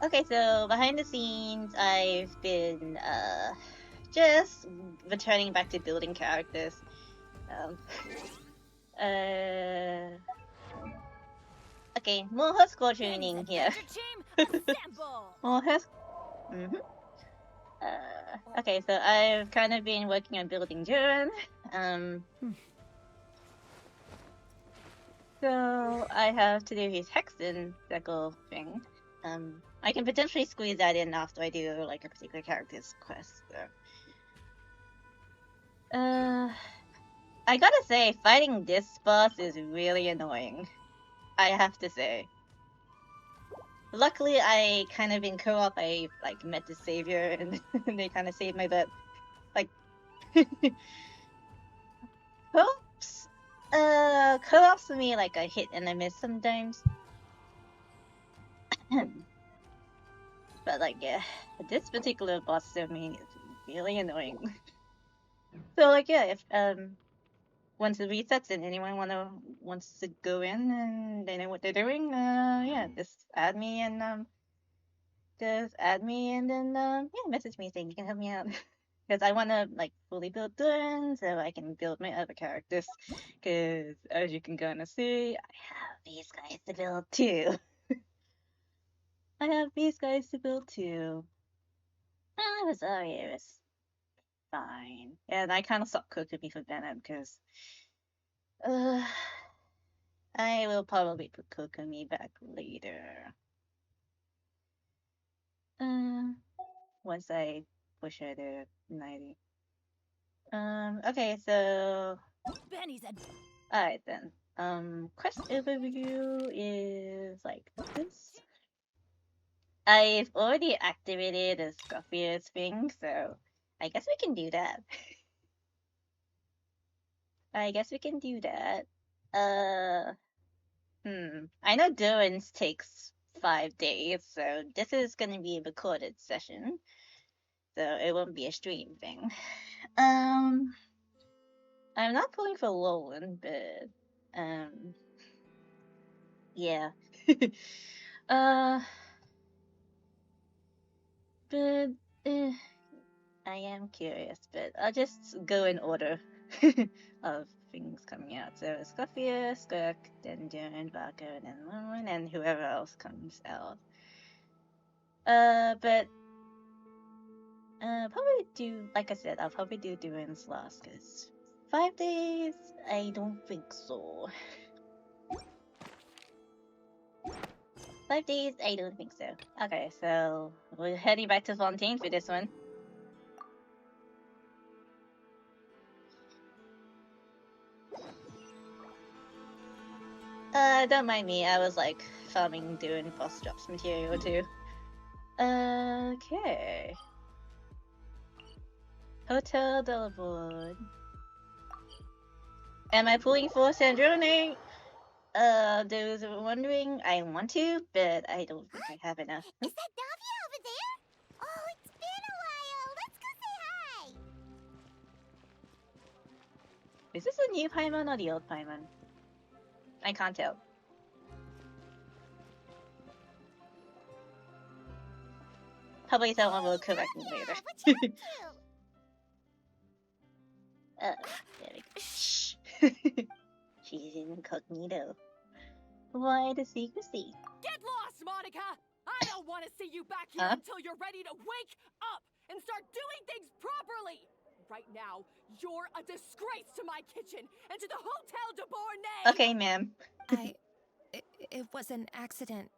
Okay, so behind the scenes, I've been just returning back to building characters. Um, uh, okay, more hardcore training here. More hard. Mm-hmm. Okay, so I've kind of been working on building Durin. So I have to do his hex and circle thing. I can potentially squeeze that in after I do like a particular character's quest. So. I gotta say, fighting this boss is really annoying. I have to say. Luckily, I kind of in co-op, I like met the savior, and they kind of saved my butt. Like, co-ops, co-ops for me like a hit and a miss sometimes. But like, yeah, this particular boss domain is really annoying. So like, yeah, if once it resets and anyone wants to go in and they know what they're doing, yeah, just add me and then yeah, message me saying you can help me out. Because I want to like fully build Durin so I can build my other characters. Because as you can kind of see, I have these guys to build too. I have these guys to build too. I was sorry, it was fine. And I kind of stopped cooking me for Venom because I will probably put Kokomi back later. Once I push her to 90. Okay, so Benny's a alright then. Quest overview is like this. I've already activated a Escoffier's thing, so I guess we can do that. I guess we can do that. I know Durin's takes 5 days, so this is gonna be a recorded session, so it won't be a stream thing. I'm not pulling for Lowen, but yeah. uh, but I am curious, but I'll just go in order of things coming out. So Escoffier, Shirk, then Durin, Varka, and then Lowen, and whoever else comes out. But probably do, like I said, I'll probably do Durin's last, because 5 days, I don't think so. 5 days, I don't think so. Okay, so we're heading back to Fontaine for this one. Don't mind me, I was like farming doing boss drops material too. Okay. Hotel Delboard. Am I pulling for Sandrone? Those are wondering, I want to, but I don't think I have enough. Is that Navia over there? Oh, it's been a while. Let's go say hi. Is this a new Paimon or the old Paimon? I can't tell. Probably someone will correct me later. What you up to? There we go. Shh. She's incognito. Why the secrecy? Get lost, Monica! I don't want to see you back here until you're ready to wake up and start doing things properly! Right now, you're a disgrace to my kitchen and to the Hotel de Bornay! Okay, ma'am. It was an accident.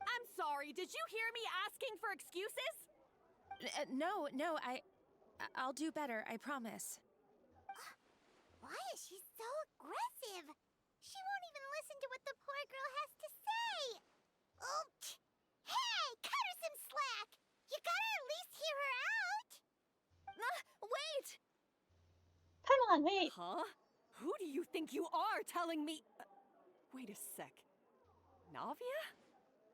I'm sorry, did you hear me asking for excuses? No, I'll do better, I promise. Why is she so aggressive? She won't even listen to what the poor girl has to say. Oh, hey, cut her some slack. You gotta at least hear her out. Wait! Come on, wait. Huh? Who do you think you are telling me? Wait a sec. Navia?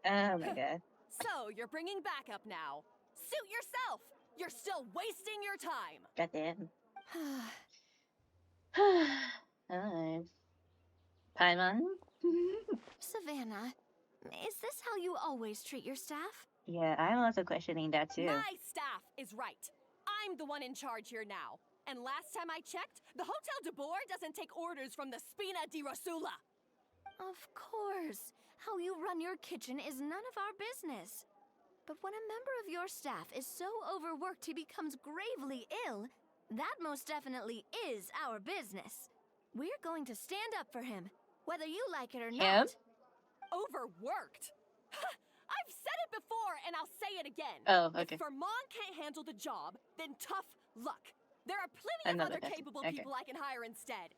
Oh my god. So, you're bringing backup now. Suit yourself! You're still wasting your time! Goddamn. Alright. Paimon? Savannah, Is this how you always treat your staff? Yeah, I'm also questioning that too. My staff is right. I'm the one in charge here now. And last time I checked, the Hotel de Boer doesn't take orders from the Spina di Rosula. Of course. How you run your kitchen is none of our business. But when a member of your staff is so overworked he becomes gravely ill, that most definitely is our business. We're going to stand up for him, whether you like it or Him? not. Overworked? I've said it before, and I'll say it again. Oh, okay. If Vermont can't handle the job, then tough luck. There are plenty of Another other person. capable Okay. people I can hire instead.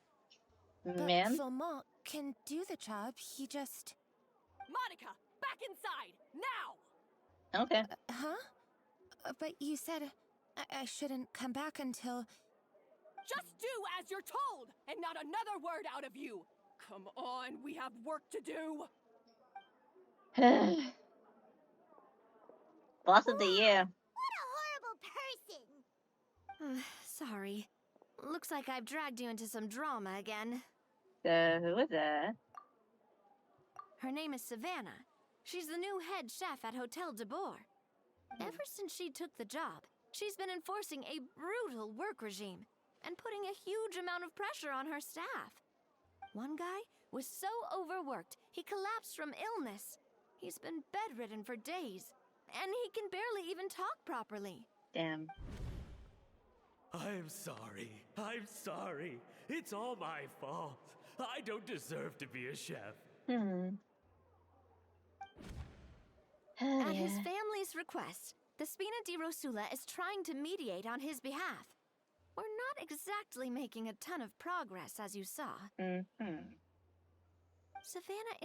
Ma'am? Vermont can do the job, he just... Monica, back inside, now! Okay. Huh? But you said I shouldn't come back until... Just do as you're told, and not another word out of you. Come on, we have work to do. Boss of the year. What a horrible person! Sorry. Looks like I've dragged you into some drama again. So, who was that? Her name is Savannah. She's the new head chef at Hotel de Boer. Ever since she took the job, she's been enforcing a brutal work regime and putting a huge amount of pressure on her staff. One guy was so overworked, he collapsed from illness. He's been bedridden for days, and he can barely even talk properly. Damn. I'm sorry. I'm sorry. It's all my fault. I don't deserve to be a chef. At his family's request, the Spina di Rosula is trying to mediate on his behalf. We're not exactly making a ton of progress, as you saw. Savannah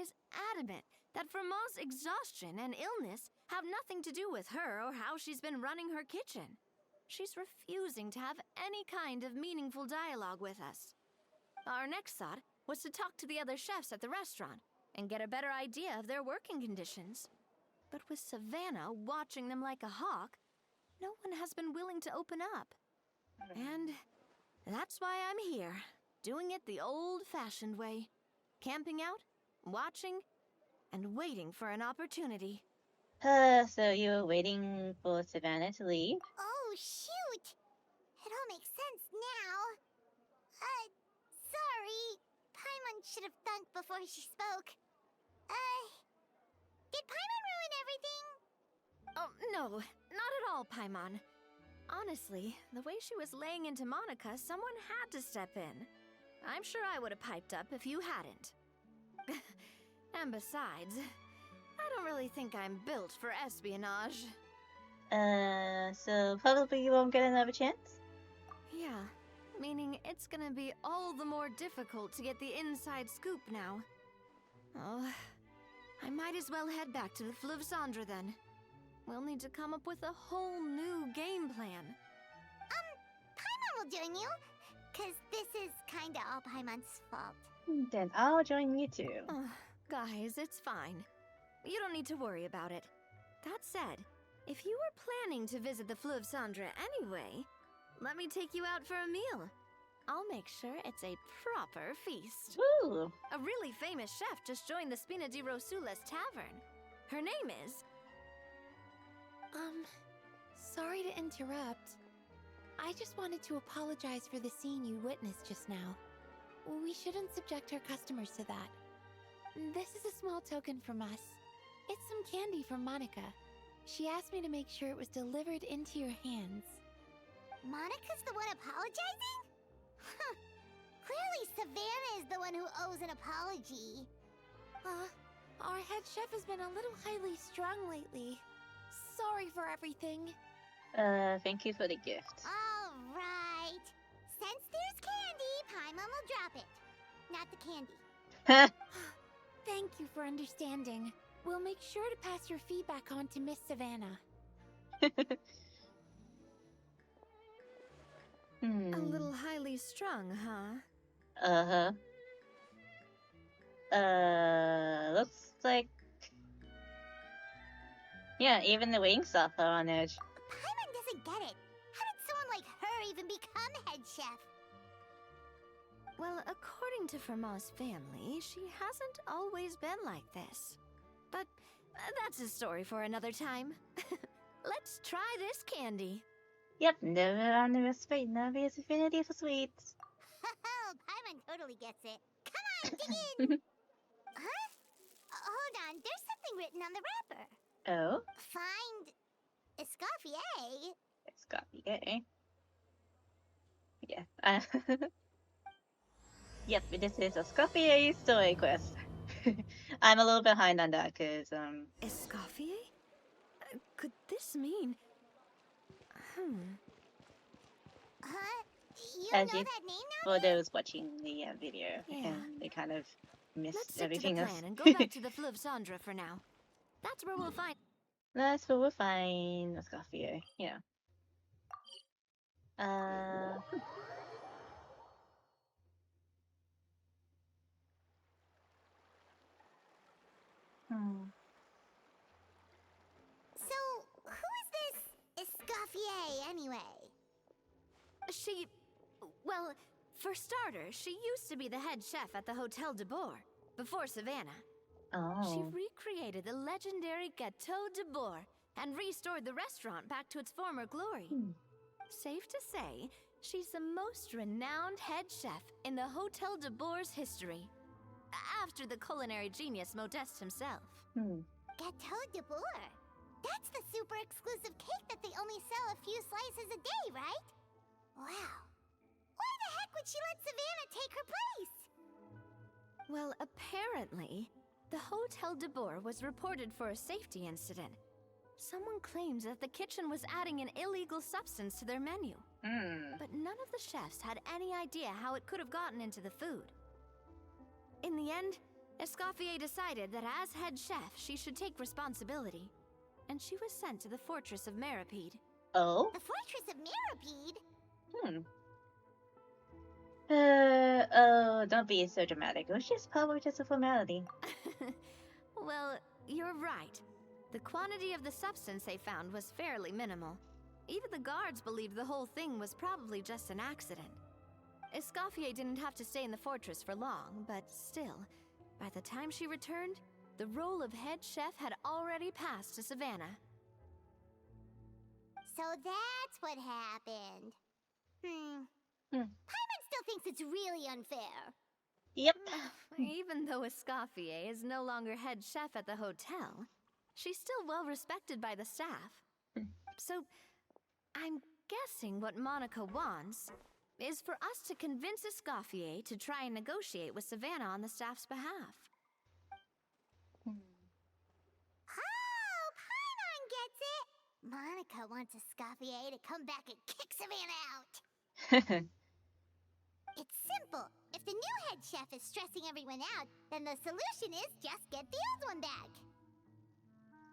is adamant that Vermont's exhaustion and illness have nothing to do with her or how she's been running her kitchen. She's refusing to have any kind of meaningful dialogue with us. Our next thought was to talk to the other chefs at the restaurant and get a better idea of their working conditions. But with Savannah watching them like a hawk, no one has been willing to open up. And that's why I'm here, doing it the old-fashioned way. Camping out, watching, and waiting for an opportunity. So you were waiting for Savannah to leave? Oh, shoot! It all makes sense now. Sorry. Paimon should have thunk before she spoke. Did Paimon ruin everything? Oh, no, not at all, Paimon. Honestly, the way she was laying into Monica, someone had to step in. I'm sure I would have piped up if you hadn't. And besides, I don't really think I'm built for espionage. So probably you won't get another chance? Yeah, meaning it's gonna be all the more difficult to get the inside scoop now. Oh, I might as well head back to the Fleuve Cendre then. We'll need to come up with a whole new game plan. Paimon will join you, 'cause this is kinda all Paimon's fault. Then I'll join you too. Guys, it's fine. You don't need to worry about it. That said, if you were planning to visit the Fleuve Cendre anyway, let me take you out for a meal. I'll make sure it's a proper feast. Woo! A really famous chef just joined the Spina di Rosula's tavern. Her name is... Sorry to interrupt. I just wanted to apologize for the scene you witnessed just now. We shouldn't subject our customers to that. This is a small token from us. It's some candy from Monica. She asked me to make sure it was delivered into your hands. Monica's the one apologizing? Huh. Clearly Savannah is the one who owes an apology. Our head chef has been a little highly strung lately. Sorry for everything. Thank you for the gift. All right. Since there's candy, Paimon will drop it. Not the candy. Thank you for understanding. We'll make sure to pass your feedback on to Miss Savannah. A little highly strung, huh? Uh-huh. Looks like... Yeah, even the wing stuff are on edge. Paimon doesn't get it. How did someone like her even become head chef? Well, according to Vermont's family, she hasn't always been like this. But that's a story for another time. Let's try this candy. Yep, never underestimate Navi's affinity for sweets. Oh, Paimon totally gets it. Come on, dig in! Huh? Hold on, there's something written on the wrapper. Oh, Find Escoffier. it's got me gay. Yeah. Yep, this is a Escoffier story quest. I'm a little behind on that because Escoffier? Could this mean... Huh? You as know you that name now? for those watching the video Yeah. and they kind of Let's missed stick to the everything else. plan and go back to the Fleuve Cendre for now. That's where we'll find... That's what we'll find. Escoffier, yeah. Hmm. So, who is this Escoffier anyway? She... Well, for starters, she used to be the head chef at the Hotel de Bourg, before Savannah. She Oh. recreated the legendary Gâteau de Bourg and restored the restaurant back to its former glory. Hmm. Safe to say, she's the most renowned head chef in the Hotel de Bourg's history. After the culinary genius Modeste himself. Hmm. Gâteau de Bourg. That's the super exclusive cake that they only sell a few slices a day, right? Wow. Why the heck would she let Savannah take her place? Well, apparently, the Hotel de Bourg was reported for a safety incident. Someone claims that the kitchen was adding an illegal substance to their menu. Hmm. But none of the chefs had any idea how it could have gotten into the food. In the end, Escoffier decided that as head chef, she should take responsibility. And she was sent to the fortress of Meripede. Oh. The Fortress of Meripede? Hmm. Oh, don't be so dramatic. It was just probably just a formality. Well, you're right. The quantity of the substance they found was fairly minimal. Even the guards believed the whole thing was probably just an accident. Escoffier didn't have to stay in the fortress for long, but still, by the time she returned, the role of head chef had already passed to Savannah. So that's what happened. Hmm. Paimon still thinks it's really unfair. Yep. Even though Escoffier is no longer head chef at the hotel, she's still well respected by the staff. So, I'm guessing what Monica wants is for us to convince Escoffier to try and negotiate with Savannah on the staff's behalf. Oh, Paimon gets it! Monica wants Escoffier to come back and kick Savannah out. It's simple. If the new head chef is stressing everyone out, then the solution is just get the old one back.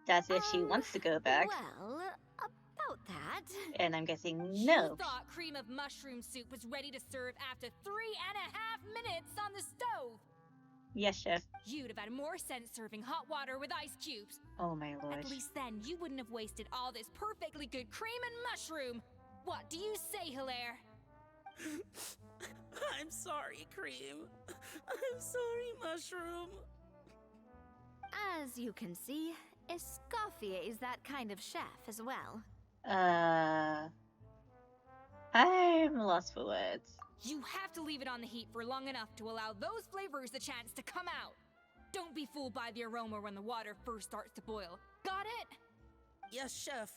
That's if she wants to go back. Well, about that. And I'm guessing You no. thought cream of mushroom soup was ready to serve after 3.5 minutes on the stove. Yes, chef. You'd have had more sense serving hot water with ice cubes. Oh my lord. At least then you wouldn't have wasted all this perfectly good cream and mushroom. What do you say, Hilaire? I'm sorry, Cream. I'm sorry, Mushroom. As you can see, Escoffier is that kind of chef as well. I'm lost for words. You have to leave it on the heat for long enough to allow those flavors the chance to come out. Don't be fooled by the aroma when the water first starts to boil. Got it? Yes, Chef.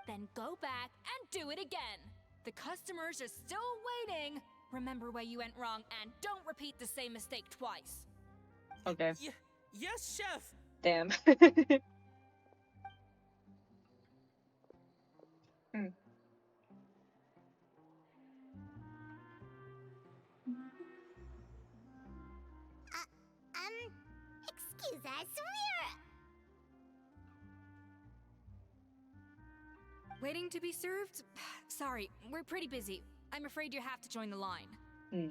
Then go back and do it again. The customers are still waiting. Remember where you went wrong and don't repeat the same mistake twice. Okay. Yes, Chef. Damn. Excuse us, Waiting to be served? Sorry, we're pretty busy. I'm afraid you have to join the line. Oh,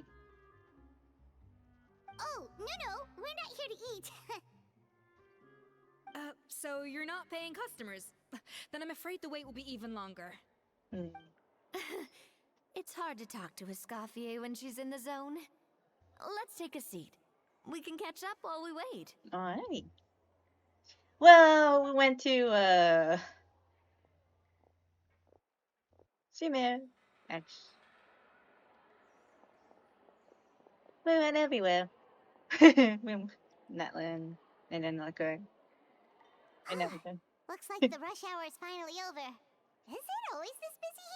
no, we're not here to eat. So you're not paying customers. Then I'm afraid the wait will be even longer. It's hard to talk to Escoffier when she's in the zone. Let's take a seat. We can catch up while we wait. Alright. Well, we went to Sumer. Actually, we went everywhere. We went Natlan and then like and everything. Looks like the rush hour is finally over. Is it always this busy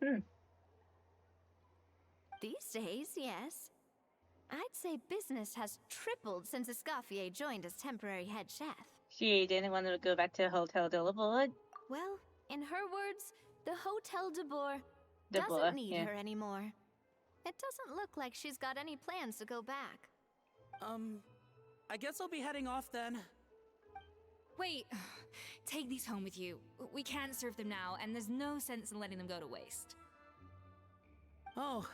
here? These days, yes. I'd say business has tripled since Escoffier joined as temporary head chef. She didn't want to go back to Hotel de la Bourg. Well, in her words, the Hotel de Bourg De doesn't Bourg, need yeah. her anymore. It doesn't look like she's got any plans to go back. I guess I'll be heading off then. Wait, take these home with you. We can't serve them now, and there's no sense in letting them go to waste. Oh,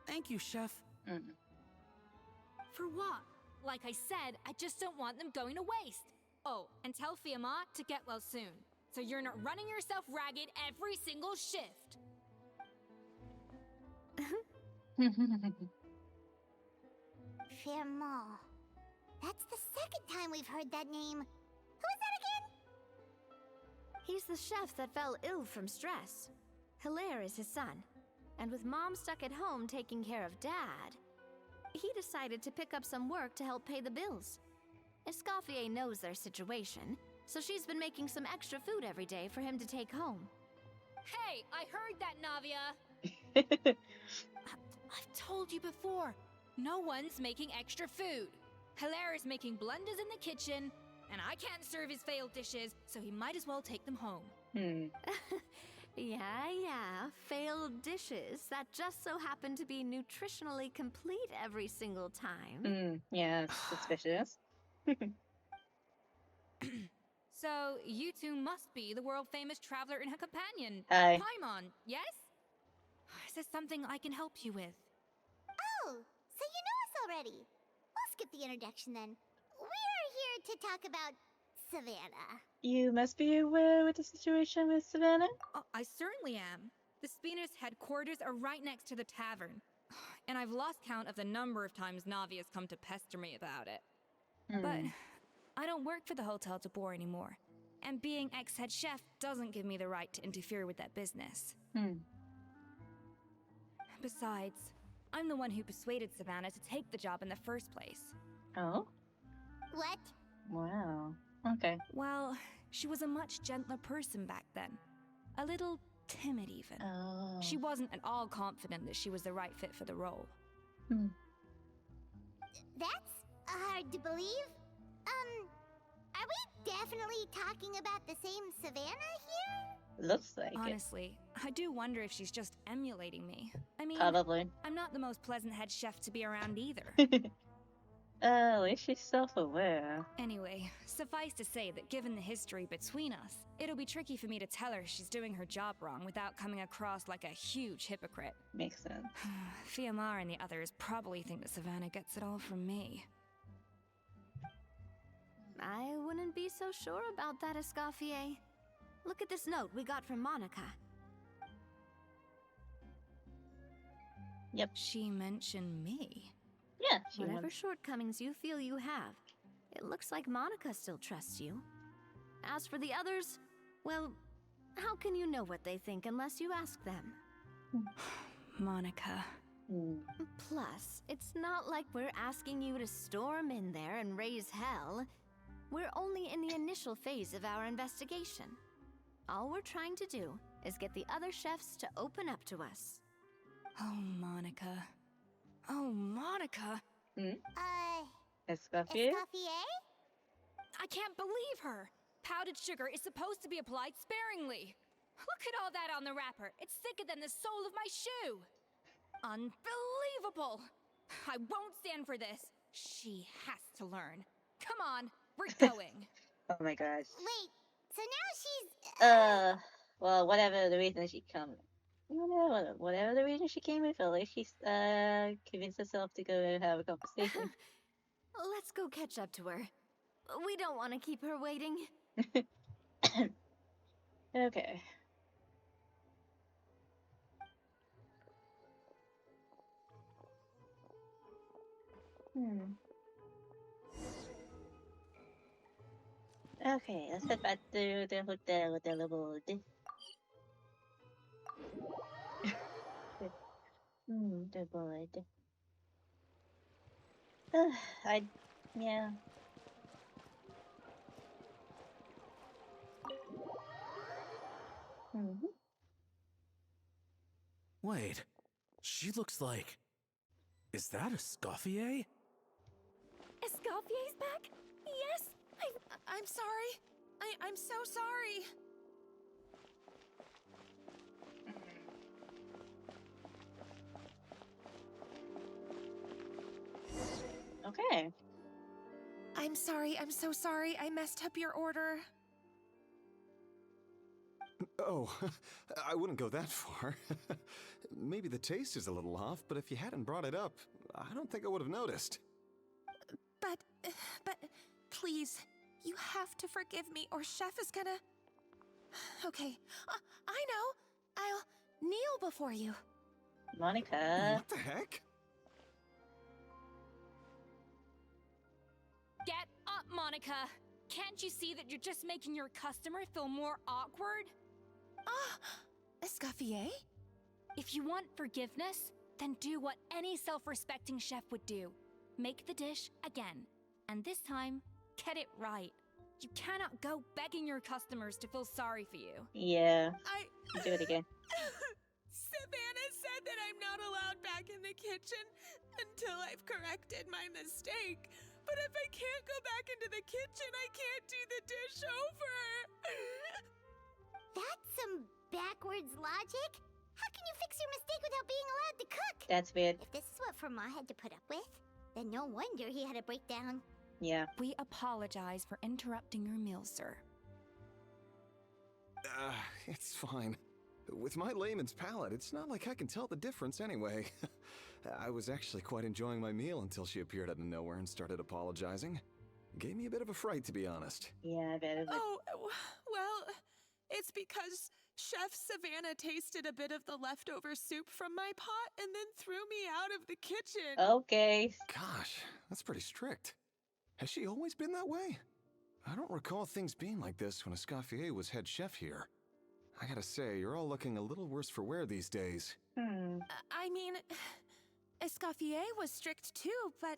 thank you, Chef. For what? Like I said, I just don't want them going to waste. Oh, and tell Fiamma to get well soon, so you're not running yourself ragged every single shift. Firmo. That's the second time we've heard that name. Who is that again? He's the chef that fell ill from stress. Hilaire is his son. And with Mom stuck at home taking care of Dad, he decided to pick up some work to help pay the bills. Escoffier knows their situation, so she's been making some extra food every day for him to take home. Hey, I heard that, Navia! I've told you before, no one's making extra food. Hilaire is making blunders in the kitchen, and I can't serve his failed dishes, so he might as well take them home. Yeah, failed dishes that just so happen to be nutritionally complete every single time. Yeah, it's suspicious. So, you two must be the world-famous traveler and her companion, Hi. Paimon, yes? Is there something I can help you with? Oh, so you know us already. We'll skip the introduction then. We're here to talk about Savannah. You must be aware with the situation with Savannah? Oh, I certainly am. The Spina's headquarters are right next to the tavern. And I've lost count of the number of times Navi has come to pester me about it. But I don't work for the Hotel de Bourg anymore. And being ex-head chef doesn't give me the right to interfere with that business. Besides, I'm the one who persuaded Savannah to take the job in the first place. Oh? What? Wow. Okay. Well, she was a much gentler person back then. A little timid even. Oh. She wasn't at all confident that she was the right fit for the role. That's hard to believe. Are we definitely talking about the same Savannah here? Looks like Honestly, I do wonder if she's just emulating me. I mean, Probably. I'm not the most pleasant head chef to be around either. At least she's self-aware. Anyway, suffice to say that given the history between us, it'll be tricky for me to tell her she's doing her job wrong without coming across like a huge hypocrite. Makes sense. Fiamma and the others probably think that Savannah gets it all from me. I wouldn't be so sure about that, Escoffier. Look at this note we got from Monica. Yep. She mentioned me. Yeah, she Whatever wants. shortcomings you feel you have, it looks like Monica still trusts you. As for the others, well, how can you know what they think unless you ask them? Monica. Plus, it's not like we're asking you to storm in there and raise hell. We're only in the initial phase of our investigation. All we're trying to do is get the other chefs to open up to us. Oh, Monica. Oh, Monica. Escoffier? Escoffier? I can't believe her. Powdered sugar is supposed to be applied sparingly. Look at all that on the wrapper. It's thicker than the sole of my shoe. Unbelievable. I won't stand for this. She has to learn. Come on, we're going. Oh my gosh. Wait, so now she's... Well, whatever the reason she come, whatever the reason she came with, at least she's convinced herself to go and have a conversation. Let's go catch up to her. We don't want to keep her waiting. Okay. Okay, let's head back to the hotel with the level. The board. I, yeah. Mm-hmm. Wait, she looks like... Is that Escoffier? Escoffier's back? Yes! I'm sorry. I'm so sorry. Okay. I'm sorry. I'm so sorry. I messed up your order. Oh, I wouldn't go that far. Maybe the taste is a little off, but if you hadn't brought it up, I don't think I would have noticed. But, please, you have to forgive me or Chef is gonna... Okay, I know. I'll kneel before you. Monica. What the heck? Get up, Monica! Can't you see that you're just making your customer feel more awkward? Escoffier? If you want forgiveness, then do what any self-respecting chef would do. Make the dish again. And this time, get it right. You cannot go begging your customers to feel sorry for you. Yeah. Do it again. Savannah said that I'm not allowed back in the kitchen until I've corrected my mistake. But if I can't go back into the kitchen, I can't do the dish over. That's some backwards logic. How can you fix your mistake without being allowed to cook? That's weird. If this is what Fermat had to put up with, then no wonder he had a breakdown. Yeah. We apologize for interrupting your meal, sir. It's fine. With my layman's palate, it's not like I can tell the difference anyway. I was actually quite enjoying my meal until she appeared out of nowhere and started apologizing. Gave me a bit of a fright, to be honest. Yeah, I bet it would. Oh, well, it's because Chef Savannah tasted a bit of the leftover soup from my pot and then threw me out of the kitchen. Okay. Gosh, that's pretty strict. Has she always been that way? I don't recall things being like this when Escoffier was head chef here. I gotta say, you're all looking a little worse for wear these days. I mean, Escoffier was strict too, but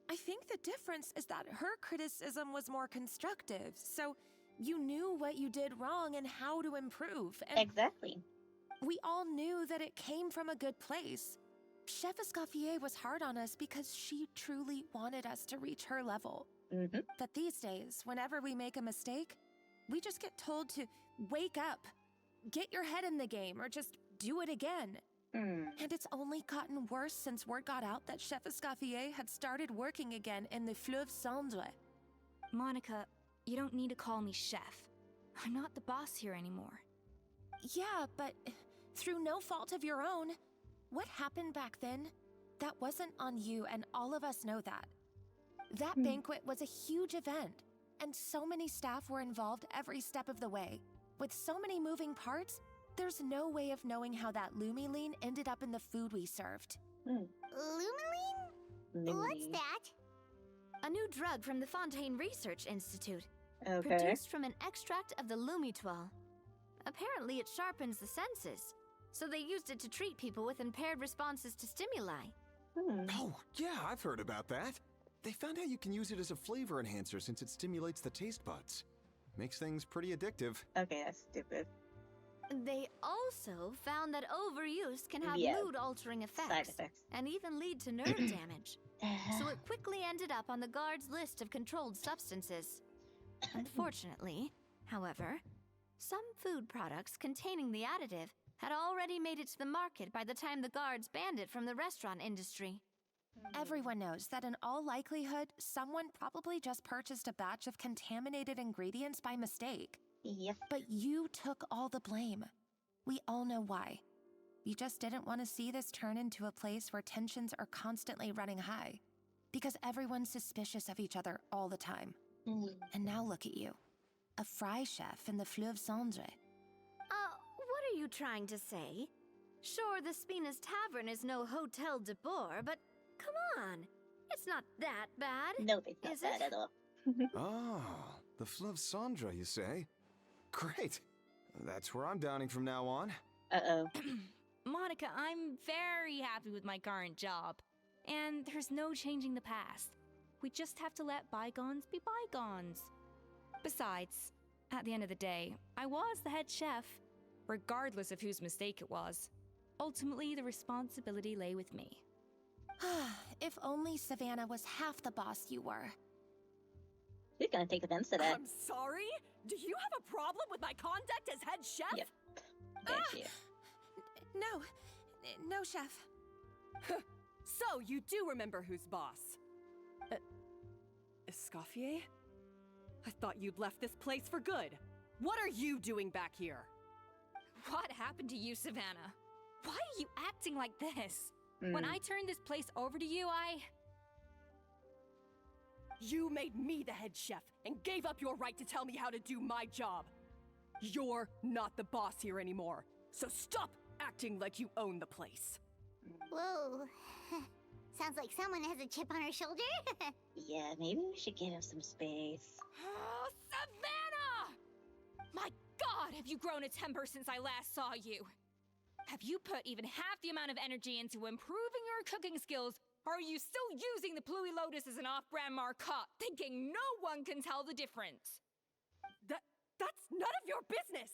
I think the difference is that her criticism was more constructive, so you knew what you did wrong and how to improve. And Exactly. we all knew that it came from a good place. Chef Escoffier was hard on us because she truly wanted us to reach her level. Mm-hmm. But these days, whenever we make a mistake, we just get told to wake up, get your head in the game, or just do it again. And it's only gotten worse since word got out that Chef Escoffier had started working again in the Fleuve Cendre. Monica, you don't need to call me chef. I'm not the boss here anymore. Yeah, but through no fault of your own, what happened back then, that wasn't on you, and all of us know that. That banquet was a huge event, and so many staff were involved every step of the way. With so many moving parts, there's no way of knowing how that Lumiline ended up in the food we served. Lumiline? What's that? A new drug from the Fontaine Research Institute. Okay. Produced from an extract of the Lumitoile. Apparently it sharpens the senses, so they used it to treat people with impaired responses to stimuli. Oh, yeah, I've heard about that. They found out you can use it as a flavor enhancer since it stimulates the taste buds. Makes things pretty addictive. Okay, that's stupid. They also found that overuse can have Yeah. mood-altering Side effects, effects. and even lead to nerve damage. So it quickly ended up on the guard's list of controlled substances. Unfortunately, however, some food products containing the additive had already made it to the market by the time the guards banned it from the restaurant industry. Everyone knows that in all likelihood, someone probably just purchased a batch of contaminated ingredients by mistake. Yep. But you took all the blame. We all know why. You just didn't want to see this turn into a place where tensions are constantly running high. Because everyone's suspicious of each other all the time. And now look at you. A fry chef in the Fleuve Cendre. What are you trying to say? Sure, the Spina's Tavern is no Hotel de Boer, but come on. It's not that bad. No, it's not Is bad it? at all. Oh, The Fleuve Sandra, you say? Great. That's where I'm downing from now on. Uh-oh. Monica, I'm very happy with my current job. And there's no changing the past. We just have to let bygones be bygones. Besides, at the end of the day, I was the head chef, regardless of whose mistake it was. Ultimately, the responsibility lay with me. If only Savannah was half the boss you were. She's gonna take offense to that. I'm sorry? Do you have a problem with my conduct as head chef? Yep. There she is. No, chef. So, you do remember who's boss? Escoffier? I thought you'd left this place for good. What are you doing back here? What happened to you, Savannah? Why are you acting like this? When I turned this place over to you, You made me the head chef and gave up your right to tell me how to do my job. You're not the boss here anymore, so stop acting like you own the place. Whoa. Sounds like someone has a chip on her shoulder. Yeah, maybe we should give him some space. Oh, Savannah! My God, have you grown a temper since I last saw you? Have you put even half the amount of energy into improving your cooking skills, or are you still using the Pluie Lotus as an off-brand marcotte, thinking no one can tell the difference? That's none of your business!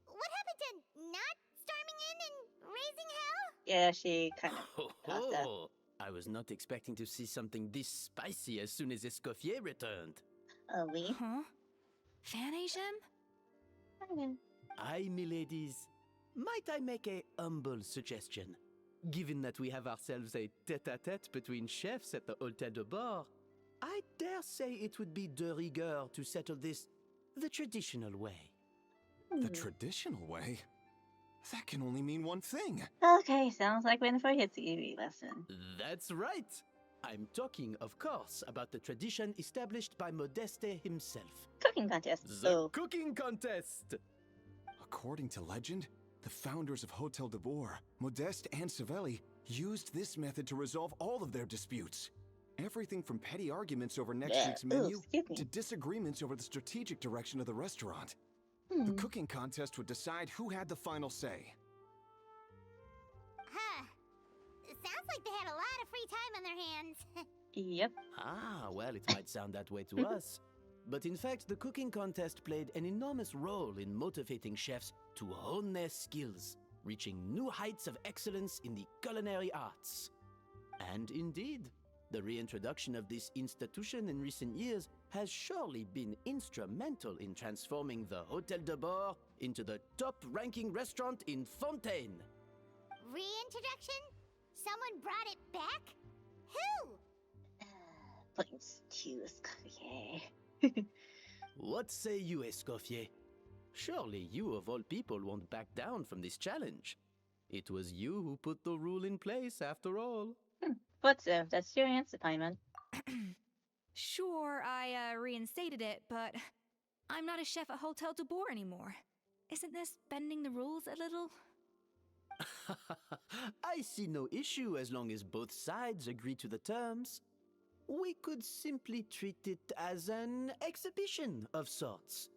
What happened to not storming in and raising hell? Yeah, she kind of caused that. I was not expecting to see something this spicy as soon as Escoffier returned. Oh, we? Huh? Fan Asian? Aye, miladies. Might I make a humble suggestion? Given that we have ourselves a tête-à-tête between chefs at the Hôtel de Bord, I dare say it would be de rigueur to settle this the traditional way. The traditional way? That can only mean one thing. Okay, sounds like waiting for a history lesson. That's right. I'm talking, of course, about the tradition established by Modeste himself. Cooking contest. The cooking contest! According to legend, the founders of Hotel de Boer, Modeste and Savelli, used this method to resolve all of their disputes. Everything from petty arguments over next week's menu to disagreements over the strategic direction of the restaurant. The cooking contest would decide who had the final say. Huh. It sounds like they had a lot of free time on their hands. Yep. Ah, well, it might sound that way to us. But in fact, the cooking contest played an enormous role in motivating chefs to hone their skills, reaching new heights of excellence in the culinary arts. And indeed, the reintroduction of this institution in recent years has surely been instrumental in transforming the Hôtel de Bord into the top-ranking restaurant in Fontaine. Reintroduction? Someone brought it back? Who? Points to Escoffier. What say you, Escoffier? Surely you of all people won't back down from this challenge. It was you who put the rule in place, after all. But that's your answer, Paimon. Sure, I reinstated it, but I'm not a chef at Hotel de Boer anymore. Isn't this bending the rules a little? I see no issue as long as both sides agree to the terms. We could simply treat it as an exhibition of sorts.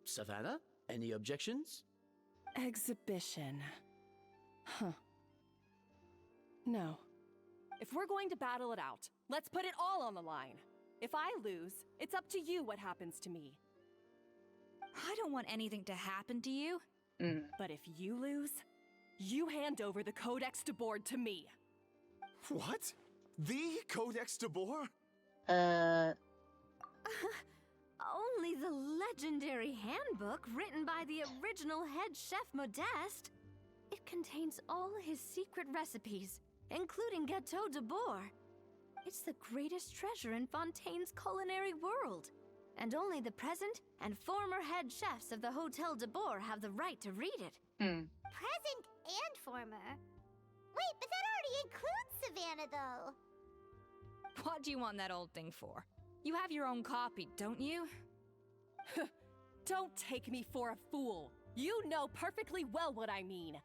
Savannah, any objections? Exhibition. Huh. No. If we're going to battle it out, let's put it all on the line. If I lose, it's up to you what happens to me. I don't want anything to happen to you. But if you lose, you hand over the Codex de Board to me. What? The Codex de Boer? Only the legendary handbook written by the original head chef Modeste. It contains all his secret recipes, including Gâteau de Boer. It's the greatest treasure in Fontaine's culinary world, and only the present and former head chefs of the Hôtel de Boer have the right to read it. Present and former? Wait, but that already includes Savannah, though. What do you want that old thing for? You have your own copy, don't you? Don't take me for a fool. You know perfectly well what I mean.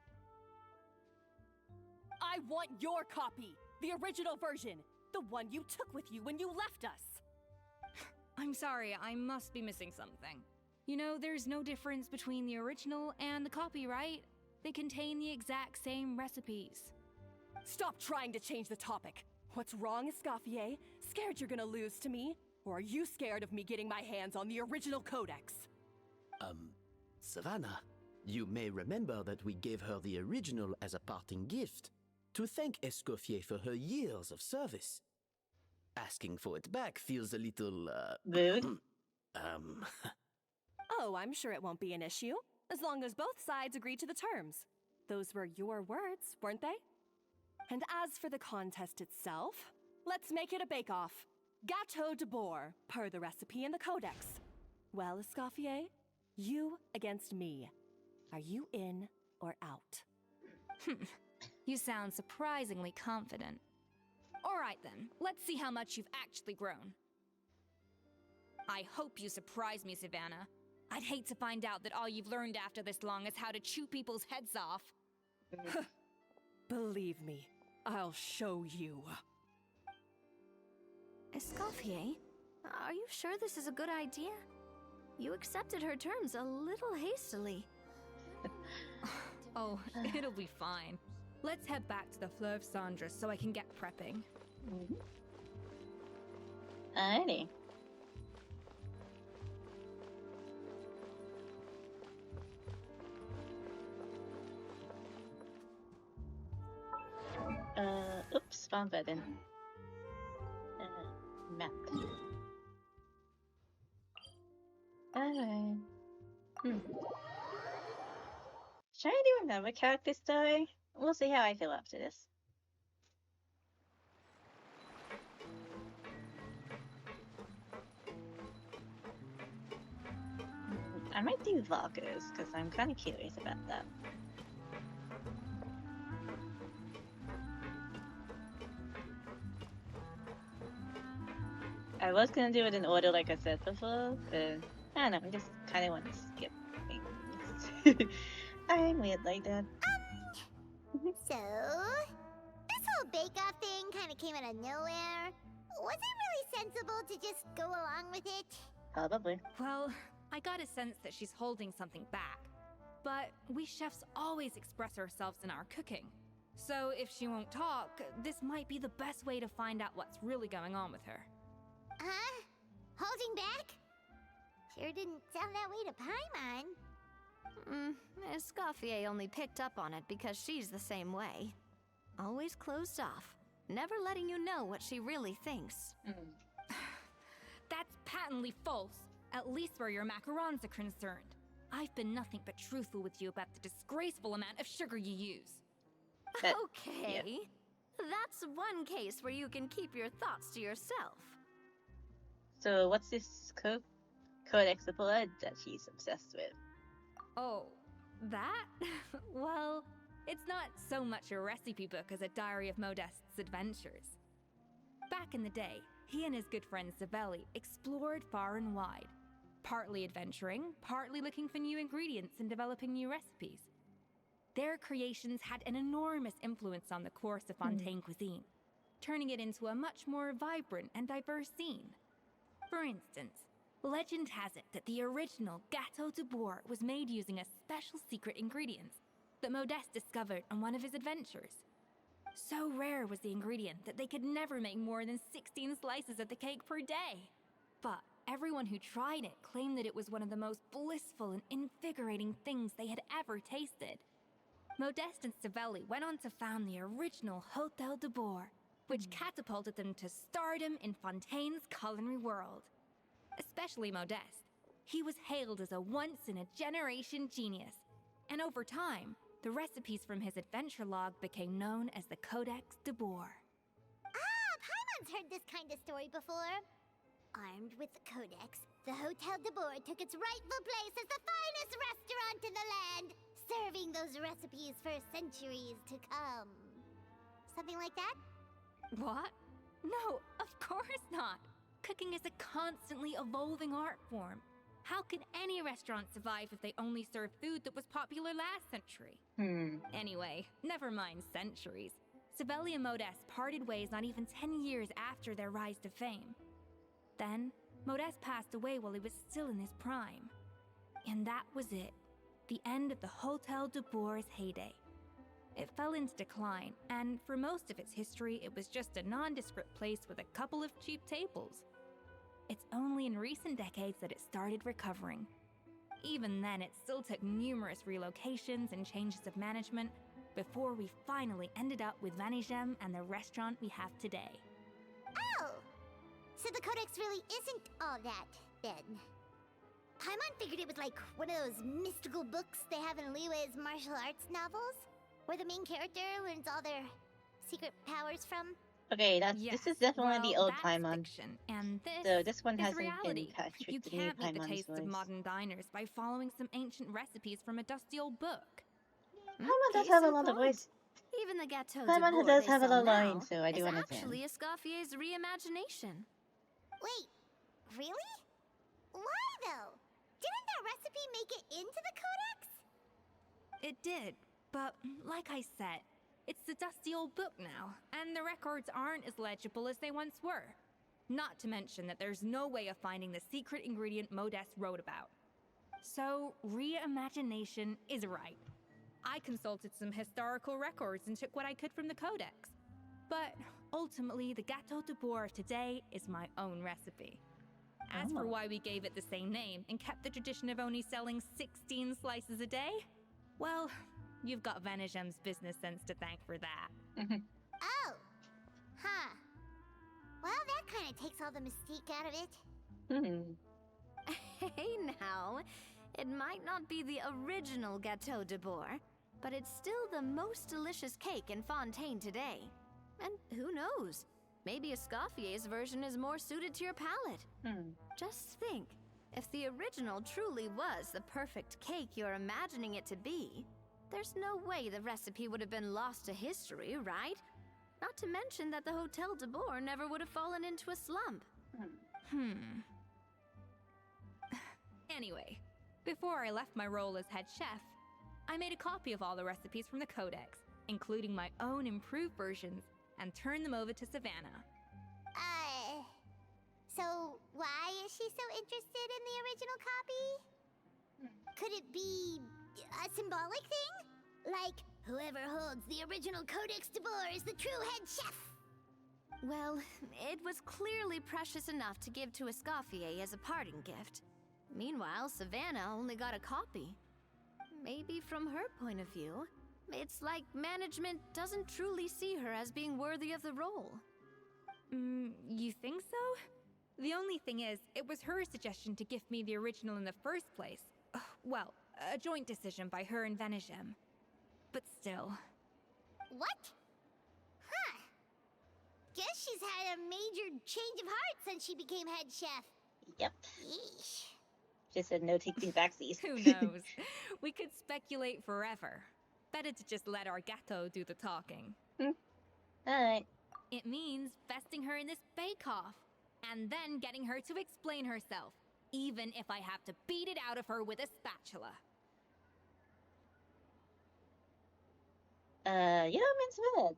I want your copy, the original version, the one you took with you when you left us. I'm sorry, I must be missing something. You know, there's no difference between the original and the copy, right? They contain the exact same recipes. Stop trying to change the topic. What's wrong, Escoffier? Scared you're gonna lose to me? Or are you scared of me getting my hands on the original codex? Savannah, you may remember that we gave her the original as a parting gift to thank Escoffier for her years of service. Asking for it back feels a little, Rude. Oh, I'm sure it won't be an issue, as long as both sides agree to the terms. Those were your words, weren't they? And as for the contest itself, let's make it a bake-off. Gâteau de boar, per the recipe in the codex. Well, Escoffier, you against me. Are you in or out? You sound surprisingly confident. All right then, let's see how much you've actually grown. I hope you surprise me, Savannah. I'd hate to find out that all you've learned after this long is how to chew people's heads off. Believe me, I'll show you. Escoffier, are you sure this is a good idea? You accepted her terms a little hastily. Oh, it'll be fine. Let's head back to the Fleuve Cendre so I can get prepping. Alrighty. Oops, wrong button. Map. Alright. Should I do another character story? We'll see how I feel after this. I might do Varka's, because I'm kind of curious about that. I was gonna do it in order like I said before, but I don't know, I just kind of want to skip things. I'm weird like that. So, this whole bake-off thing kind of came out of nowhere. Was it really sensible to just go along with it? Probably. Well, I got a sense that she's holding something back. But we chefs always express ourselves in our cooking. So if she won't talk, this might be the best way to find out what's really going on with her. Huh? Holding back? Sure didn't sound that way to Paimon. Escoffier only picked up on it because she's the same way. Always closed off, never letting you know what she really thinks. That's patently false, at least where your macarons are concerned. I've been nothing but truthful with you about the disgraceful amount of sugar you use. Okay. Yeah. That's one case where you can keep your thoughts to yourself. So what's this codex of blood that she's obsessed with? Oh, that? Well, it's not so much a recipe book as a diary of Modest's adventures. Back in the day, he and his good friend Savelli explored far and wide, partly adventuring, partly looking for new ingredients and developing new recipes. Their creations had an enormous influence on the course of Fontaine cuisine, turning it into a much more vibrant and diverse scene. For instance, legend has it that the original Gâteau de boar was made using a special secret ingredient that Modeste discovered on one of his adventures. So rare was the ingredient that they could never make more than 16 slices of the cake per day. But everyone who tried it claimed that it was one of the most blissful and invigorating things they had ever tasted. Modeste and Savelli went on to found the original Hôtel de Bois, which catapulted them to stardom in Fontaine's culinary world. Especially Modeste. He was hailed as a once-in-a-generation genius, and over time, the recipes from his adventure log became known as the Codex de Bois. Ah, Paimon's heard this kind of story before. Armed with the Codex, the Hotel de Bois took its rightful place as the finest restaurant in the land, serving those recipes for centuries to come. Something like that? What? No, of course not. Cooking is a constantly evolving art form. How can any restaurant survive if they only serve food that was popular last century? Anyway, never mind centuries. Savelli and Modeste parted ways not even 10 years after their rise to fame. Then, Modeste passed away while he was still in his prime. And that was it. The end of the Hotel de Boer's heyday. It fell into decline, and for most of its history, it was just a nondescript place with a couple of cheap tables. It's only in recent decades that it started recovering. Even then, it still took numerous relocations and changes of management before we finally ended up with Vanigem and the restaurant we have today. Oh! So the Codex really isn't all that, then. Paimon figured it was like one of those mystical books they have in Liyue's martial arts novels, where the main character learns all their secret powers from. Okay, this is definitely the old that's Paimon. fiction, and So this one is hasn't reality. been patched You with the new can't meet the Paimon's tastes of voice. modern diners by following some ancient recipes from a dusty old book. Paimon does Case have a in lot of point. voice. Even the Gâteau de Paimon Boer does they have a sell lot of now lines, so I do is understand. actually Escoffier's reimagination. Wait, really? Why though? Didn't that recipe make it into the Codex? It did, but like I said, it's the dusty old book now, and the records aren't as legible as they once were. Not to mention that there's no way of finding the secret ingredient Modeste wrote about. So, reimagination is right. I consulted some historical records and took what I could from the Codex. But ultimately, the Gâteau de Boer of today is my own recipe. As for why we gave it the same name and kept the tradition of only selling 16 slices a day, well, you've got Vanigem's business sense to thank for that. Oh. Huh. Well, that kind of takes all the mystique out of it. Hey now, it might not be the original Gâteau de Boer, but it's still the most delicious cake in Fontaine today. And who knows? Maybe Escoffier's version is more suited to your palate. Just think, if the original truly was the perfect cake you're imagining it to be, there's no way the recipe would have been lost to history, right? Not to mention that the Hotel de Boer never would have fallen into a slump. Anyway, before I left my role as head chef, I made a copy of all the recipes from the Codex, including my own improved versions, and turned them over to Savannah. So why is she so interested in the original copy? Could it be a symbolic thing? Like, whoever holds the original Codex de Boer is the true head chef? Well, it was clearly precious enough to give to Escoffier as a parting gift. Meanwhile, Savannah only got a copy. Maybe from her point of view, it's like management doesn't truly see her as being worthy of the role. You think so? The only thing is, it was her suggestion to gift me the original in the first place. Well, a joint decision by her and Vanigem. But still. What? Huh. Guess she's had a major change of heart since she became head chef. Yep. Yeesh. Just said no taking backsies. Who knows? We could speculate forever. Better to just let our Gâteau do the talking. Alright. It means besting her in this bake-off, and then getting her to explain herself, even if I have to beat it out of her with a spatula. You don't mince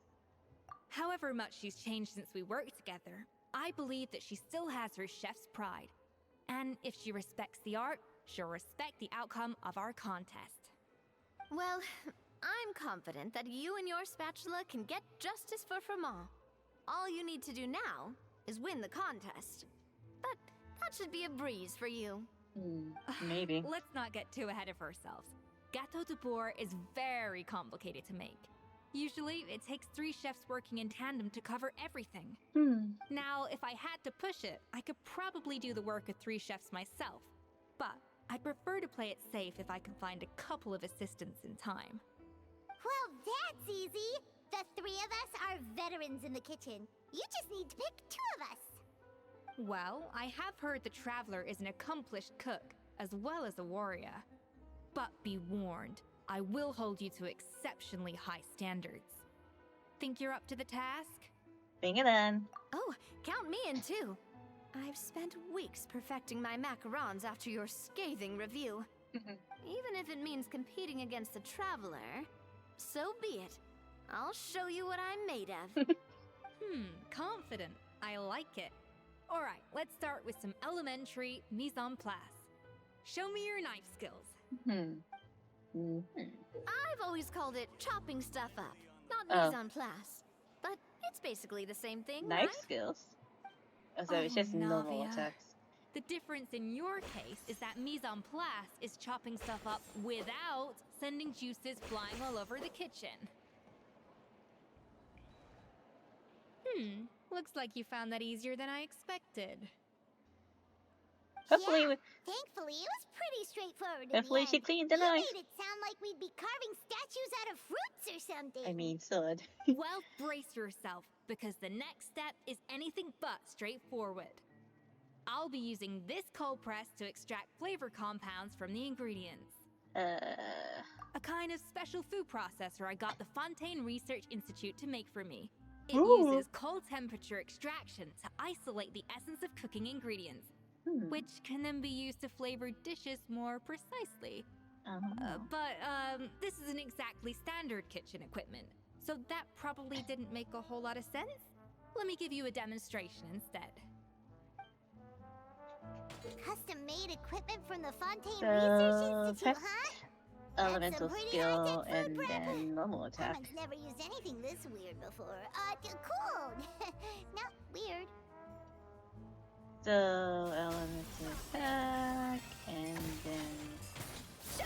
However much she's changed since we worked together, I believe that she still has her chef's pride. And if she respects the art, she'll respect the outcome of our contest. Well, I'm confident that you and your spatula can get justice for Froment. All you need to do now is win the contest. But that should be a breeze for you. Maybe. Let's not get too ahead of ourselves. Gâteau de Boer is very complicated to make. Usually, it takes 3 chefs working in tandem to cover everything. Now, if I had to push it, I could probably do the work of 3 chefs myself. But I'd prefer to play it safe if I can find a couple of assistants in time. Well, that's easy. The 3 of us are veterans in the kitchen. You just need to pick 2 of us. Well, I have heard the Traveler is an accomplished cook, as well as a warrior. But be warned, I will hold you to exceptionally high standards. Think you're up to the task? Bring it on. Oh, count me in too. I've spent weeks perfecting my macarons after your scathing review. Even if it means competing against the Traveler, so be it. I'll show you what I'm made of. Confident. I like it. Alright, let's start with some elementary mise en place. Show me your knife skills. I've always called it chopping stuff up, not mise en place. But it's basically the same thing, Knife right? skills? Oh, so it's just normal Navia. attacks. The difference in your case is that mise en place is chopping stuff up without sending juices flying all over the kitchen. Looks like you found that easier than I expected. Hopefully, Yeah, thankfully it was pretty straightforward. hopefully she cleaned the You knife. made it sound like we'd be carving statues out of fruits or something. I mean, sword. Well, brace yourself, because the next step is anything but straightforward. I'll be using this cold press to extract flavor compounds from the ingredients. A kind of special food processor I got the Fontaine Research Institute to make for me. It uses cold temperature extraction to isolate the essence of cooking ingredients, which can then be used to flavor dishes more precisely. But this isn't exactly standard kitchen equipment, so that probably didn't make a whole lot of sense. Let me give you a demonstration instead. Custom-made equipment from the Fontaine Research Institute, huh? Elemental That's some pretty skill high-tech and food prep. then normal attack. Herman's never used anything this weird before. Cool. Not weird. So, elemental attack and then.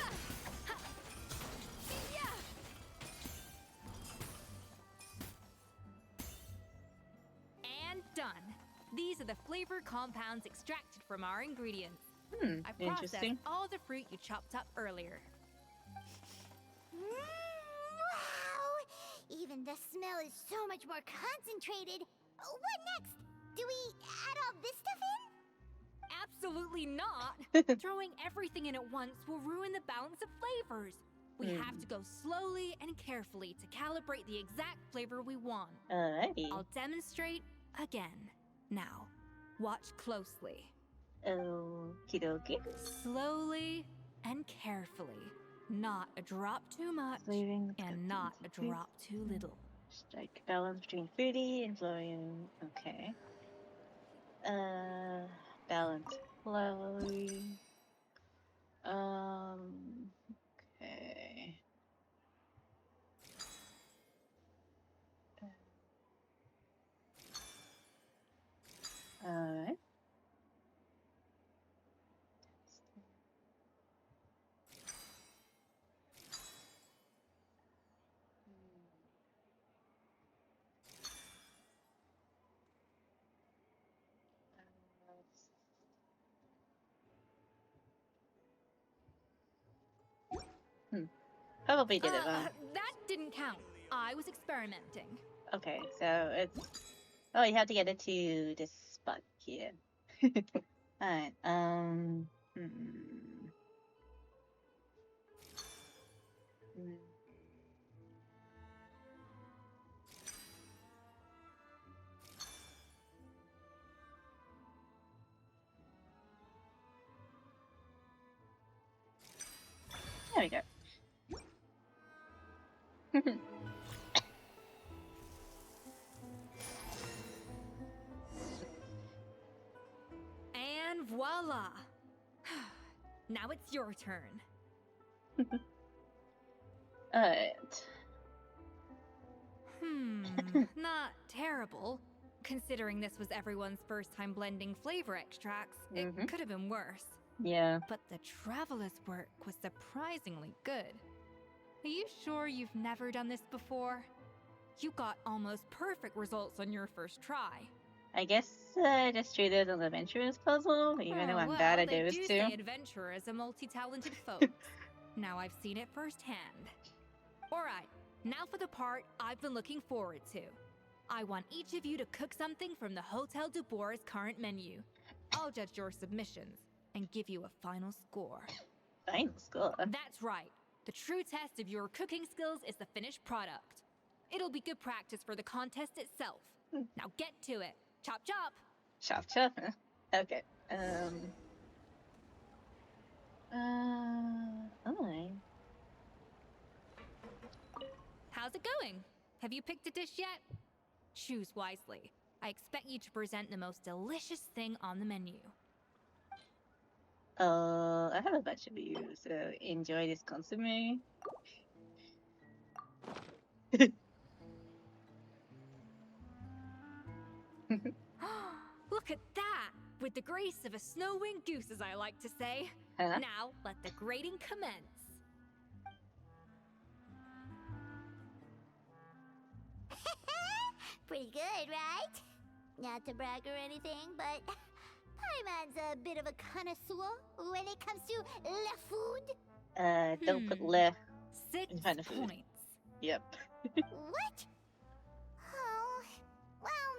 And done. These are the flavor compounds extracted from our ingredients. I processed Interesting. all the fruit you chopped up earlier. Wow! Even the smell is so much more concentrated. What next? Do we add all this stuff in? Absolutely not! Throwing everything in at once will ruin the balance of flavors. We have to go slowly and carefully to calibrate the exact flavor we want. Alrighty. I'll demonstrate again. Now, watch closely. Okie dokie. Slowly and carefully. Not a drop too much Flaving and not a drop too little. Strike balance between fruity and flowy. Okay. Balance flowy. Okay. Alright. Probably did it wrong. That didn't count. I was experimenting. Okay, so it's. Oh, you have to get it to this spot here. Alright, There we go. And voila! Now it's your turn. Alright. Not terrible. Considering this was everyone's first time blending flavor extracts, it could have been worse. Yeah. But the Traveler's work was surprisingly good. Are you sure you've never done this before? You got almost perfect results on your first try. I guess I just treated it as an adventurous puzzle, even though I'm bad at those they do two. say adventurers are multi-talented folks. Now I've seen it firsthand. Alright, now for the part I've been looking forward to. I want each of you to cook something from the Hotel du Bois' current menu. I'll judge your submissions and give you a final score. Final score? That's right. The true test of your cooking skills is the finished product. It'll be good practice for the contest itself. Now get to it. Chop chop! Chop chop. Okay. Alright. How's it going? Have you picked a dish yet? Choose wisely. I expect you to present the most delicious thing on the menu. I have a bunch of views, so enjoy this consomme. Look at that! With the grace of a snow-winged goose, as I like to say. Huh? Now, let the grating commence. Pretty good, right? Not to brag or anything, but Paimon's a bit of a connoisseur when it comes to le food. Don't put le 6 in front of food. points. Yep. What? Oh, well,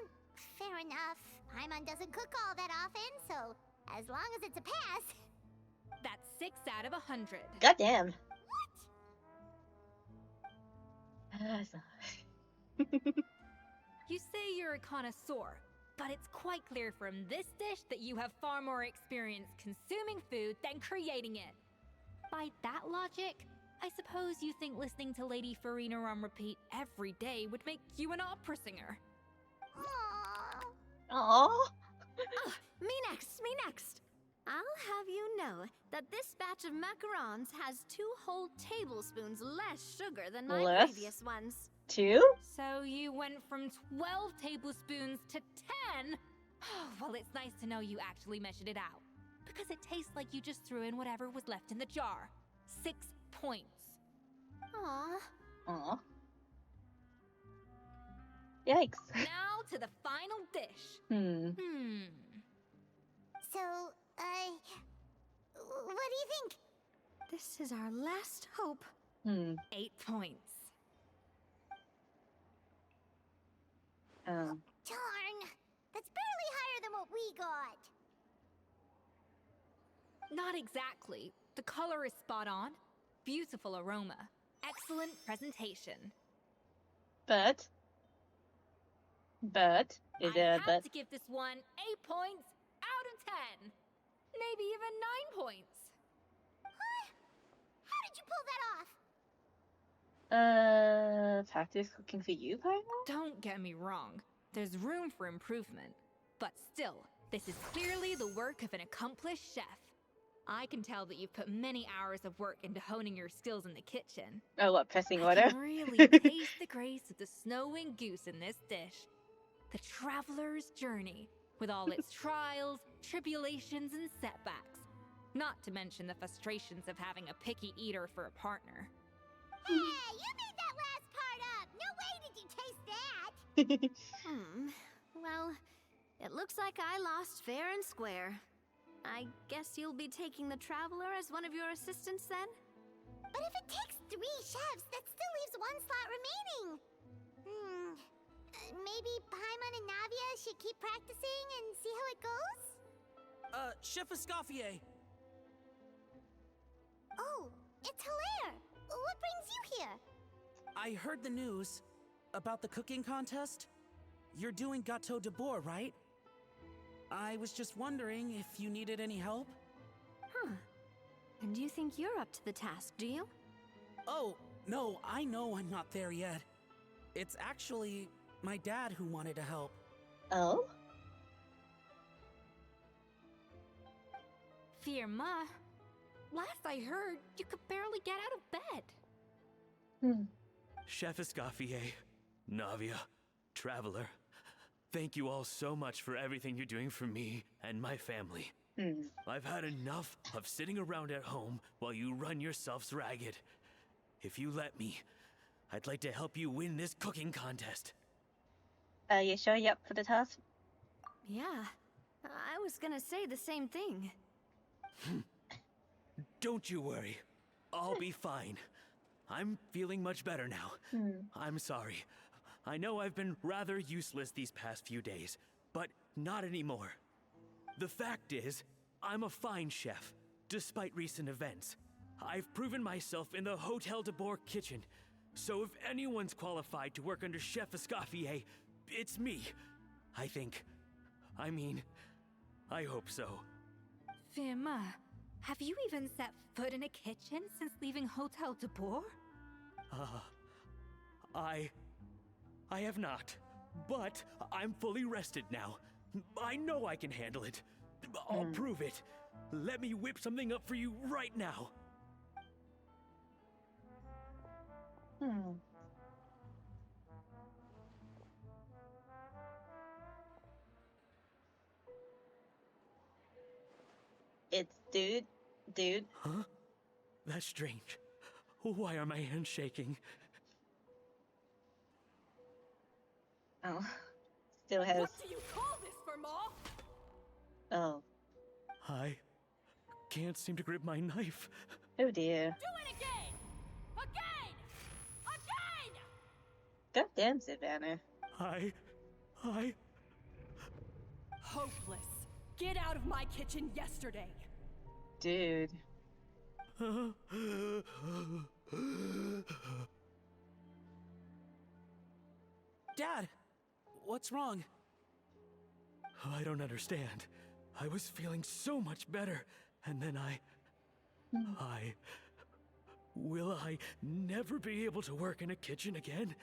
fair enough. Paimon doesn't cook all that often, so as long as it's a pass. That's 6 out of 100. Goddamn. You say you're a connoisseur, but it's quite clear from this dish that you have far more experience consuming food than creating it. By that logic, I suppose you think listening to Lady Farina on repeat every day would make you an opera singer. Aww. Aww. Me next. I'll have you know that this batch of macarons has 2 whole tablespoons less sugar than my Less? previous ones. 2? So you went from 12 tablespoons to 10? Well, it's nice to know you actually measured it out. Because it tastes like you just threw in whatever was left in the jar. 6 points. Aww. Aww. Yikes. Now to the final dish. So, what do you think? This is our last hope. 8 points. Darn! That's barely higher than what we got. Not exactly. The color is spot on. Beautiful aroma. Excellent presentation. But is there a I have but? to give this one 8 points out of 10. Maybe even 9 points. How did you pull that off? Practice cooking for you, Paimon? Don't get me wrong. There's room for improvement. But still, this is clearly the work of an accomplished chef. I can tell that you've put many hours of work into honing your skills in the kitchen. Oh, what, pressing I order? can really taste the grace of the snow-winged goose in this dish. The traveler's journey, with all its trials, tribulations, and setbacks. Not to mention the frustrations of having a picky eater for a partner. Hey, you made that last part up! No way did you taste that! Well, it looks like I lost fair and square. I guess you'll be taking the Traveler as one of your assistants then? But if it takes 3 chefs, that still leaves 1 slot remaining. Maybe Paimon and Navia should keep practicing and see how it goes? Chef Escoffier. Oh, it's Hilaire! What brings you here? I heard the news about the cooking contest. You're doing Gâteau de Bourg, right? I was just wondering if you needed any help? And you think you're up to the task, do you? Oh, no, I know I'm not there yet. It's actually my dad who wanted to help. Oh? Firma, last I heard, you could barely get out of bed. Chef Escoffier, Navia, Traveler, thank you all so much for everything you're doing for me and my family. I've had enough of sitting around at home while you run yourselves ragged. If you let me, I'd like to help you win this cooking contest. You sure you're up for the task? Yeah, I was gonna say the same thing. Don't you worry. I'll be fine. I'm feeling much better now. I'm sorry. I know I've been rather useless these past few days, but not anymore. The fact is, I'm a fine chef, despite recent events. I've proven myself in the Hotel de Bourg kitchen, so if anyone's qualified to work under Chef Escoffier, it's me. I think. I mean, I hope so. Firma, have you even set foot in a kitchen since leaving Hotel de Bourg? I have not. But I'm fully rested now. I know I can handle it. I'll prove it. Let me whip something up for you right now. It's dude. Huh? That's strange. Why are my hands shaking? Oh, still has. What do you call this, Verma? Oh. I can't seem to grip my knife. Oh dear. Do it again! Again! Again! Goddamn, Savannah. I... Hopeless. Get out of my kitchen yesterday. Dude. Dad, what's wrong? I don't understand. I was feeling so much better, and then Will I never be able to work in a kitchen again?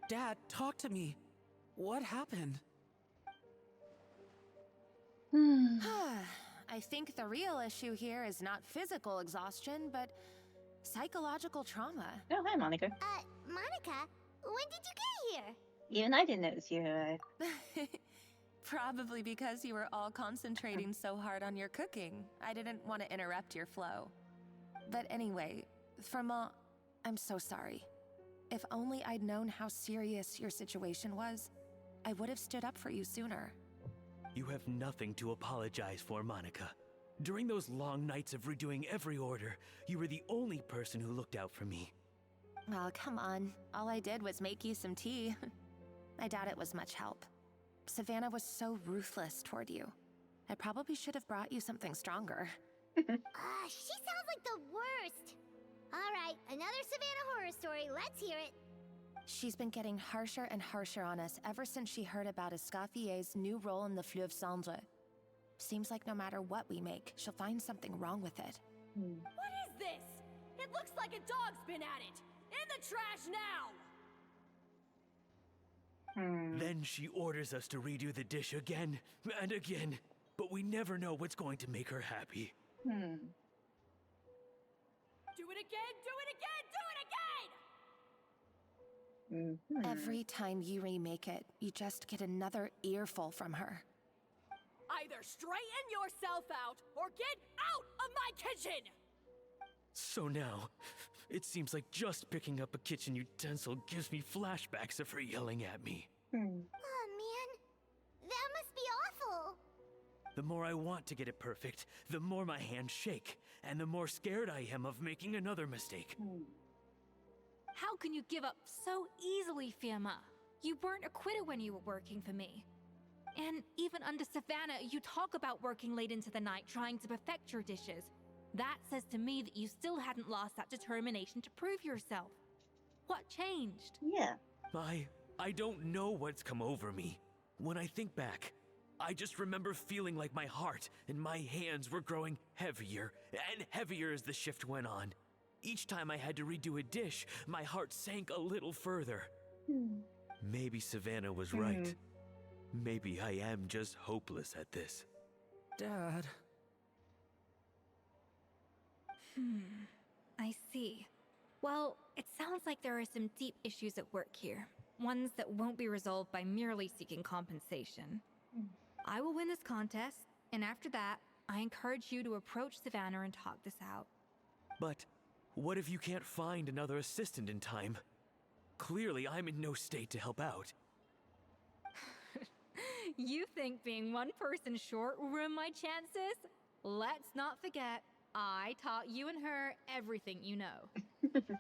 Dad, talk to me. What happened? I think the real issue here is not physical exhaustion, but psychological trauma. Oh, hi, Monica. Monica, when did you get here? Even I didn't notice you arrived. Probably because you were all concentrating so hard on your cooking. I didn't want to interrupt your flow. But anyway, Verma, I'm so sorry. If only I'd known how serious your situation was, I would have stood up for you sooner. You have nothing to apologize for, Monica. During those long nights of redoing every order, you were the only person who looked out for me. Oh, come on. All I did was make you some tea. I doubt it was much help. Savannah was so ruthless toward you. I probably should have brought you something stronger. She sounds like the worst. All right, another Savannah horror story. Let's hear it. She's been getting harsher and harsher on us ever since she heard about Escoffier's new role in the Fleuve Cendre. Seems like no matter what we make, she'll find something wrong with it. What is this? It looks like a dog's been at it. In the trash now! Then she orders us to redo the dish again and again, but we never know what's going to make her happy. Do it again, do it again, do it again! Every time you remake it, you just get another earful from her. Either straighten yourself out or get out of my kitchen! So now, it seems like just picking up a kitchen utensil gives me flashbacks of her yelling at me. Oh, man. That must be awful. The more I want to get it perfect, the more my hands shake, and the more scared I am of making another mistake. How can you give up so easily, Firma? You weren't a quitter when you were working for me. And even under Savannah, you talk about working late into the night trying to perfect your dishes. That says to me that you still hadn't lost that determination to prove yourself. What changed? Yeah. I don't know what's come over me. When I think back, I just remember feeling like my heart and my hands were growing heavier and heavier as the shift went on. Each time I had to redo a dish, my heart sank a little further. Maybe Savannah was right. Maybe I am just hopeless at this. Dad. I see. Well, it sounds like there are some deep issues at work here. Ones that won't be resolved by merely seeking compensation. I will win this contest, and after that, I encourage you to approach Savannah and talk this out. But what if you can't find another assistant in time? Clearly, I'm in no state to help out. You think being one person short will ruin my chances? Let's not forget, I taught you and her everything you know.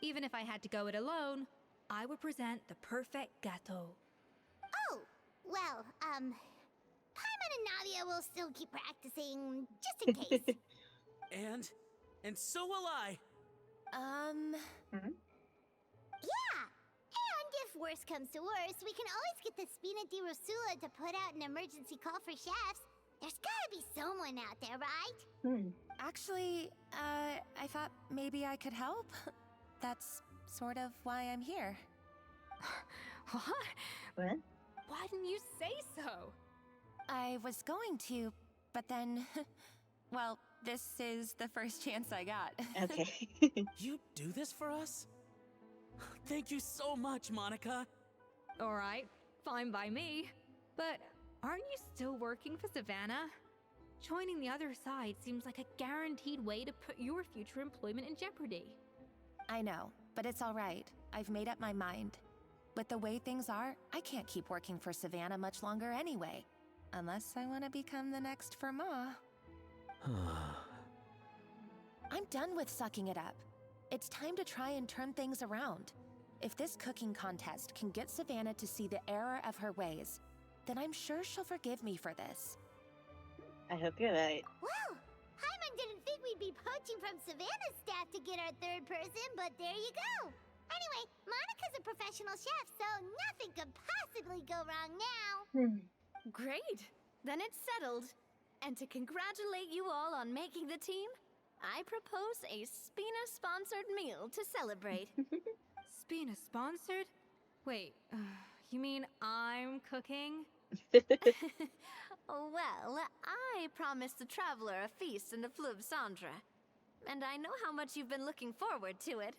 Even if I had to go it alone, I would present the perfect gâteau. Oh, well, Paimon and Nadia will still keep practicing, just in case. And so will I. Yeah, and if worse comes to worse, we can always get the Spina di Rosula to put out an emergency call for chefs. There's gotta be someone out there, right? Actually, I thought maybe I could help. That's sort of why I'm here. What? What? Why didn't you say so? I was going to, but then... well, this is the first chance I got. Okay. You do this for us? Thank you so much, Monica. Alright, fine by me. But aren't you still working for Savannah? Joining the other side seems like a guaranteed way to put your future employment in jeopardy. I know, but it's all right. I've made up my mind. With the way things are, I can't keep working for Savannah much longer anyway. Unless I want to become the next Fermat. I'm done with sucking it up. It's time to try and turn things around. If this cooking contest can get Savannah to see the error of her ways, then I'm sure she'll forgive me for this. I hope you're right. Well, Hyman didn't think we'd be poaching from Savannah's staff to get our third person, but there you go. Anyway, Monica's a professional chef, so nothing could possibly go wrong now. Great! Then it's settled. And to congratulate you all on making the team, I propose a Spina-sponsored meal to celebrate. Spina sponsored? Wait, you mean I'm cooking? Well, I promised the traveler a feast in the Fleuve Cendre. And I know how much you've been looking forward to it.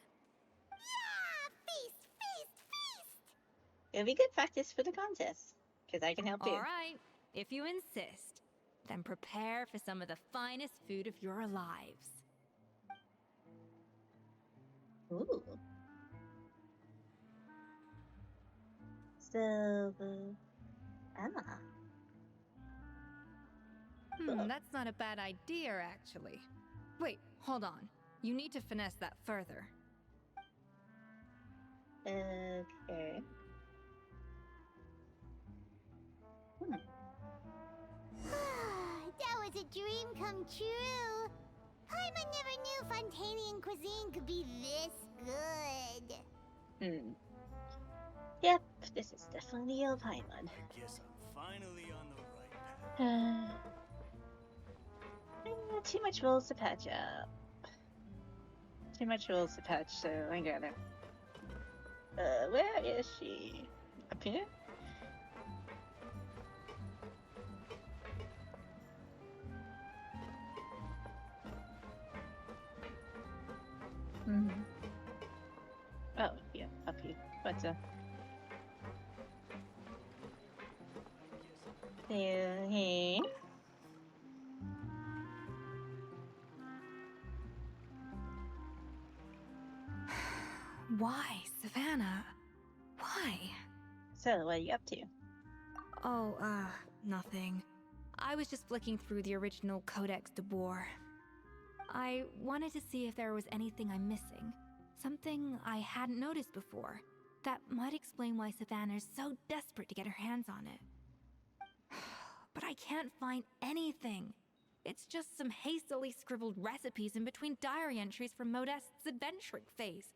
Yeah! Feast, feast, feast! It'll be good practice for the contest, because I can help too. Alright, if you insist, then prepare for some of the finest food of your lives. Ooh. So, Emma. That's not a bad idea, actually. Wait, hold on. You need to finesse that further. Okay. That was a dream come true. Hyman never knew Fontanian cuisine could be this good. Yep, this is definitely a Paimon. I guess I'm finally on the right path. Too much rules to patch up. Too much rules to patch, so I gotta... where is she? Up here? Oh, yeah, up here. What's up? Hey. Why, Savannah? Why? So, what are you up to? Oh, nothing. I was just flicking through the original Codex de Boer. I wanted to see if there was anything I'm missing. Something I hadn't noticed before. That might explain why Savannah's so desperate to get her hands on it. But I can't find anything. It's just some hastily scribbled recipes in between diary entries from Modest's adventuring phase.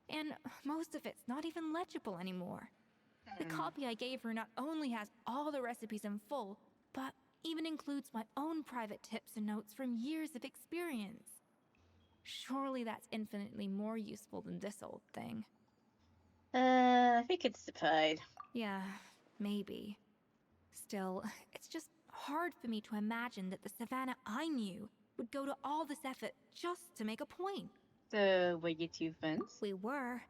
And most of it's not even legible anymore. The copy I gave her not only has all the recipes in full, but even includes my own private tips and notes from years of experience. Surely that's infinitely more useful than this old thing. I think it's the pride. Yeah, maybe. Still, it's just hard for me to imagine that the Savannah I knew would go to all this effort just to make a point. So, were you two friends? We were.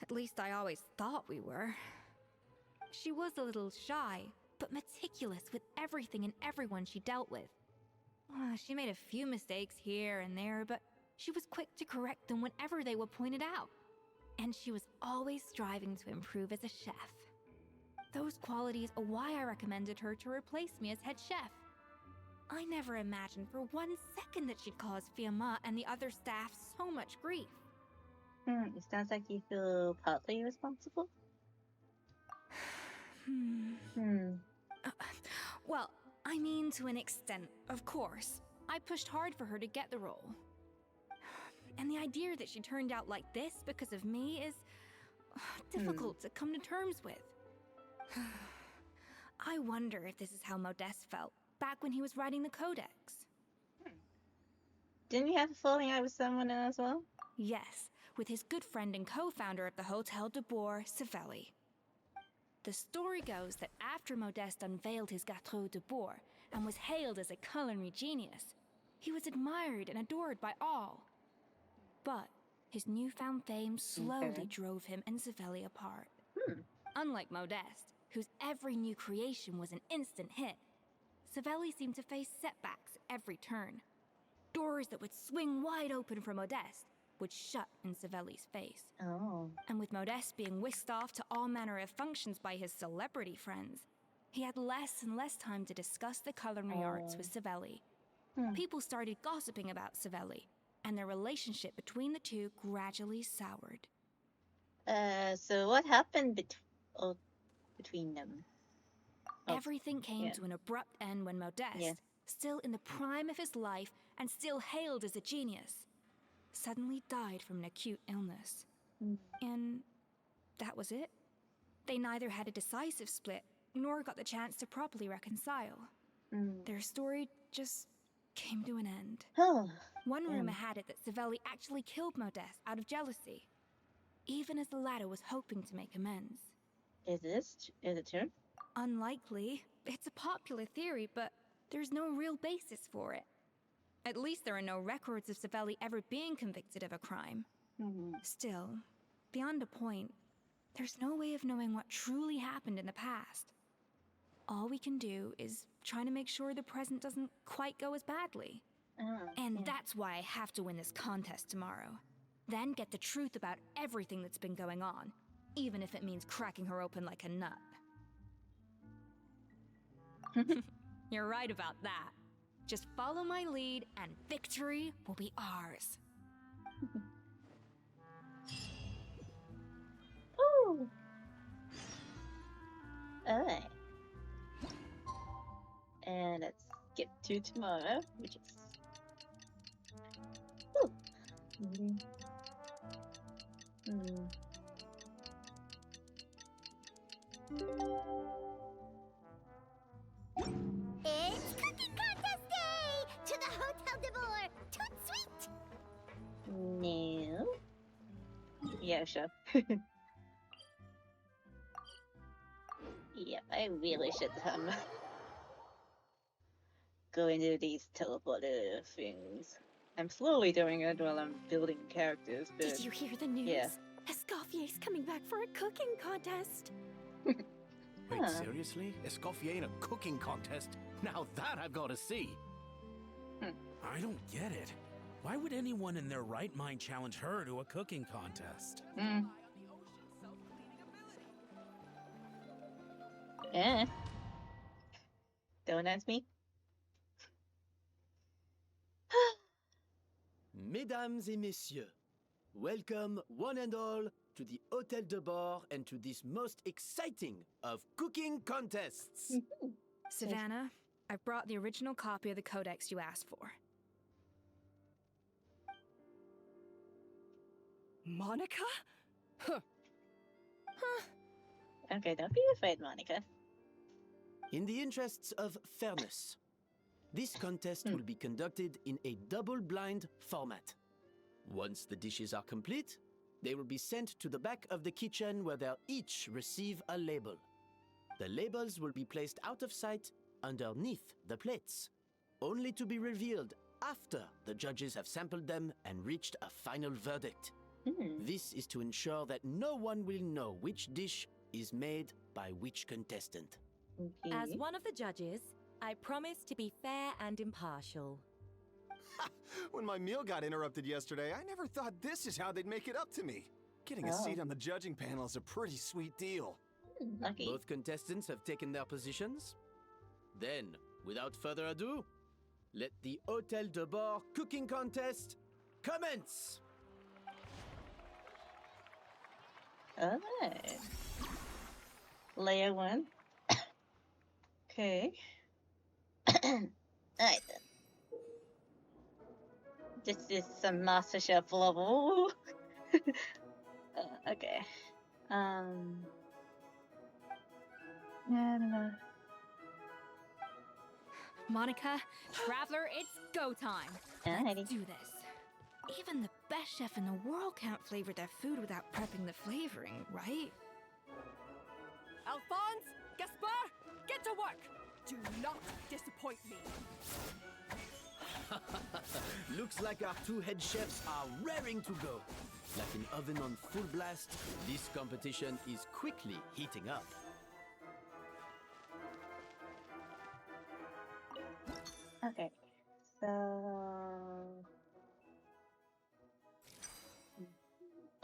At least I always thought we were. She was a little shy, but meticulous with everything and everyone she dealt with. She made a few mistakes here and there, but she was quick to correct them whenever they were pointed out. And she was always striving to improve as a chef. Those qualities are why I recommended her to replace me as head chef. I never imagined for 1 second that she'd cause Fiamma and the other staff so much grief. It sounds like you feel partly responsible. Well, I mean to an extent, of course. I pushed hard for her to get the role. And the idea that she turned out like this because of me is difficult to come to terms with. I wonder if this is how Modeste felt back when he was writing the Codex. Didn't you have a falling out with someone as well? Yes, with his good friend and co-founder of the Hotel de Boer, Savelli. The story goes that after Modeste unveiled his Gâteau de Bourg and was hailed as a culinary genius, he was admired and adored by all. But his newfound fame slowly drove him and Savelli apart. Unlike Modeste, whose every new creation was an instant hit, Savelli seemed to face setbacks every turn. Doors that would swing wide open for Modeste would shut in Savelli's face. And with Modeste being whisked off to all manner of functions by his celebrity friends, he had less and less time to discuss the culinary arts with Savelli. People started gossiping about Savelli, and their relationship between the two gradually soured. So what happened between them? Everything came to an abrupt end when Modeste, still in the prime of his life and still hailed as a genius, suddenly died from an acute illness. And that was it. They neither had a decisive split, nor got the chance to properly reconcile. Their story just came to an end. One rumor had it that Savelli actually killed Modeste out of jealousy, even as the latter was hoping to make amends. Is it true? Unlikely. It's a popular theory, but there's no real basis for it. At least there are no records of Savelli ever being convicted of a crime. Still, beyond a point, there's no way of knowing what truly happened in the past. All we can do is try to make sure the present doesn't quite go as badly. And that's why I have to win this contest tomorrow. Then get the truth about everything that's been going on, even if it means cracking her open like a nut. You're right about that. Just follow my lead and victory will be ours. Ooh. Alright. And let's get to tomorrow, which is... Ooh. It's cooking contest day! To the Hotel de Bourg! Toot sweet! No. Yeah, sure. Yep, I really should go into these teleporter things. I'm slowly doing it while I'm building characters, but... Did you hear the news? Yeah. Escoffier's coming back for a cooking contest. Wait, seriously? Escoffier in a cooking contest? Now that I've got to see. I don't get it. Why would anyone in their right mind challenge her to a cooking contest? Don't ask me. Mesdames et messieurs, welcome one and all to the Hôtel de Bourg and to this most exciting of cooking contests. Savannah, I brought the original copy of the codex you asked for. Monica? Okay, don't be afraid, Monica. In the interests of fairness, this contest will be conducted in a double-blind format. Once the dishes are complete, they will be sent to the back of the kitchen where they'll each receive a label. The labels will be placed out of sight underneath the plates, only to be revealed after the judges have sampled them and reached a final verdict. This is to ensure that no one will know which dish is made by which contestant. As one of the judges, I promise to be fair and impartial. When my meal got interrupted yesterday, I never thought this is how they'd make it up to me. Getting a seat on the judging panel is a pretty sweet deal. Lucky. Both contestants have taken their positions. Then, without further ado, let the Hôtel de Bourg cooking contest commence! Alright. Layer 1. Okay. Alright then. This is some MasterChef level. Okay. I don't know. Monica, Traveler, it's go time. Let's do this. Even the best chef in the world can't flavor their food without prepping the flavoring, right? Alphonse, Gaspar, get to work! Do not disappoint me. Looks like our two head chefs are raring to go. Like an oven on full blast, this competition is quickly heating up. Okay, so...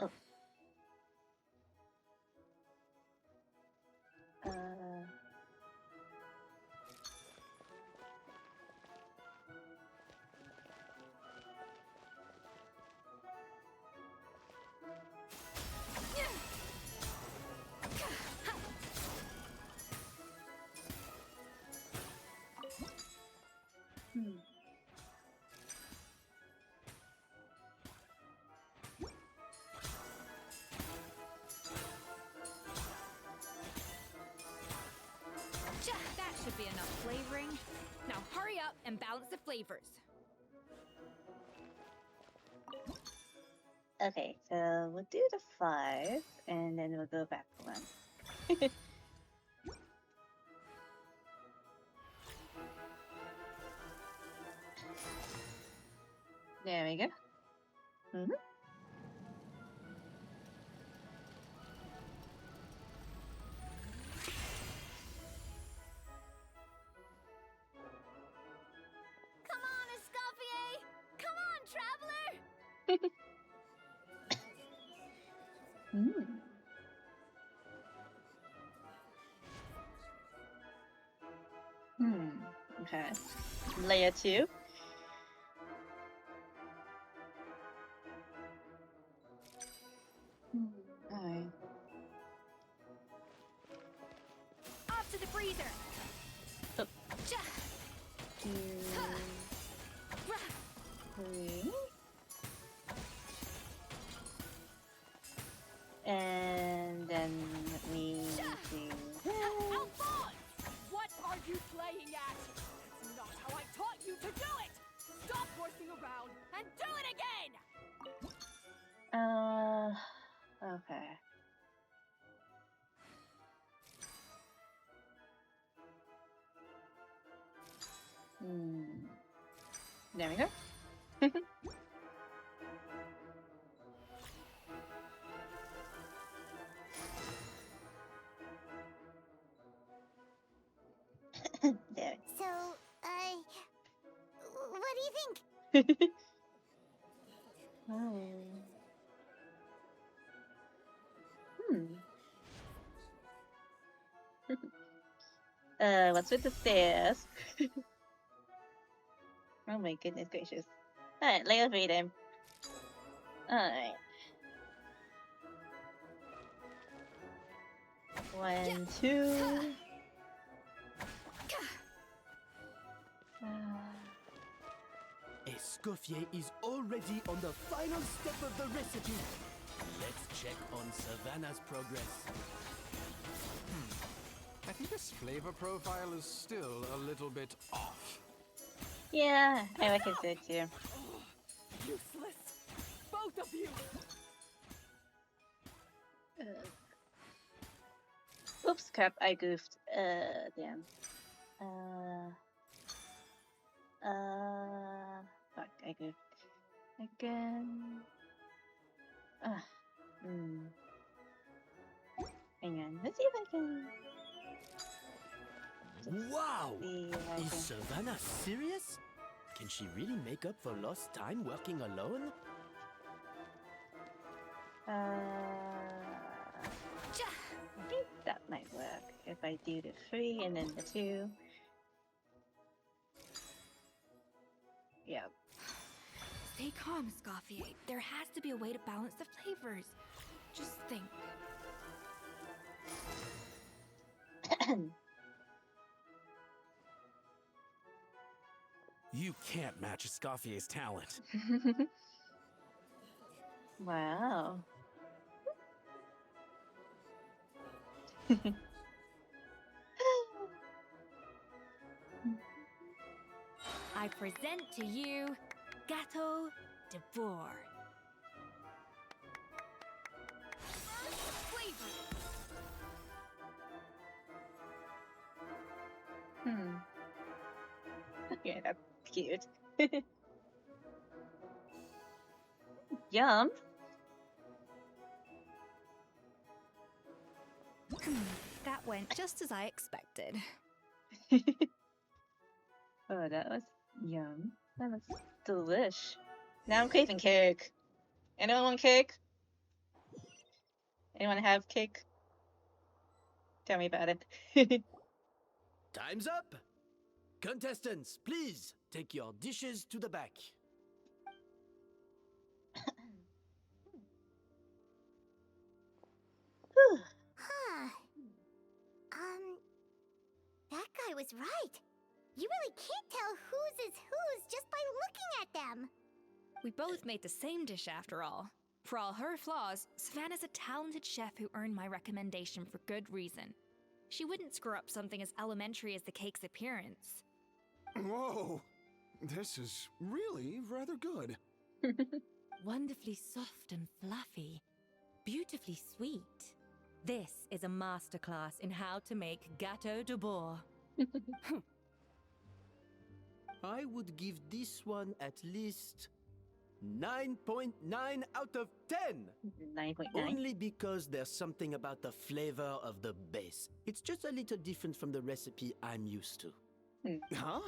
Oh. That should be enough flavoring. Now hurry up and balance the flavors. Okay, so we'll do the 5, and then we'll go back 1. There we go. Mm-hmm. Come on, Escoffier! Come on, traveler! Okay. Layer 2. Alright. Off to the freezer. Oh. 2, 3. And then let me do that. Alphonse! What are you playing at? That's not how I taught you to do it! Stop horsing around and do it again! Okay. There we go. There. So, what do you think? What's with the stairs? Oh my goodness gracious. Alright, layer 3 then. Alright. 1, 2. Escoffier is already on the final step of the recipe. Let's check on Savannah's progress. I think this flavor profile is still a little bit off. Yeah, I reckon so too. Useless! Both of you! Oops, crap, I goofed. Damn. Fuck, I goofed. Again. Hang on, let's see if I can... Wow! see if I Is can... Savannah serious? Can she really make up for lost time working alone? I think that might work if I do the 3 and then the 2. Yeah. Stay calm, Escoffier. There has to be a way to balance the flavors. Just think. You can't match Escoffier's talent. Wow. I present to you Gâteau de Bourg. Yeah, that's cute. Yum. That went just as I expected. Oh, that was yum. That was delish. Now I'm craving cake. Anyone want cake? Anyone have cake? Tell me about it. Time's up! Contestants, please take your dishes to the back. Huh. That guy was right. You really can't tell whose is whose just by looking at them. We both made the same dish after all. For all her flaws, Savannah's a talented chef who earned my recommendation for good reason. She wouldn't screw up something as elementary as the cake's appearance. Whoa! This is really rather good. Wonderfully soft and fluffy. Beautifully sweet. This is a masterclass in how to make gâteau de bois. I would give this one at least 9.9 out of 10. 9.9. Only because there's something about the flavor of the base. It's just a little different from the recipe I'm used to. Huh?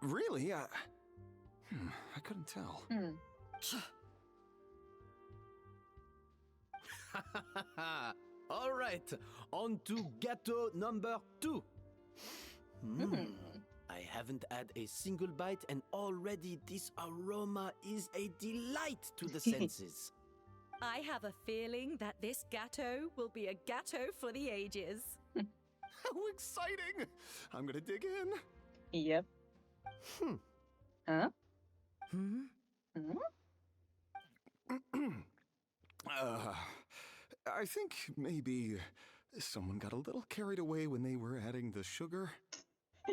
Really? I couldn't tell. All right, on to gâteau number 2. I haven't had a single bite and already this aroma is a delight to the senses. I have a feeling that this gâteau will be a gâteau for the ages. How exciting! I'm gonna dig in. Yep. Huh? I think maybe someone got a little carried away when they were adding the sugar.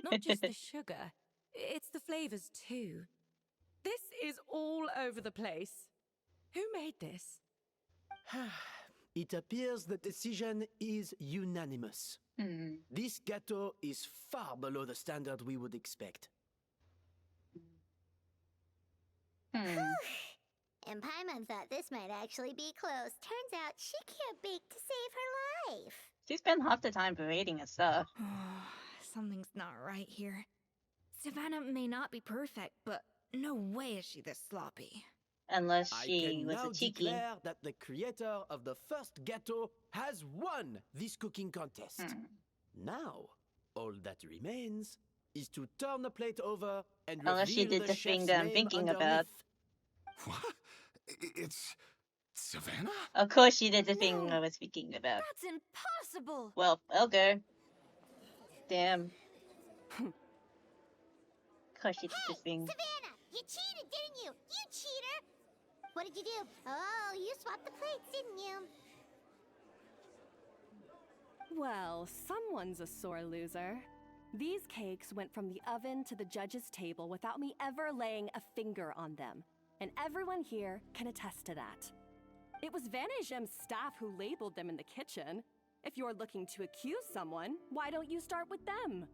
Not just the sugar, it's the flavors too. This is all over the place. Who made this? It appears the decision is unanimous. This gâteau is far below the standard we would expect. And Paimon thought this might actually be close. Turns out she can't bake to save her life. She spent half the time berating us stuff. Something's not right here. Savannah may not be perfect, but no way is she this sloppy. Unless I she can was now a cheeky. declare that the creator of the first gâteau has won this cooking contest. Now, all that remains is to turn the plate over and Unless she reveal did the the thing chef's that I'm name thinking about. underneath. What? It's Savannah? Of course she did the thing I was speaking about. That's impossible! Well, okay. Damn. Of course she did the thing. Savannah, you cheated, didn't you? You cheater! What did you do? Oh, you swapped the plates, didn't you? Well, someone's a sore loser. These cakes went from the oven to the judge's table without me ever laying a finger on them. And everyone here can attest to that. It was Van Gem's staff who labeled them in the kitchen. If you're looking to accuse someone, why don't you start with them?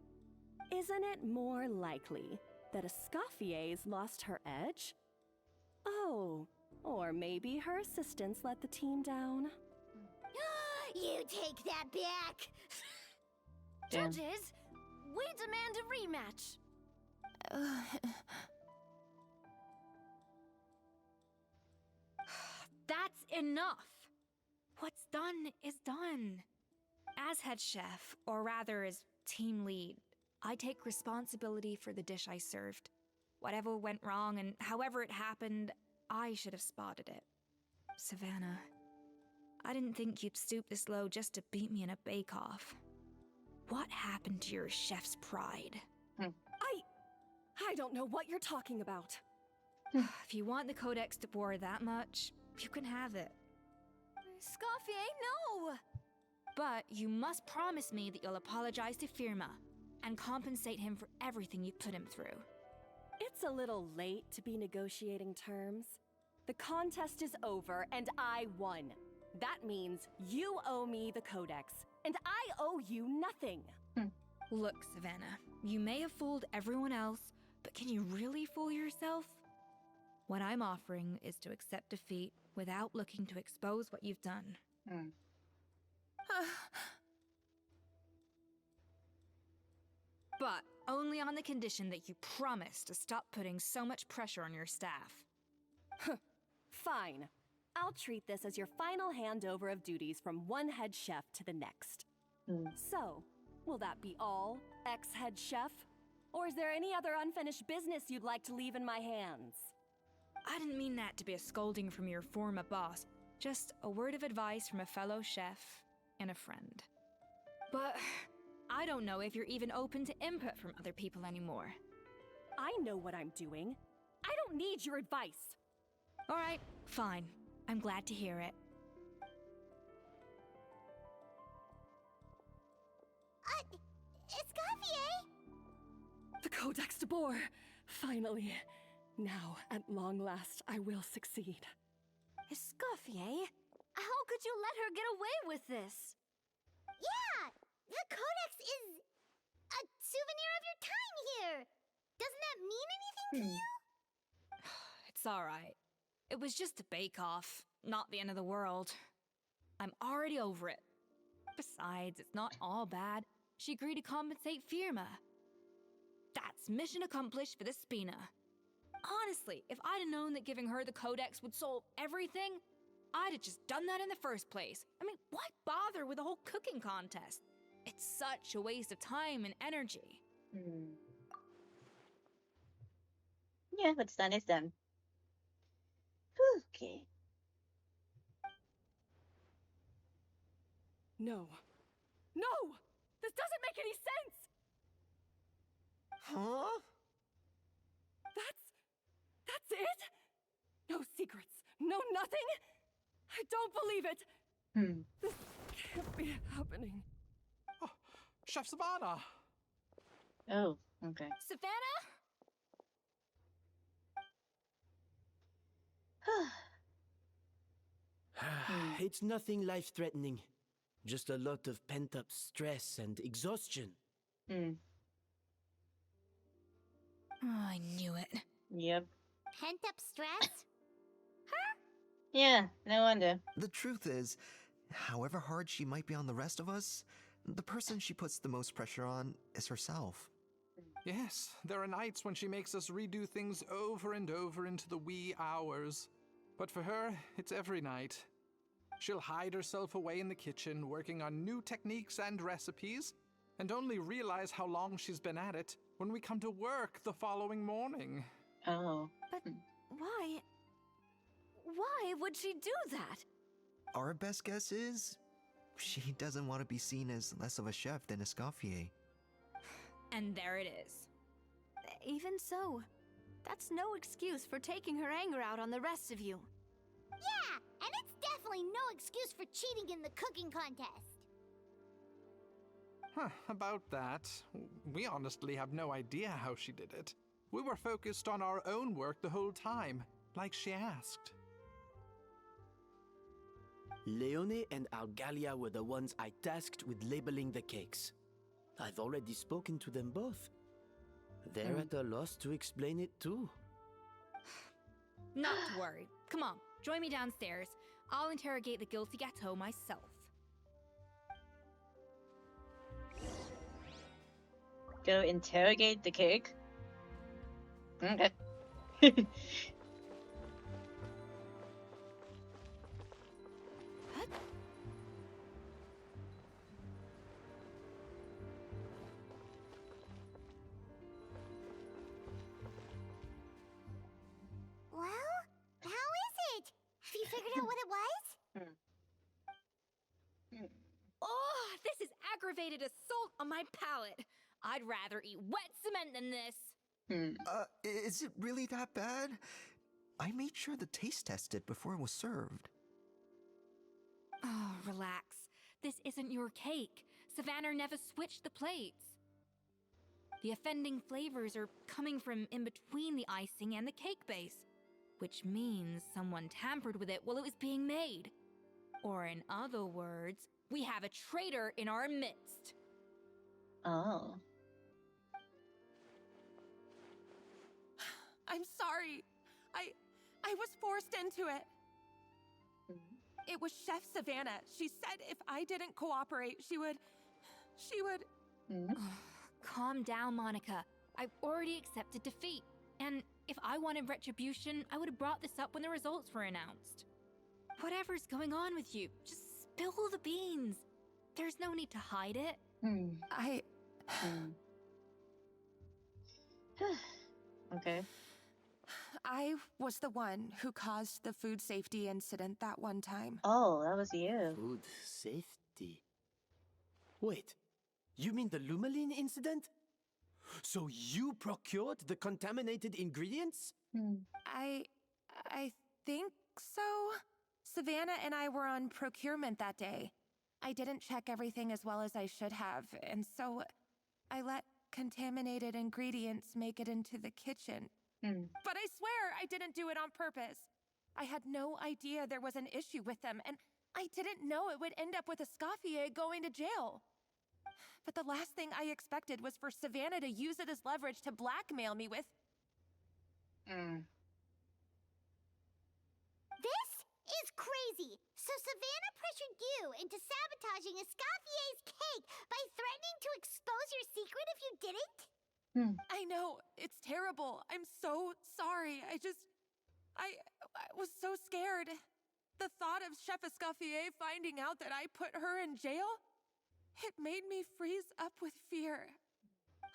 Isn't it more likely that Escoffier's lost her edge? Oh, or maybe her assistants let the team down. You take that back! Damn. Judges, we demand a rematch. That's enough! What's done is done. As head chef, or rather as team lead, I take responsibility for the dish I served. Whatever went wrong and however it happened, I should have spotted it. Savannah, I didn't think you'd stoop this low just to beat me in a bake-off. What happened to your chef's pride? I don't know what you're talking about. If you want the Codex de Boer that much, you can have it. Escoffier, no! But you must promise me that you'll apologize to Firma and compensate him for everything you put him through. It's a little late to be negotiating terms. The contest is over and I won. That means you owe me the Codex, and I owe you nothing. Look, Savannah, you may have fooled everyone else, But can you really fool yourself? What I'm offering is to accept defeat without looking to expose what you've done. But only on the condition that you promise to stop putting so much pressure on your staff. Fine. I'll treat this as your final handover of duties from one head chef to the next. So, will that be all, ex-head chef? Or is there any other unfinished business you'd like to leave in my hands? I didn't mean that to be a scolding from your former boss. Just a word of advice from a fellow chef and a friend. But I don't know if you're even open to input from other people anymore. I know what I'm doing. I don't need your advice. All right, fine. I'm glad to hear it. Escoffier! The Codex de Boer! Finally. Now, at long last, I will succeed. Escoffier? How could you let her get away with this? Yeah! The Codex is a souvenir of your time here! Doesn't that mean anything to you? It's all right. It was just a bake-off, not the end of the world. I'm already over it. Besides, it's not all bad. She agreed to compensate Firma. That's mission accomplished for the Spina. Honestly, if I'd have known that giving her the Codex would solve everything, I'd have just done that in the first place. I mean, why bother with the whole cooking contest? It's such a waste of time and energy. Yeah, what's done is done. Okay. No. No! This doesn't make any sense! Huh? That's it? No secrets, no nothing? I don't believe it! This can't be happening. Oh, Chef Savannah! Oh, okay. Savannah? It's nothing life-threatening. Just a lot of pent-up stress and exhaustion. Oh, I knew it. Yep. Pent-up stress? Yeah, no wonder. The truth is, however hard she might be on the rest of us, the person she puts the most pressure on is herself. Yes, there are nights when she makes us redo things over and over into the wee hours. But for her, it's every night. She'll hide herself away in the kitchen, working on new techniques and recipes, and only realize how long she's been at it when we come to work the following morning. Oh. But why? Why would she do that? Our best guess is, she doesn't want to be seen as less of a chef than Escoffier. And there it is. Even so, that's no excuse for taking her anger out on the rest of you. Yeah, and it's definitely no excuse for cheating in the cooking contest. About that, we honestly have no idea how she did it. We were focused on our own work the whole time, like she asked. Leone and Algalia were the ones I tasked with labeling the cakes. I've already spoken to them both. They're at a loss to explain it too. Not to worry. Come on, join me downstairs. I'll interrogate the guilty gâteau myself. Go interrogate the cake? Okay. Well, how is it? Have you figured out what it was? Oh, this is aggravated assault on my palate. I'd rather eat wet cement than this. Is it really that bad? I made sure to taste test it before it was served. Oh, relax. This isn't your cake. Savannah never switched the plates. The offending flavors are coming from in between the icing and the cake base, which means someone tampered with it while it was being made. Or in other words, we have a traitor in our midst. Oh. I'm sorry. I was forced into it. It was Chef Savannah. She said if I didn't cooperate, she would... Calm down, Monica. I've already accepted defeat. And if I wanted retribution, I would have brought this up when the results were announced. Whatever's going on with you, just spill the beans. There's no need to hide it. Okay. I was the one who caused the food safety incident that one time. Oh, that was you. Food safety. Wait, you mean the Lumaline incident? So you procured the contaminated ingredients? I think so. Savannah and I were on procurement that day. I didn't check everything as well as I should have, and so I let contaminated ingredients make it into the kitchen. But I swear I didn't do it on purpose. I had no idea there was an issue with them, and I didn't know it would end up with Escoffier going to jail. But the last thing I expected was for Savannah to use it as leverage to blackmail me with... This is crazy! So Savannah pressured you into sabotaging Escoffier's cake by threatening to expose your secret if you didn't? I know, it's terrible. I'm so sorry. I was so scared. The thought of Chef Escoffier finding out that I put her in jail, it made me freeze up with fear.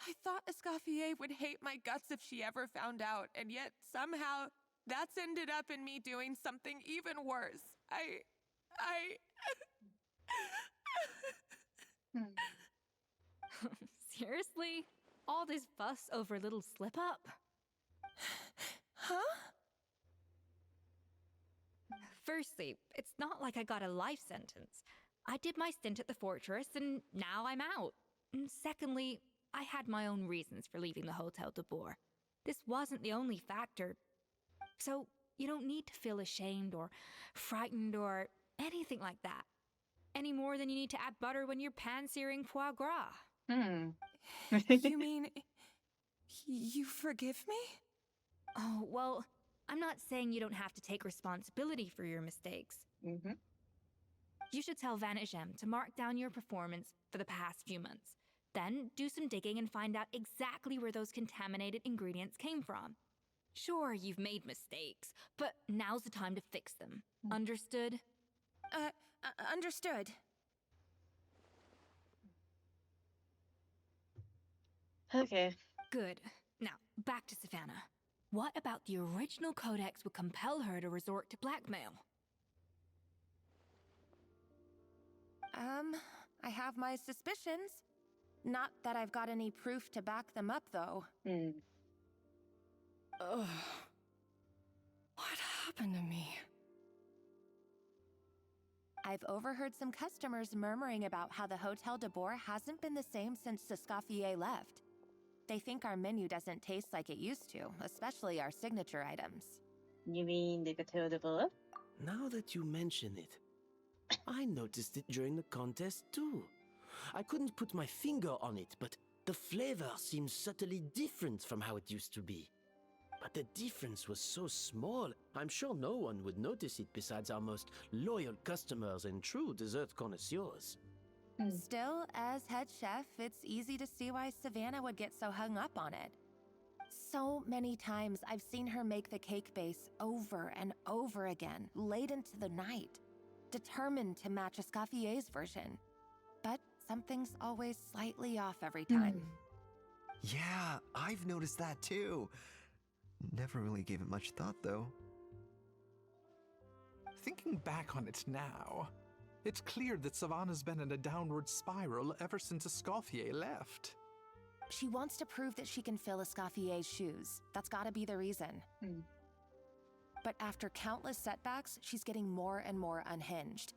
I thought Escoffier would hate my guts if she ever found out, and yet somehow that's ended up in me doing something even worse. Seriously? All this fuss over a little slip-up? Huh? Firstly, it's not like I got a life sentence. I did my stint at the fortress, and now I'm out. And secondly, I had my own reasons for leaving the Hotel de Boer. This wasn't the only factor. So, you don't need to feel ashamed or frightened or anything like that. Any more than you need to add butter when you're pan-searing foie gras. You mean... you forgive me? Oh, well, I'm not saying you don't have to take responsibility for your mistakes. You should tell Vanagem to mark down your performance for the past few months. Then do some digging and find out exactly where those contaminated ingredients came from. Sure, you've made mistakes, but now's the time to fix them. Understood? Understood. Okay. Good. Now, back to Savannah. What about the original codex would compel her to resort to blackmail? I have my suspicions. Not that I've got any proof to back them up, though. Ugh. What happened to me? I've overheard some customers murmuring about how the Hotel de Boer hasn't been the same since Escoffier left. They think our menu doesn't taste like it used to, especially our signature items. You mean the Hotel de Boer? Now that you mention it, I noticed it during the contest too. I couldn't put my finger on it, but the flavor seems subtly different from how it used to be. But the difference was so small, I'm sure no one would notice it besides our most loyal customers and true dessert connoisseurs. Still, as head chef, it's easy to see why Savannah would get so hung up on it. So many times I've seen her make the cake base over and over again, late into the night, determined to match Escoffier's version. But something's always slightly off every time. Yeah, I've noticed that too. Never really gave it much thought, though. Thinking back on it now, it's clear that Savannah's been in a downward spiral ever since Escoffier left. She wants to prove that she can fill Escoffier's shoes. That's gotta be the reason. But after countless setbacks, she's getting more and more unhinged.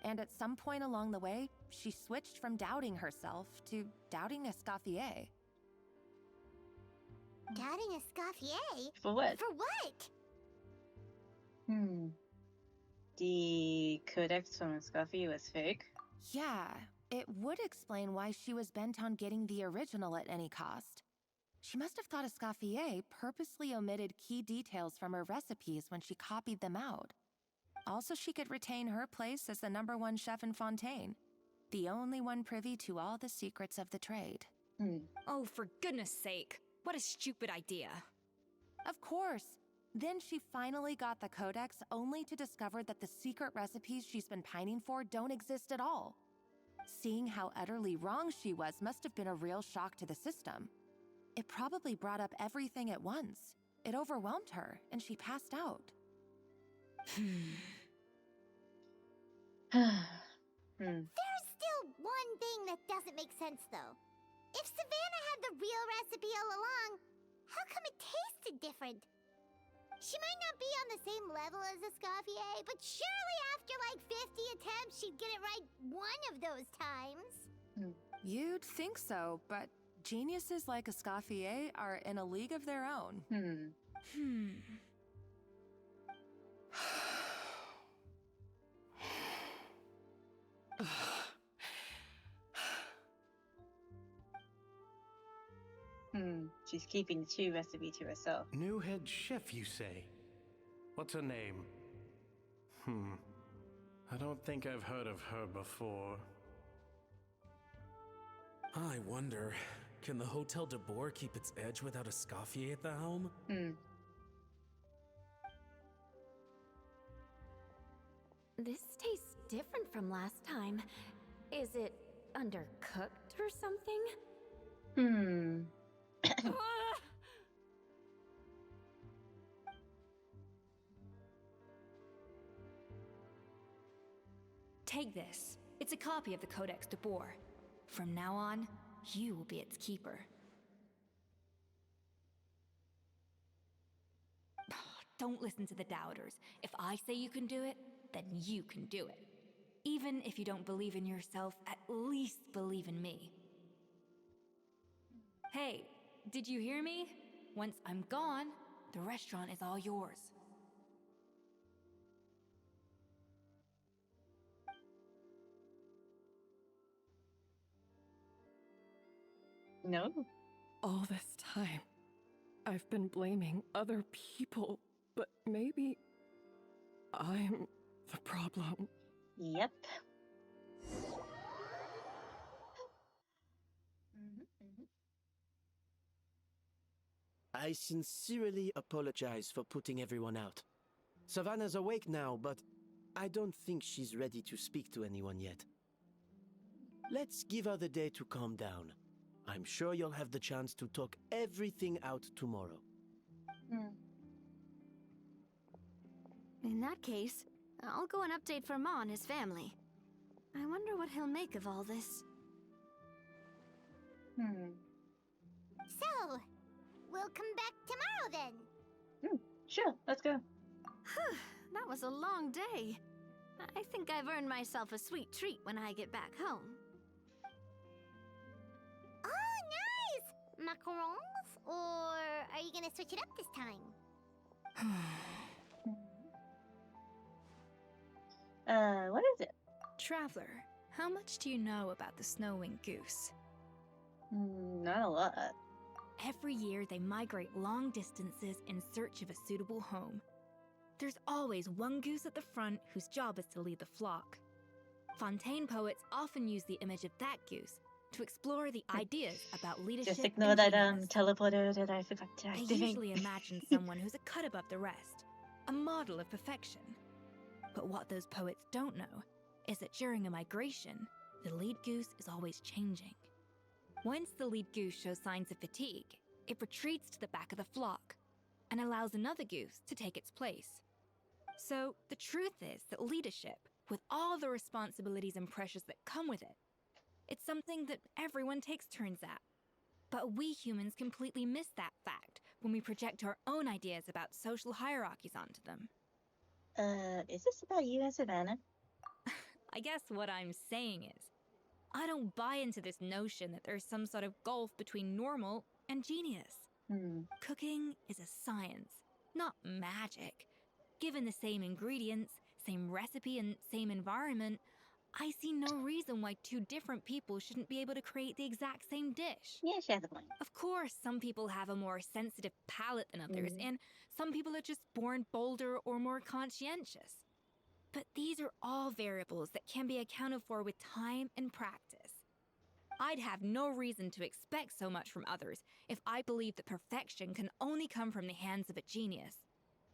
And at some point along the way, she switched from doubting herself to doubting Escoffier. Doubting Escoffier? For what? For what? The codex from Escoffier was fake? Yeah, it would explain why she was bent on getting the original at any cost. She must have thought Escoffier purposely omitted key details from her recipes when she copied them out. Also, she could retain her place as the #1 chef in Fontaine, the only one privy to all the secrets of the trade. Oh, for goodness sake. What a stupid idea. Of course. Then she finally got the codex only to discover that the secret recipes she's been pining for don't exist at all. Seeing how utterly wrong she was must have been a real shock to the system. It probably brought up everything at once. It overwhelmed her, and she passed out. There's still one thing that doesn't make sense, though. If Savannah had the real recipe all along, how come it tasted different? She might not be on the same level as Escoffier, but surely after like 50 attempts, she'd get it right one of those times. You'd think so, but geniuses like Escoffier are in a league of their own. She's keeping the chew recipe to herself. New head chef, you say? What's her name? I don't think I've heard of her before. I wonder, can the Hotel de Boer keep its edge without Escoffier at the helm? This tastes different from last time. Is it undercooked or something? Take this. It's a copy of the Codex de Boer. From now on, you will be its keeper. Don't listen to the doubters. If I say you can do it, then you can do it. Even if you don't believe in yourself, at least believe in me. Hey, did you hear me? Once I'm gone, the restaurant is all yours. No. All this time, I've been blaming other people, but maybe I'm the problem. Yep. I sincerely apologize for putting everyone out. Savannah's awake now, but I don't think she's ready to speak to anyone yet. Let's give her the day to calm down. I'm sure you'll have the chance to talk everything out tomorrow. In that case, I'll go and update for Ma and his family. I wonder what he'll make of all this. So, we'll come back tomorrow then. Sure, let's go. That was a long day. I think I've earned myself a sweet treat when I get back home. Oh, nice! Macarons? Or are you gonna switch it up this time? What is it? Traveler, how much do you know about the snow-winged goose? Not a lot. Every year they migrate long distances in search of a suitable home. There's always one goose at the front whose job is to lead the flock. Fontaine poets often use the image of that goose to explore the ideas about leadership. Just ignore and that genius. teleporter that I forgot to They activate. usually imagine someone who's a cut above the rest, a model of perfection. But what those poets don't know is that during a migration, the lead goose is always changing. Once the lead goose shows signs of fatigue, it retreats to the back of the flock and allows another goose to take its place. So the truth is that leadership, with all the responsibilities and pressures that come with it, it's something that everyone takes turns at. But we humans completely miss that fact when we project our own ideas about social hierarchies onto them. Is this about you and Savannah? I guess what I'm saying is, I don't buy into this notion that there's some sort of gulf between normal and genius. Cooking is a science, not magic. Given the same ingredients, same recipe, and same environment, I see no reason why two different people shouldn't be able to create the exact same dish. Yeah, she has a point. Of course, some people have a more sensitive palate than others, and some people are just born bolder or more conscientious. But these are all variables that can be accounted for with time and practice. I'd have no reason to expect so much from others if I believed that perfection can only come from the hands of a genius.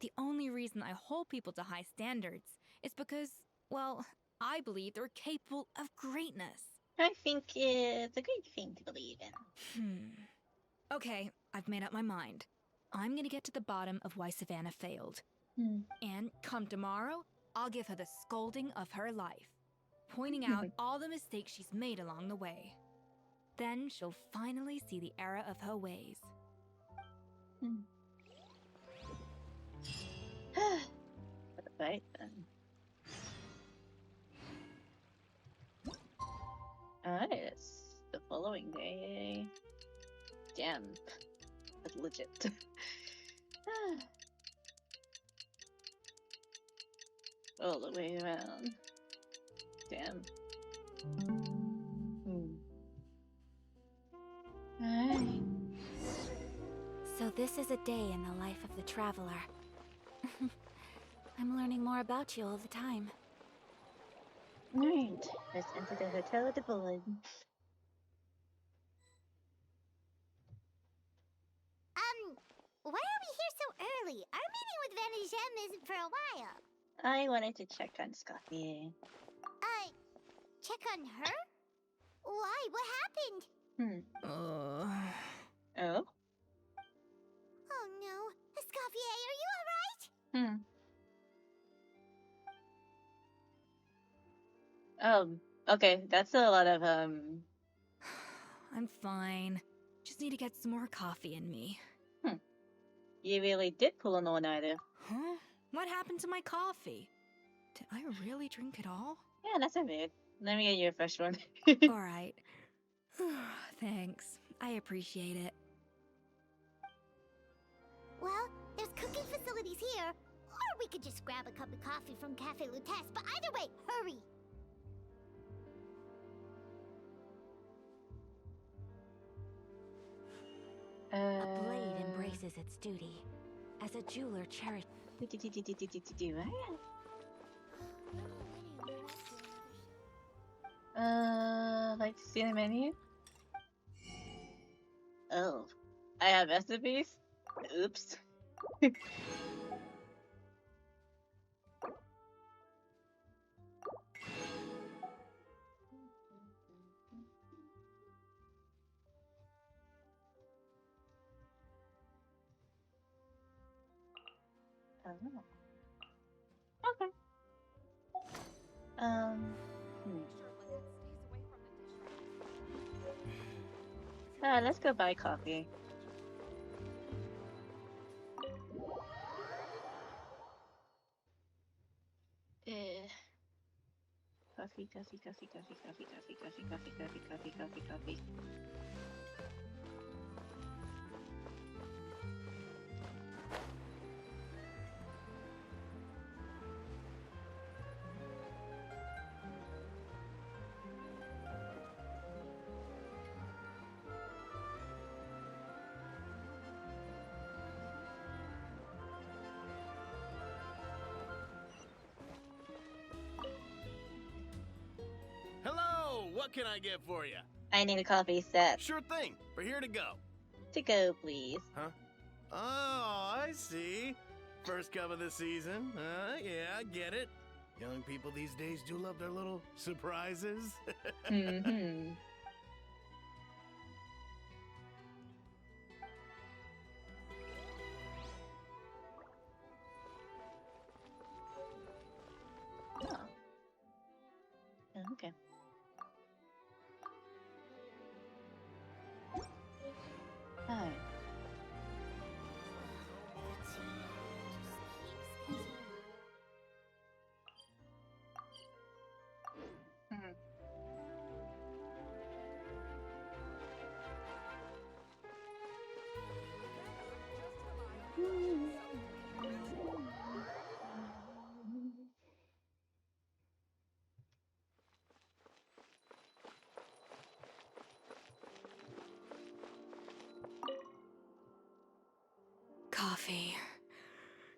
The only reason I hold people to high standards is because, well, I believe they're capable of greatness. I think it's a great thing to believe in. Okay, I've made up my mind. I'm gonna get to the bottom of why Savannah failed. And come tomorrow, I'll give her the scolding of her life, pointing out all the mistakes she's made along the way. Then she'll finally see the error of her ways. Right then. Alright, it's the following day. Damn. That's legit. All the way around. Damn. Alright. So this is a day in the life of the traveler. I'm learning more about you all the time. Alright, let's enter the Hotel of the Bullet. Why are we here so early? Our meeting with Vanigem isn't for a while. I wanted to check on Escoffier. Check on her? Why? What happened? Oh? Oh no. Escoffier, are you alright? Okay, that's a lot of, I'm fine. Just need to get some more coffee in me. You really did pull an all-nighter. Huh? What happened to my coffee? Did I really drink it all? Yeah, that's okay. Let me get you a fresh one. Alright. Thanks. I appreciate it. Well, there's cooking facilities here. Or we could just grab a cup of coffee from Cafe Lutece, but either way, hurry! A blade embraces its duty. As a jeweler cherishes. Like to see the menu? Oh, I have recipes? Oops. Okay. Let's go buy coffee. Coffee. Hello! What can I get for you? I need a coffee set. Sure thing. We're here to go. To go, please. Huh? Oh, I see. First cup of the season. Yeah, I get it. Young people these days do love their little surprises. Okay. Alright.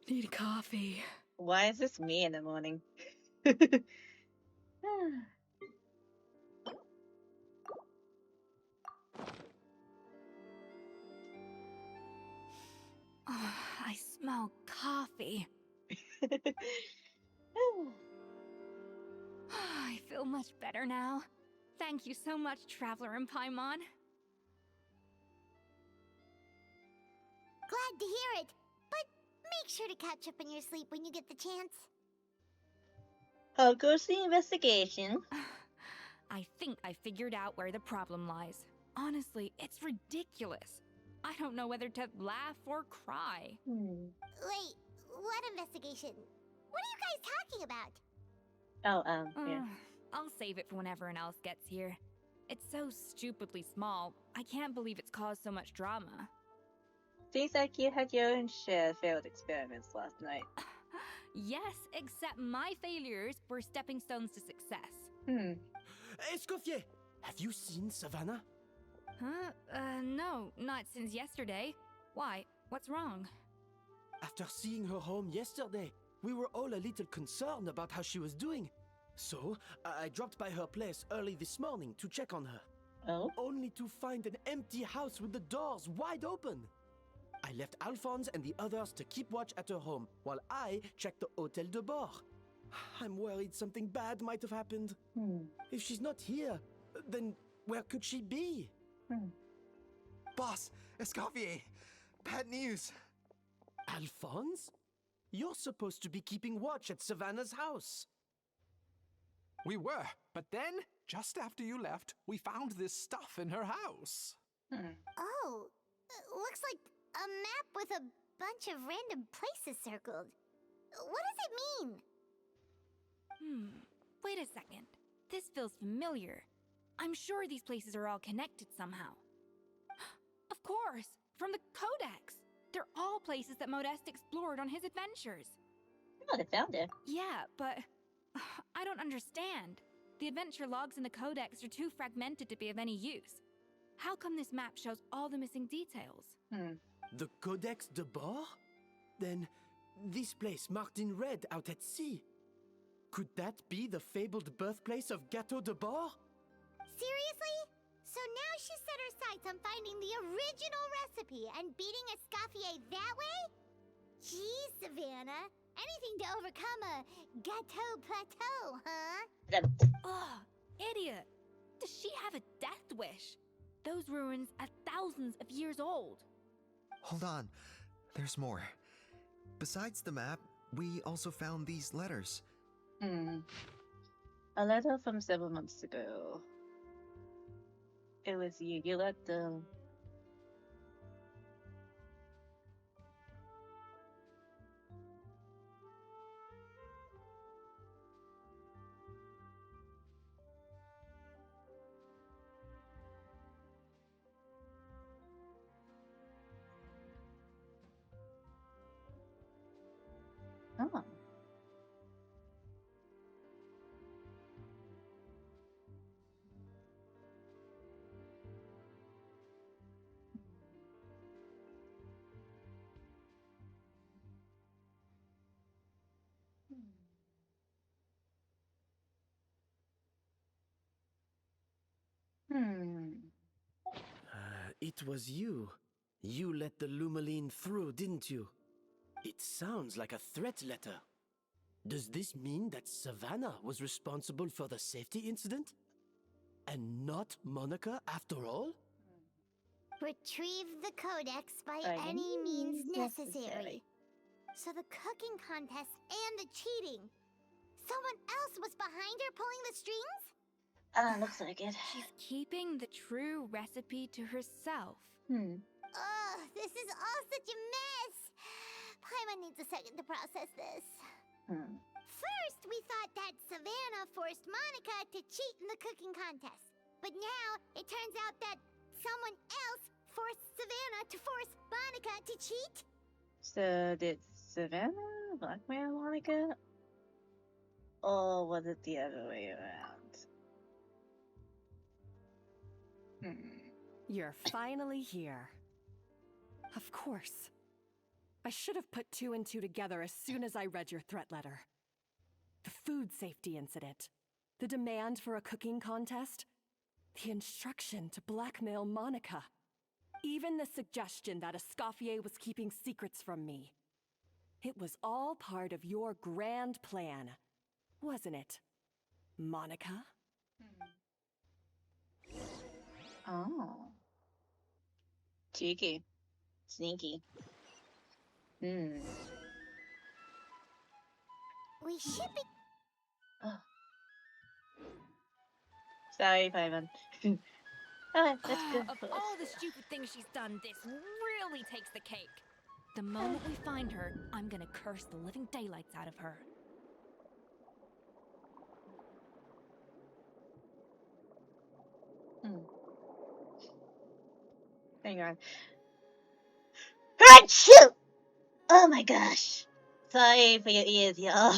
Need coffee. Why is this me in the morning? Oh, I smell coffee. I feel much better now. Thank you so much, Traveler and Paimon. Glad to hear it, but make sure to catch up on your sleep when you get the chance. How goes the investigation? I think I figured out where the problem lies. Honestly, it's ridiculous. I don't know whether to laugh or cry. Wait, what investigation? What are you guys talking about? Yeah. I'll save it for when everyone else gets here. It's so stupidly small. I can't believe it's caused so much drama. Seems like you had your own share of failed experiments last night. Yes, except my failures were stepping stones to success. Escoffier, have you seen Savannah? Huh? No, not since yesterday. Why? What's wrong? After seeing her home yesterday, we were all a little concerned about how she was doing. So, I dropped by her place early this morning to check on her. Oh? Only to find an empty house with the doors wide open. I left Alphonse and the others to keep watch at her home, while I checked the Hôtel de Bord. I'm worried something bad might have happened. If she's not here, then where could she be? Boss, Escoffier, bad news. Alphonse? You're supposed to be keeping watch at Savannah's house. We were, but then, just after you left, we found this stuff in her house. Oh, looks like a map with a bunch of random places circled. What does it mean? Wait a second. This feels familiar. I'm sure these places are all connected somehow. Of course! From the Codex! They're all places that Modeste explored on his adventures. Oh, they found it. Yeah, but I don't understand. The adventure logs in the Codex are too fragmented to be of any use. How come this map shows all the missing details? The Codex de Bord? Then, this place marked in red out at sea. Could that be the fabled birthplace of Gâteau de Bord? Seriously? So now she set her sights on finding the original recipe and beating Escoffier that way? Geez, Savannah. Anything to overcome a gâteau plateau, huh? Ugh, idiot! Does she have a death wish? Those ruins are thousands of years old. Hold on, there's more. Besides the map, we also found these letters. A letter from several months ago. It was you. You let the... Oh. It was you. You let the Lumaline through, didn't you? It sounds like a threat letter. Does this mean that Savannah was responsible for the safety incident? And not Monica after all? Retrieve the Codex by any means necessary. So the cooking contest and the cheating. Someone else was behind her pulling the strings? Looks like it. She's keeping the true recipe to herself. Ugh, this is all such a mess. Paimon needs a second to process this. First, we thought that Savannah forced Monica to cheat in the cooking contest. But now, it turns out that someone else forced Savannah to force Monica to cheat? So did Savannah blackmail Monica? Or was it the other way around? You're finally here. Of course. I should have put 2 and 2 together as soon as I read your threat letter. The food safety incident, the demand for a cooking contest, the instruction to blackmail Monica, even the suggestion that Escoffier was keeping secrets from me. It was all part of your grand plan, wasn't it, Monica? Oh. Cheeky. Sneaky. We should be. Oh. Sorry, Paimon. Alright, let's go. Of all the stupid things she's done, this really takes the cake. The moment we find her, I'm gonna curse the living daylights out of her. Hang on. Achoo! Oh my gosh. Sorry for your ears, y'all.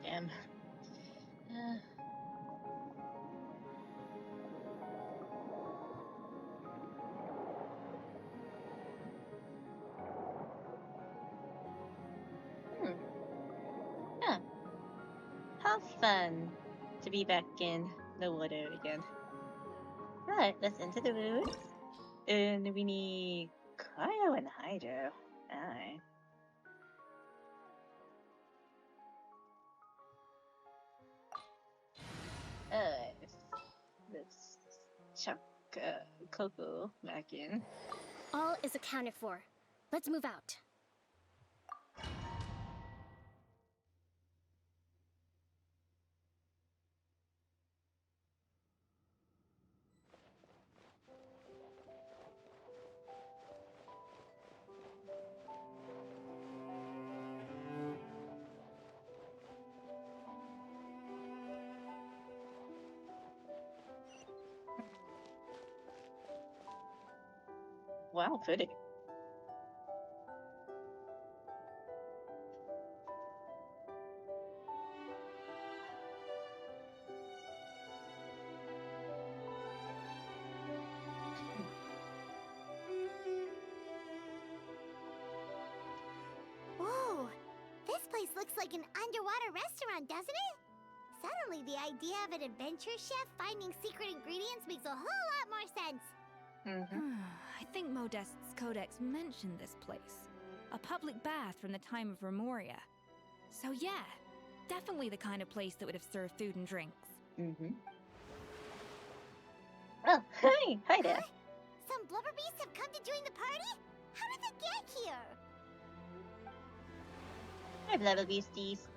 Damn. Yeah. How fun to be back in the water again. Alright, let's enter the woods. And we need Cryo and Hydro. Alright. Let's chuck Coco back in. All is accounted for. Let's move out. Wow, pretty. Whoa! This place looks like an underwater restaurant, doesn't it? Suddenly, the idea of an adventure chef finding secret ingredients makes a whole lot more sense. I think Modest's codex mentioned this place. A public bath from the time of Remoria. So yeah, definitely the kind of place that would have served food and drinks. Oh, hi! Hi there. Some blubber beasts have come to join the party? How did they get here? Hi, Blubber Beasties.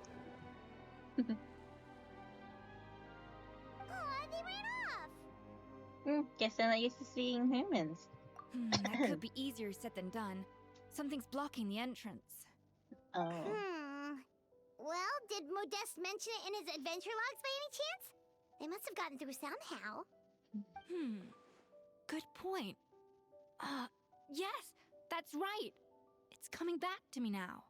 Aw, they ran off! Guess I'm not used to seeing humans. That could be easier said than done. Something's blocking the entrance. Oh. Well, did Modeste mention it in his adventure logs by any chance? They must have gotten through somehow. Good point. Yes, that's right. It's coming back to me now.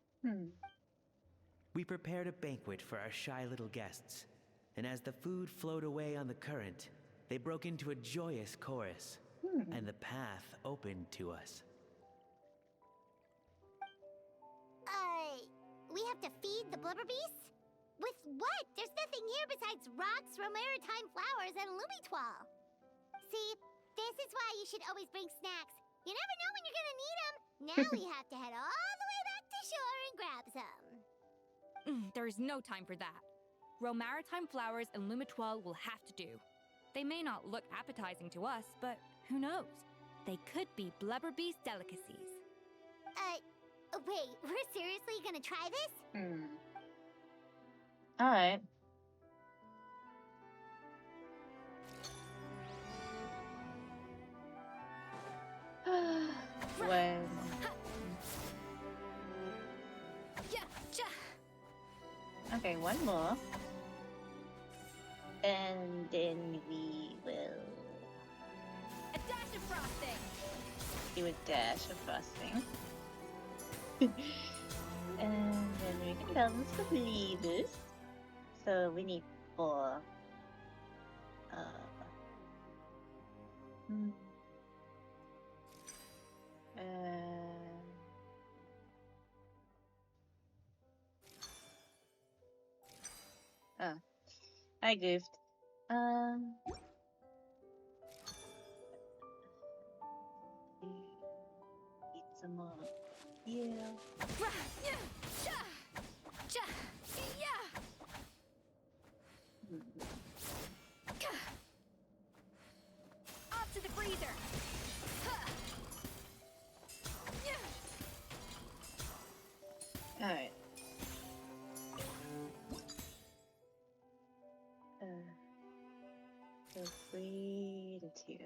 We prepared a banquet for our shy little guests, and as the food flowed away on the current, they broke into a joyous chorus, and the path opened to us. We have to feed the blubber beasts? With what? There's nothing here besides rocks, romaritime flowers, and lumitoile. See, this is why you should always bring snacks. You never know when you're gonna need them. Now we have to head all the way back to shore and grab some. There is no time for that. Romaritime flowers and lumitoile will have to do. They may not look appetizing to us, but who knows? They could be blubber beast delicacies. Wait, we're seriously gonna try this? Alright. When... Okay, one more. And then we will A dash of frosting. do a dash of frosting. And then we can balance the levers. So we need 4. Oh, I goofed. Need some more. Yeah. Off to the freezer. All right. So 3 to 2.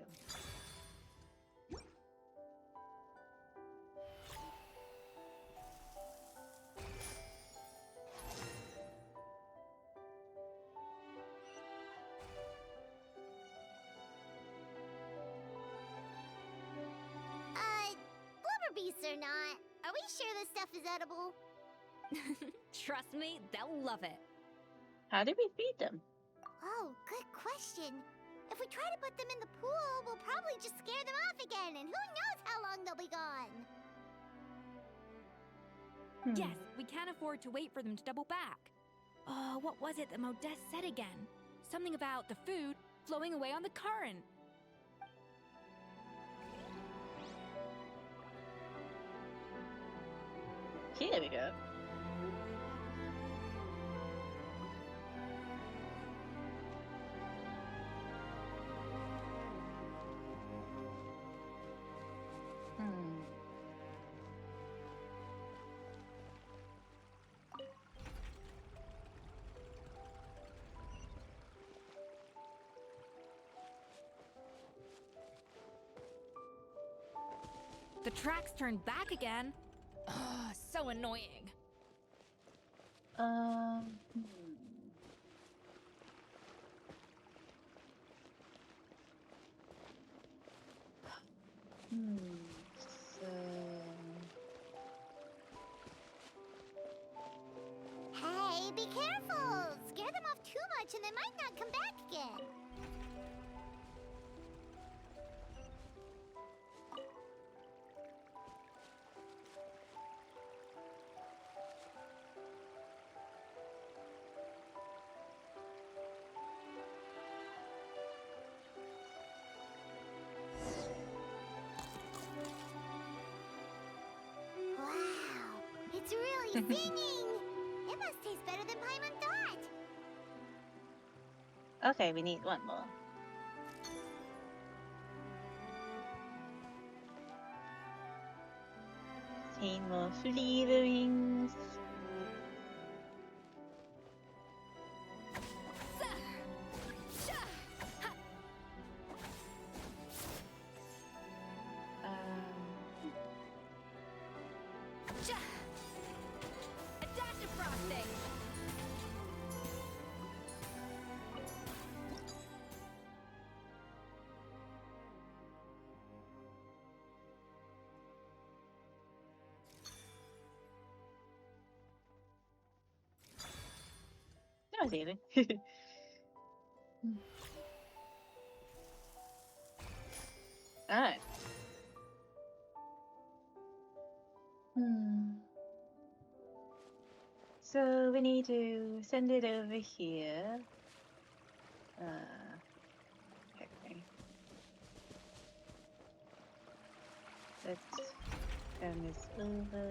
Blubber beasts or not, are we sure this stuff is edible? Trust me, they'll love it. How do we feed them? Oh, good question. If we try to put them in the pool, we'll probably just scare them off again, and who knows how long they'll be gone. Yes, we can't afford to wait for them to double back. Oh, what was it that Modeste said again? Something about the food flowing away on the current. Here we go. The tracks turned back again. Oh, so annoying. So Hey, be careful! Scare them off too much and they might not come back again. Wow, it's really singing! It must taste better than Paimon thought. okay, we need one more. Need more flavorings. A dash of frosting. That was easy. Alright. So we need to send it over here. Okay. Let's turn this over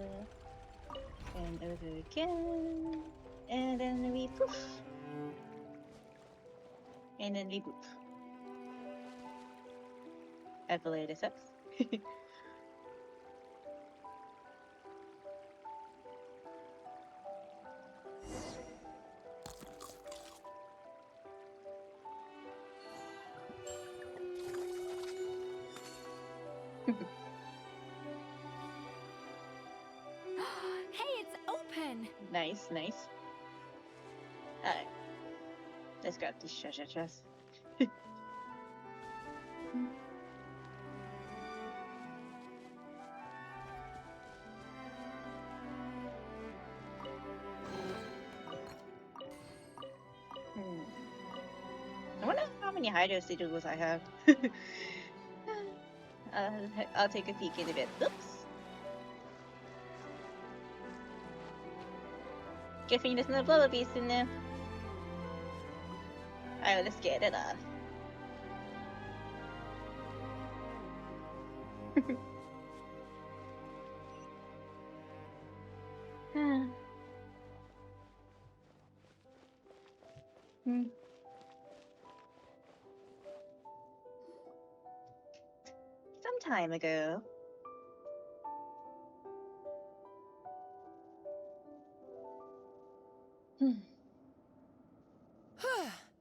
and over again. And then we poof. And then we poof. At the latest steps. Hey, it's open! Nice, nice. Alright. Let's grab this treasure chest. I wonder how many hydro sigils I have. I'll take a peek in a bit. Oops. Good thing there's no blower beast in there. Alright, let's get it off. Some time ago.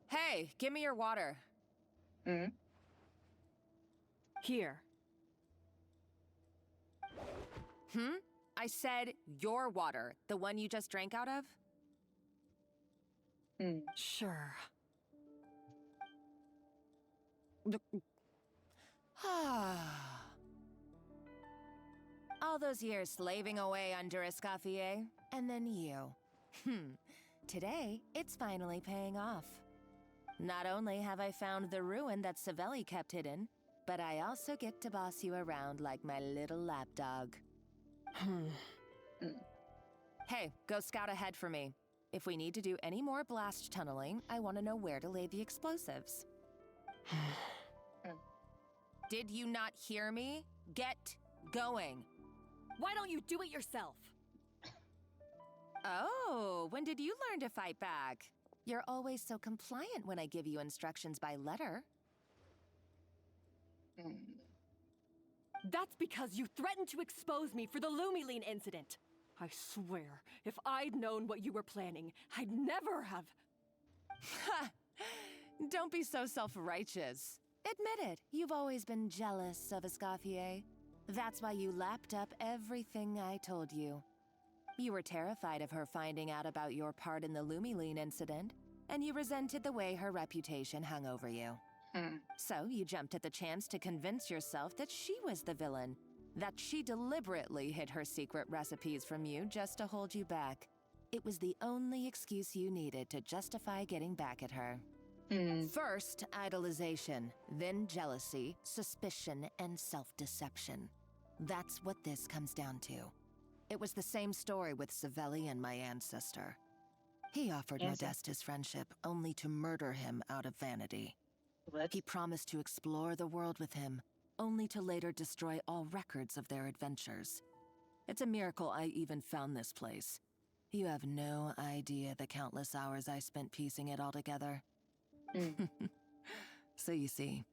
Hey, give me your water. Here. I said your water, the one you just drank out of? Sure. All those years slaving away under Escoffier, and then you. Today, it's finally paying off. Not only have I found the ruin that Savelli kept hidden, but I also get to boss you around like my little lapdog. Hey, go scout ahead for me. If we need to do any more blast tunneling, I want to know where to lay the explosives. Did you not hear me? Get going. Why don't you do it yourself? Oh, when did you learn to fight back? You're always so compliant when I give you instructions by letter. That's because you threatened to expose me for the Lumiline incident. I swear, if I'd known what you were planning, I'd never have... Don't be so self-righteous. Admit it, you've always been jealous of Escoffier. That's why you lapped up everything I told you. You were terrified of her finding out about your part in the Lumiline incident, and you resented the way her reputation hung over you. So you jumped at the chance to convince yourself that she was the villain, that she deliberately hid her secret recipes from you just to hold you back. It was the only excuse you needed to justify getting back at her. First, idolization, then jealousy, suspicion, and self-deception. That's what this comes down to. It was the same story with Savelli and my ancestor. He offered Modeste his friendship, only to murder him out of vanity. He promised to explore the world with him, only to later destroy all records of their adventures. It's a miracle I even found this place. You have no idea the countless hours I spent piecing it all together. So you see,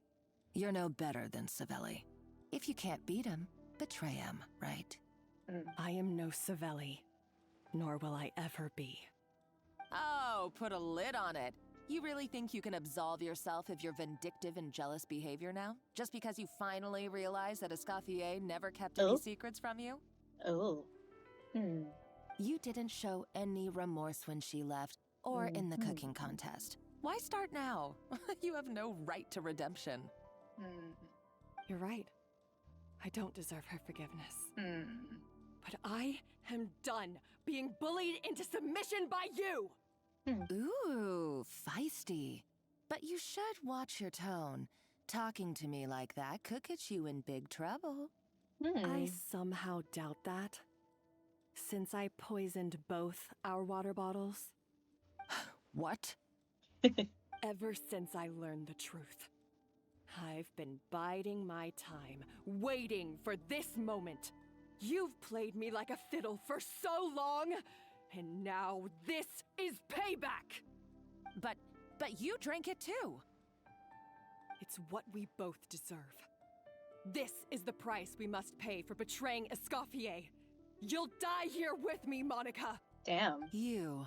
you're no better than Savelli. If you can't beat him, betray him, right? I am no Savelli, nor will I ever be. Oh, put a lid on it. You really think you can absolve yourself of your vindictive and jealous behavior now? Just because you finally realize that Escoffier never kept any secrets from you? You didn't show any remorse when she left, or in the cooking contest. Why start now? You have no right to redemption. You're right. I don't deserve her forgiveness. But I am done being bullied into submission by you! Ooh, feisty. But you should watch your tone. Talking to me like that could get you in big trouble. I somehow doubt that. Since I poisoned both our water bottles. What? Ever since I learned the truth. I've been biding my time, waiting for this moment. You've played me like a fiddle for so long, and now this is payback! But you drank it too! It's what we both deserve. This is the price we must pay for betraying Escoffier. You'll die here with me, Monica! Damn. You.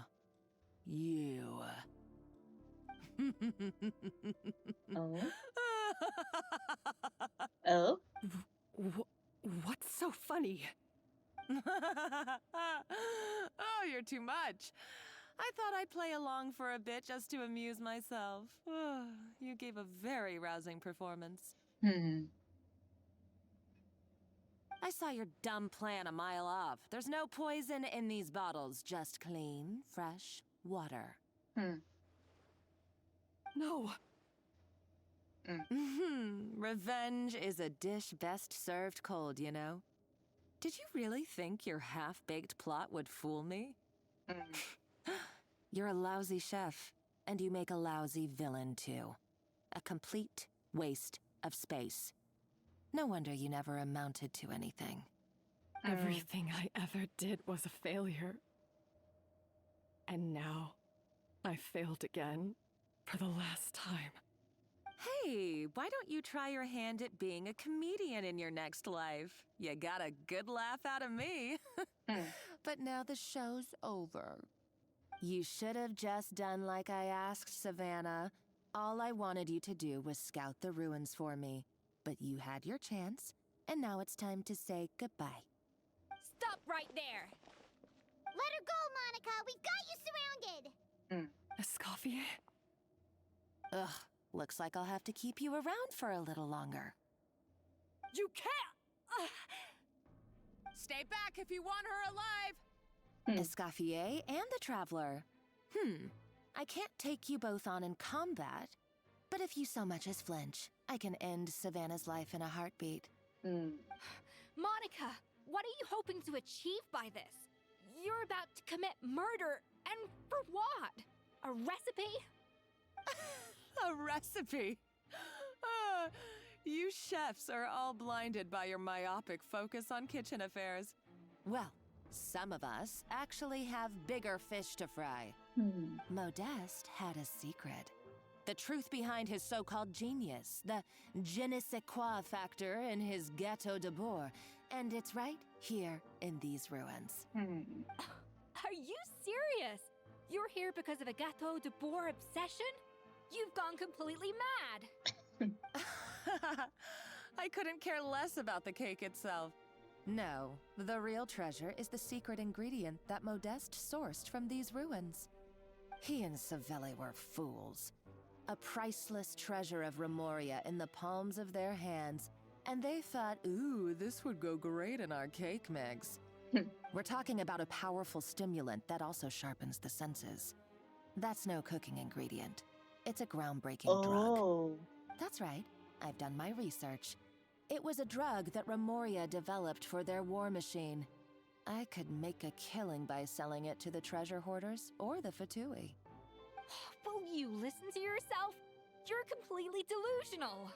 Oh? What's so funny? Oh, you're too much. I thought I'd play along for a bit just to amuse myself. You gave a very rousing performance. I saw your dumb plan a mile off. There's no poison in these bottles, just clean, fresh water. No. Revenge is a dish best served cold, you know? Did you really think your half-baked plot would fool me? You're a lousy chef, and you make a lousy villain, too. A complete waste of space. No wonder you never amounted to anything. Everything I ever did was a failure. And now, I failed again for the last time. Hey, why don't you try your hand at being a comedian in your next life? You got a good laugh out of me. But now the show's over. You should have just done like I asked, Savannah. All I wanted you to do was scout the ruins for me. But you had your chance, and now it's time to say goodbye. Stop right there! Let her go, Monica! We've got you surrounded! Escoffier? Ugh, looks like I'll have to keep you around for a little longer. You can't! Stay back if you want her alive! Escoffier and the Traveler. I can't take you both on in combat, but if you so much as flinch, I can end Savannah's life in a heartbeat. Monica, what are you hoping to achieve by this? You're about to commit murder, and for what? A recipe? A recipe? You chefs are all blinded by your myopic focus on kitchen affairs. Well, some of us actually have bigger fish to fry. Modeste had a secret. The truth behind his so-called genius, the je ne sais quoi factor in his Gâteau de Bourg, and it's right here in these ruins. Are you serious? You're here because of a Gâteau de Bourg obsession? You've gone completely mad! I couldn't care less about the cake itself. No, the real treasure is the secret ingredient that Modeste sourced from these ruins. He and Savelli were fools. A priceless treasure of Remoria in the palms of their hands, and they thought, ooh, this would go great in our cake mix. We're talking about a powerful stimulant that also sharpens the senses. That's no cooking ingredient. It's a groundbreaking drug. That's right. I've done my research. It was a drug that Remoria developed for their war machine. I could make a killing by selling it to the treasure hoarders or the Fatui. Will you listen to yourself? You're completely delusional.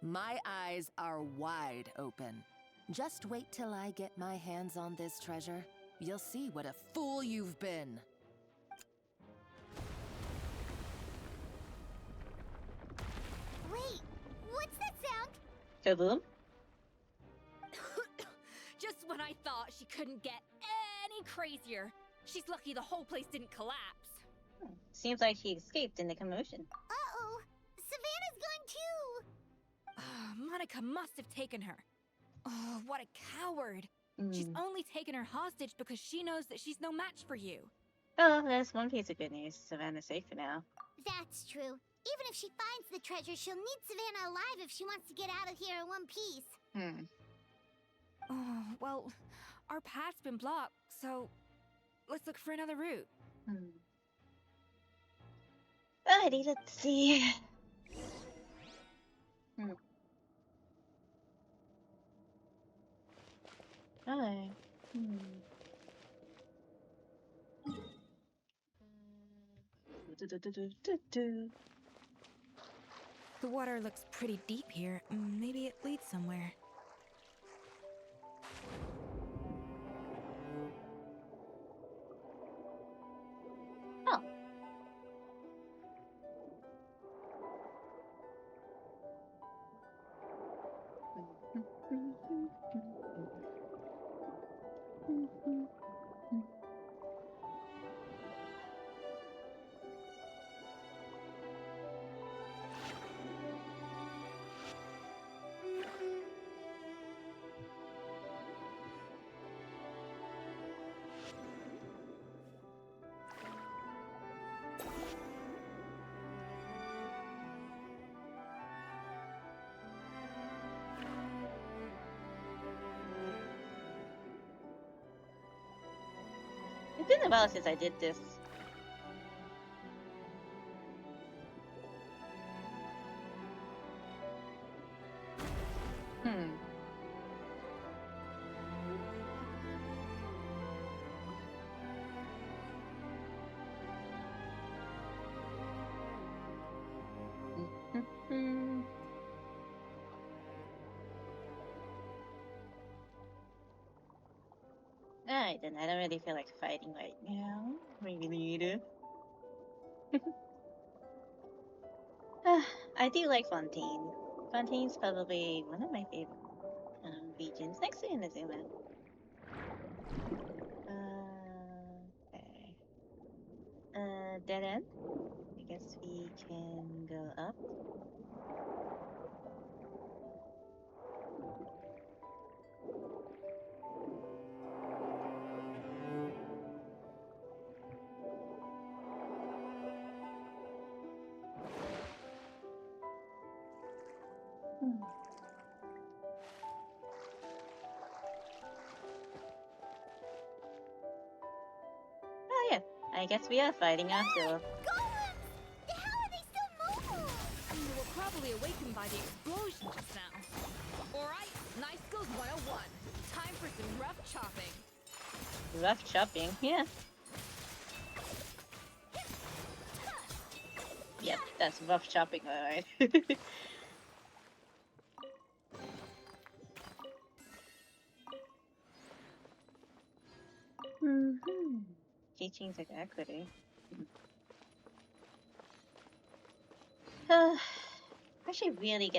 My eyes are wide open. Just wait till I get my hands on this treasure. You'll see what a fool you've been. Wait, what's that sound? Kaboom? Just when I thought she couldn't get any crazier. She's lucky the whole place didn't collapse. Seems like she escaped in the commotion. Uh-oh, Savannah's gone too! Monica must have taken her. Oh, what a coward. She's only taken her hostage because she knows that she's no match for you. Oh, that's one piece of good news. Savannah's safe for now. That's true. Even if she finds the treasure, she'll need Savannah alive if she wants to get out of here in one piece. Oh, well, our path's been blocked, so let's look for another route. Alrighty, let's see. Alright. The water looks pretty deep here. Maybe it leads somewhere. Oh. been a while since I did this. Alright, then I don't really feel like fighting right now. Maybe later. I do like Fontaine. Fontaine's probably one of my favorite regions, next to Inazuma. Okay. Dead end? I guess we can go up. Oh yeah, I guess we are fighting after all. You were probably awakened by the explosion just now. Alright, Nice Skills 101. Time for some rough chopping. Rough chopping, yeah. Yep, that's rough chopping, alright. Teachings of equity. I should really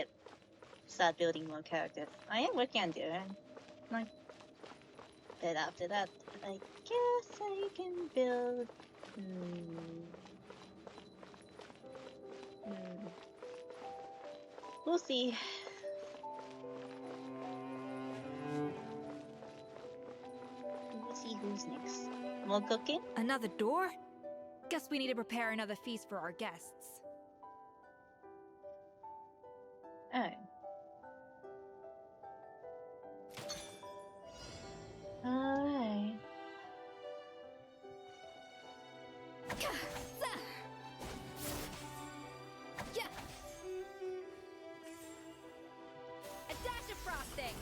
start building more characters. I am working on Durin. Like, but after that, I guess I can build. We'll see. We'll see who's next. More cooking? Another door? Guess we need to prepare another feast for our guests. Alright. Alright. A dash of frosting!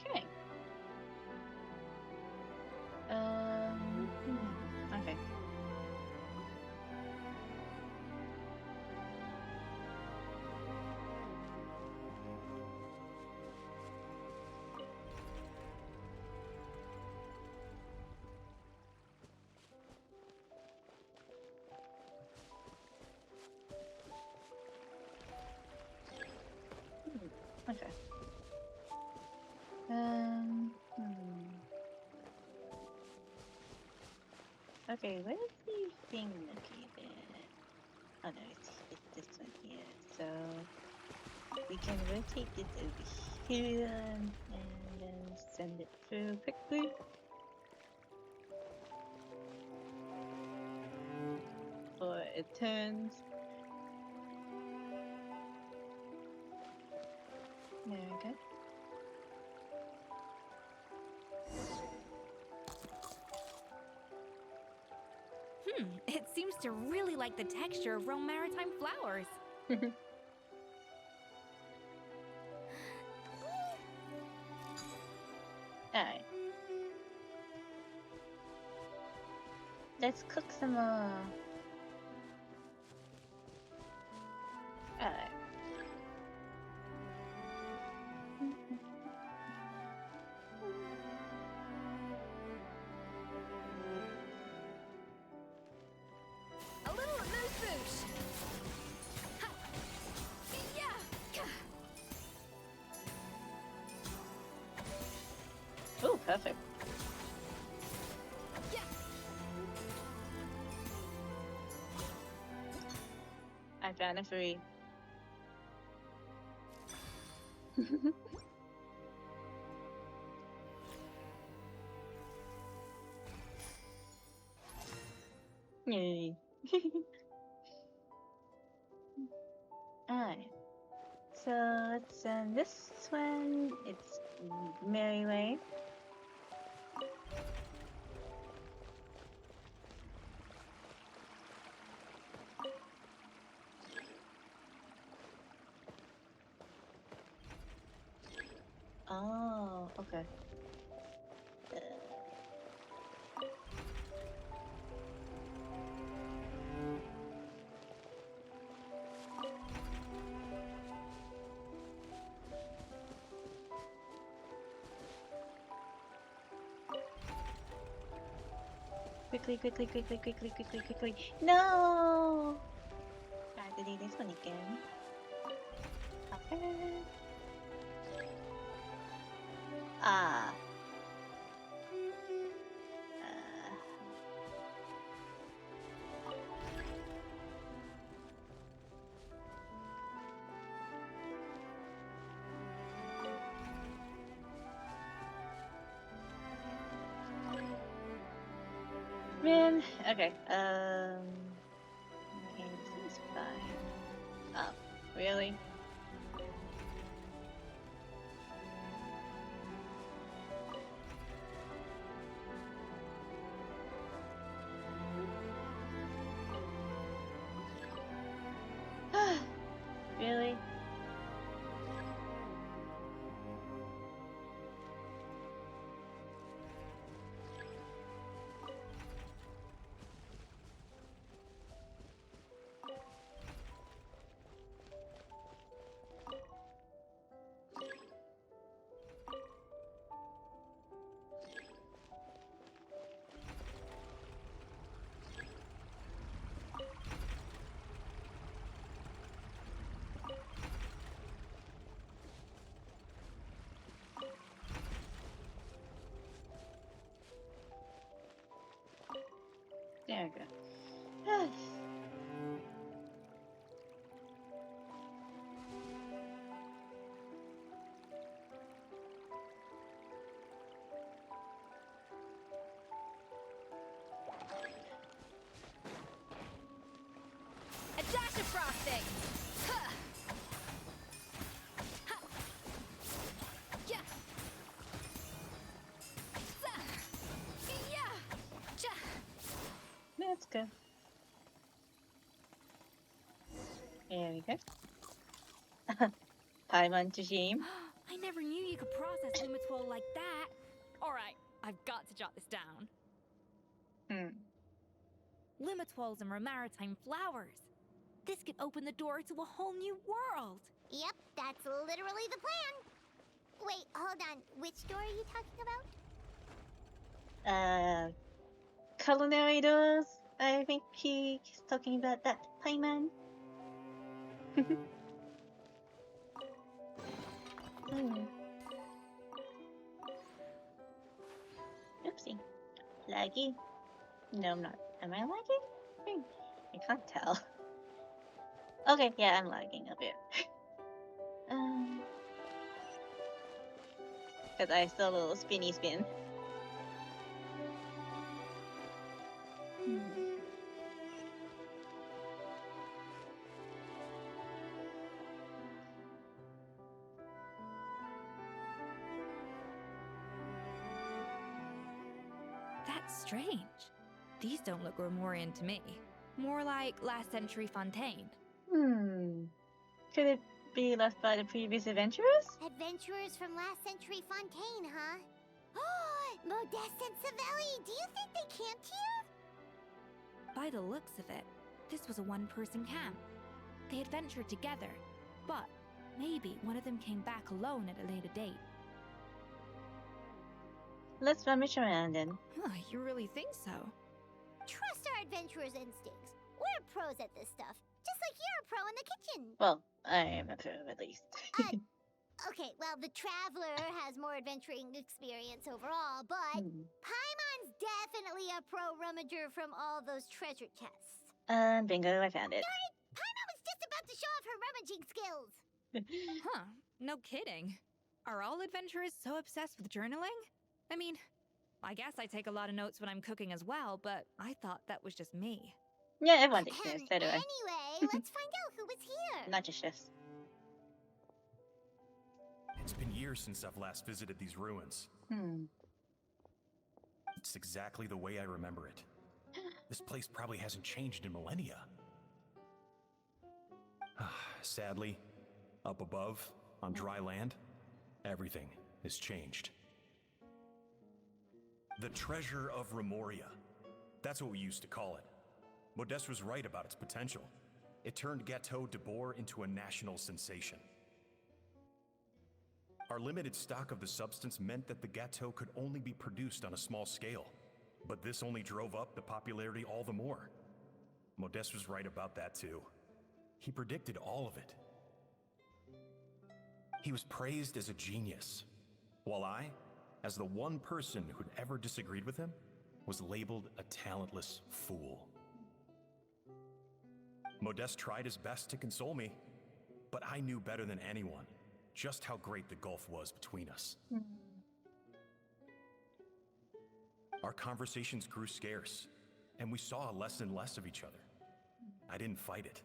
Okay. Okay. Okay. Okay, where is the thing located? Oh no, it's this one here. So we can rotate this over here and then send it through quickly. Before it turns. There we go. It seems to really like the texture of Rome Maritime flowers. Alright. Let's cook some more. Alright. A little amuse bouche. Oh, perfect. I found a free. Yay. Alright. So let's this one, it's Mary Way. Oh, okay. Quickly, quickly, quickly, quickly, quickly, quickly. No! I have to do this one again. Okay. Ah. Man, okay, okay, this is fine. Oh, really? Really? There we go. A dash of frosting! Huh. Ha. Yeah. Za. Yeah. Ja. Let's go. There we go. Paimon to shame. I never knew you could process Lumitwol like that. Alright, I've got to jot this down. Lumitwols are maritime flowers. This could open the door to a whole new world. Yep, that's literally the plan. Wait, hold on. Which door are you talking about? Culinary doors. I think he's talking about that Paimon. Oopsie. Laggy. No, I'm not. Am I lagging? I can't tell. Okay, yeah, I'm lagging a bit. Because I still a little spinny spin. That's strange. These don't look Romorian to me. More like last century Fontaine. Could it be left by the previous adventurers? Adventurers from last century Fontaine, huh? Oh, Modeste and Savelli, do you think they camped here? By the looks of it, this was a one-person camp. They adventured together, but maybe one of them came back alone at a later date. Let's rummage around then. You really think so? Trust our adventurers' instincts. We're pros at this stuff, just like you're a pro in the kitchen. Well, I am a pro at least. Okay, well, the Traveler has more adventuring experience overall, but Paimon's definitely a pro rummager from all those treasure chests. Bingo, I found it. Darn it! Paimon was just about to show off her rummaging skills. Huh. No kidding. Are all adventurers so obsessed with journaling? I mean, I guess I take a lot of notes when I'm cooking as well, but I thought that was just me. Yeah, everyone takes notes. So do I. Anyway, let's find out who was here. Not just chefs. It's been years since I've last visited these ruins. It's exactly the way I remember it. This place probably hasn't changed in millennia. Sadly, up above, on dry land, everything has changed. The treasure of Remoria. That's what we used to call it. Modeste was right about its potential. It turned Gateau de Bourg into a national sensation. Our limited stock of the substance meant that the Gateau could only be produced on a small scale. But this only drove up the popularity all the more. Modeste was right about that too. He predicted all of it. He was praised as a genius, while I, as the one person who'd ever disagreed with him, was labeled a talentless fool. Modeste tried his best to console me, but I knew better than anyone just how great the gulf was between us. Our conversations grew scarce, and we saw less and less of each other. I didn't fight it.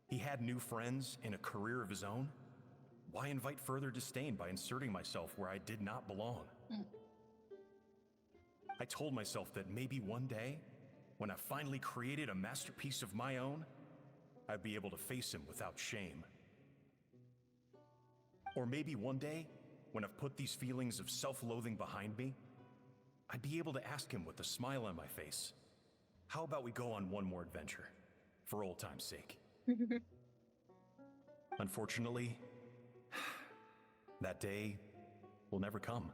He had new friends and a career of his own. Why invite further disdain by inserting myself where I did not belong? I told myself that maybe one day, when I finally created a masterpiece of my own, I'd be able to face him without shame. Or maybe one day, when I've put these feelings of self-loathing behind me, I'd be able to ask him with a smile on my face, how about we go on one more adventure, for old time's sake? Unfortunately, that day will never come.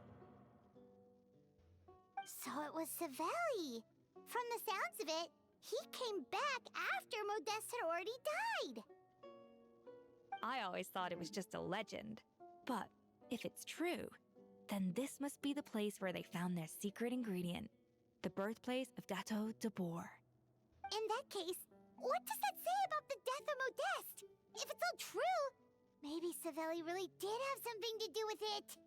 So it was Savelli. From the sounds of it, he came back after Modeste had already died. I always thought it was just a legend. But if it's true, then this must be the place where they found their secret ingredient, the birthplace of Gateau de Bourg. In that case, what does that say about the death of Modeste? If it's all true, maybe Savelli really did have something to do with it.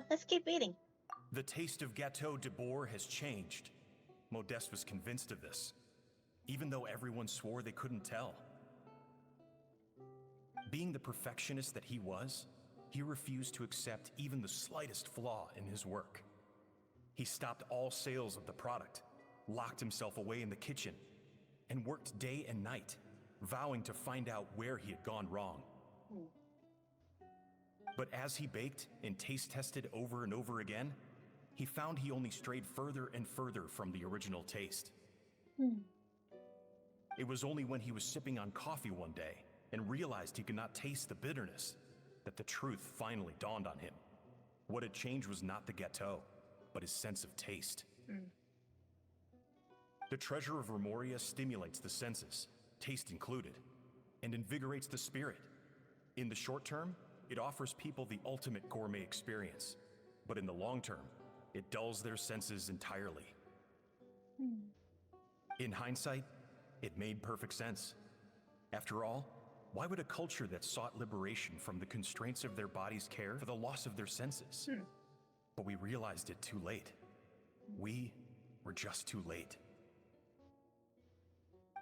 Let's keep eating. The taste of Gateau de Bourg has changed. Modeste was convinced of this, even though everyone swore they couldn't tell. Being the perfectionist that he was, he refused to accept even the slightest flaw in his work. He stopped all sales of the product, locked himself away in the kitchen, and worked day and night, vowing to find out where he had gone wrong. But as he baked and taste tested over and over again, he found he only strayed further and further from the original taste. It was only when he was sipping on coffee one day and realized he could not taste the bitterness that the truth finally dawned on him. What had changed was not the Gateau, but his sense of taste. The treasure of Remoria stimulates the senses, taste included, and invigorates the spirit. In the short term, it offers people the ultimate gourmet experience, but in the long term, it dulls their senses entirely. In hindsight, it made perfect sense. After all, why would a culture that sought liberation from the constraints of their bodies care for the loss of their senses? But we realized it too late. We were just too late.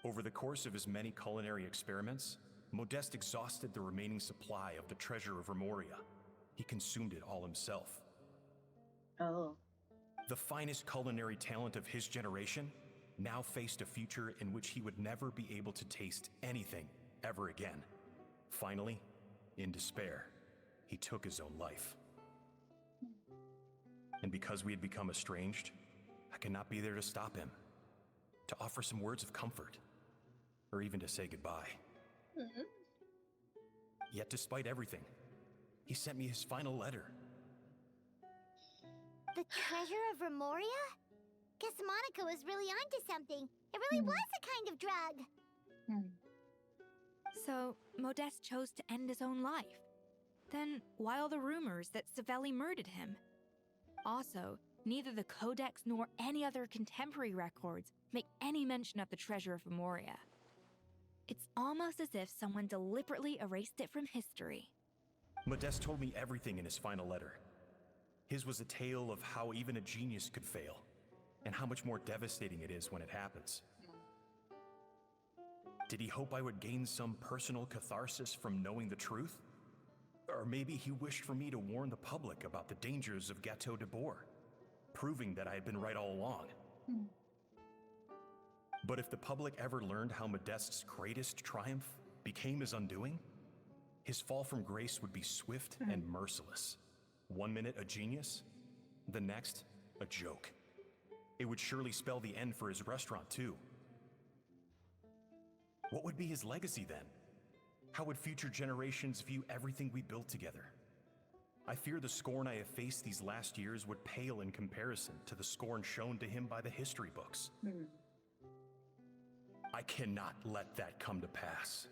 Over the course of his many culinary experiments, Modeste exhausted the remaining supply of the treasure of Remoria. He consumed it all himself. The finest culinary talent of his generation now faced a future in which he would never be able to taste anything ever again. Finally, in despair, he took his own life. And because we had become estranged, I could not be there to stop him, to offer some words of comfort, or even to say goodbye. Yet despite everything, he sent me his final letter. The treasure of Remoria? Guess Monica was really onto something. It really was a kind of drug. So, Modeste chose to end his own life. Then, why all the rumors that Savelli murdered him? Also, neither the Codex nor any other contemporary records make any mention of the treasure of Remoria. It's almost as if someone deliberately erased it from history. Modeste told me everything in his final letter. His was a tale of how even a genius could fail, and how much more devastating it is when it happens. Did he hope I would gain some personal catharsis from knowing the truth? Or maybe he wished for me to warn the public about the dangers of Gateau de Bourg, proving that I had been right all along. But if the public ever learned how Modeste's greatest triumph became his undoing, his fall from grace would be swift and merciless. 1 minute a genius, the next a joke. It would surely spell the end for his restaurant too. What would be his legacy then? How would future generations view everything we built together? I fear the scorn I have faced these last years would pale in comparison to the scorn shown to him by the history books. I cannot let that come to pass.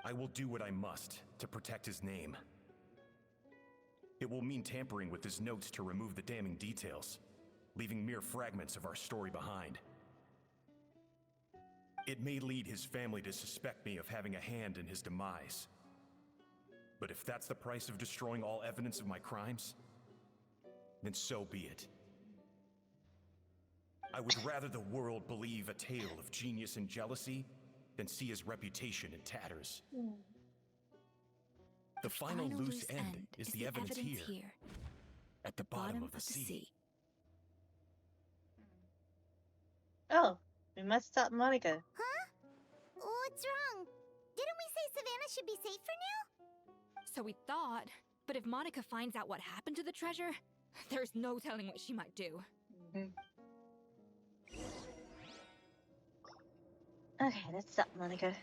I will do what I must to protect his name. It will mean tampering with his notes to remove the damning details, leaving mere fragments of our story behind. It may lead his family to suspect me of having a hand in his demise. But if that's the price of destroying all evidence of my crimes, then so be it. I would rather the world believe a tale of genius and jealousy than see his reputation in tatters. The final loose end is the evidence here, at the bottom of the sea. Oh, we must stop Monica. Huh? What's wrong? Didn't we say Savannah should be safe for now? So we thought, but if Monica finds out what happened to the treasure, there's no telling what she might do. Okay, let's stop Monica.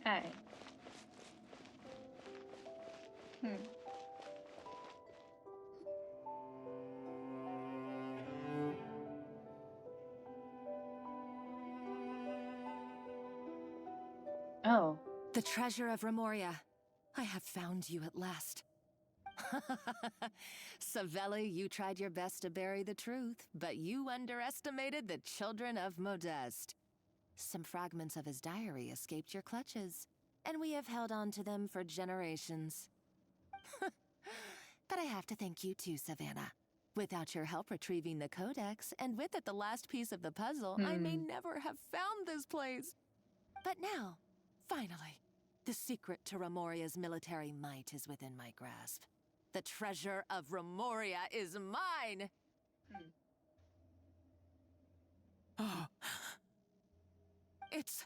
Alright. Oh. The treasure of Remoria. I have found you at last. Savelli, you tried your best to bury the truth, but you underestimated the children of Modeste. Some fragments of his diary escaped your clutches, and we have held on to them for generations. But I have to thank you too, Savannah. Without your help retrieving the codex, and with it the last piece of the puzzle, I may never have found this place. But now, finally, the secret to Remoria's military might is within my grasp. The treasure of Remoria is mine! Oh. It's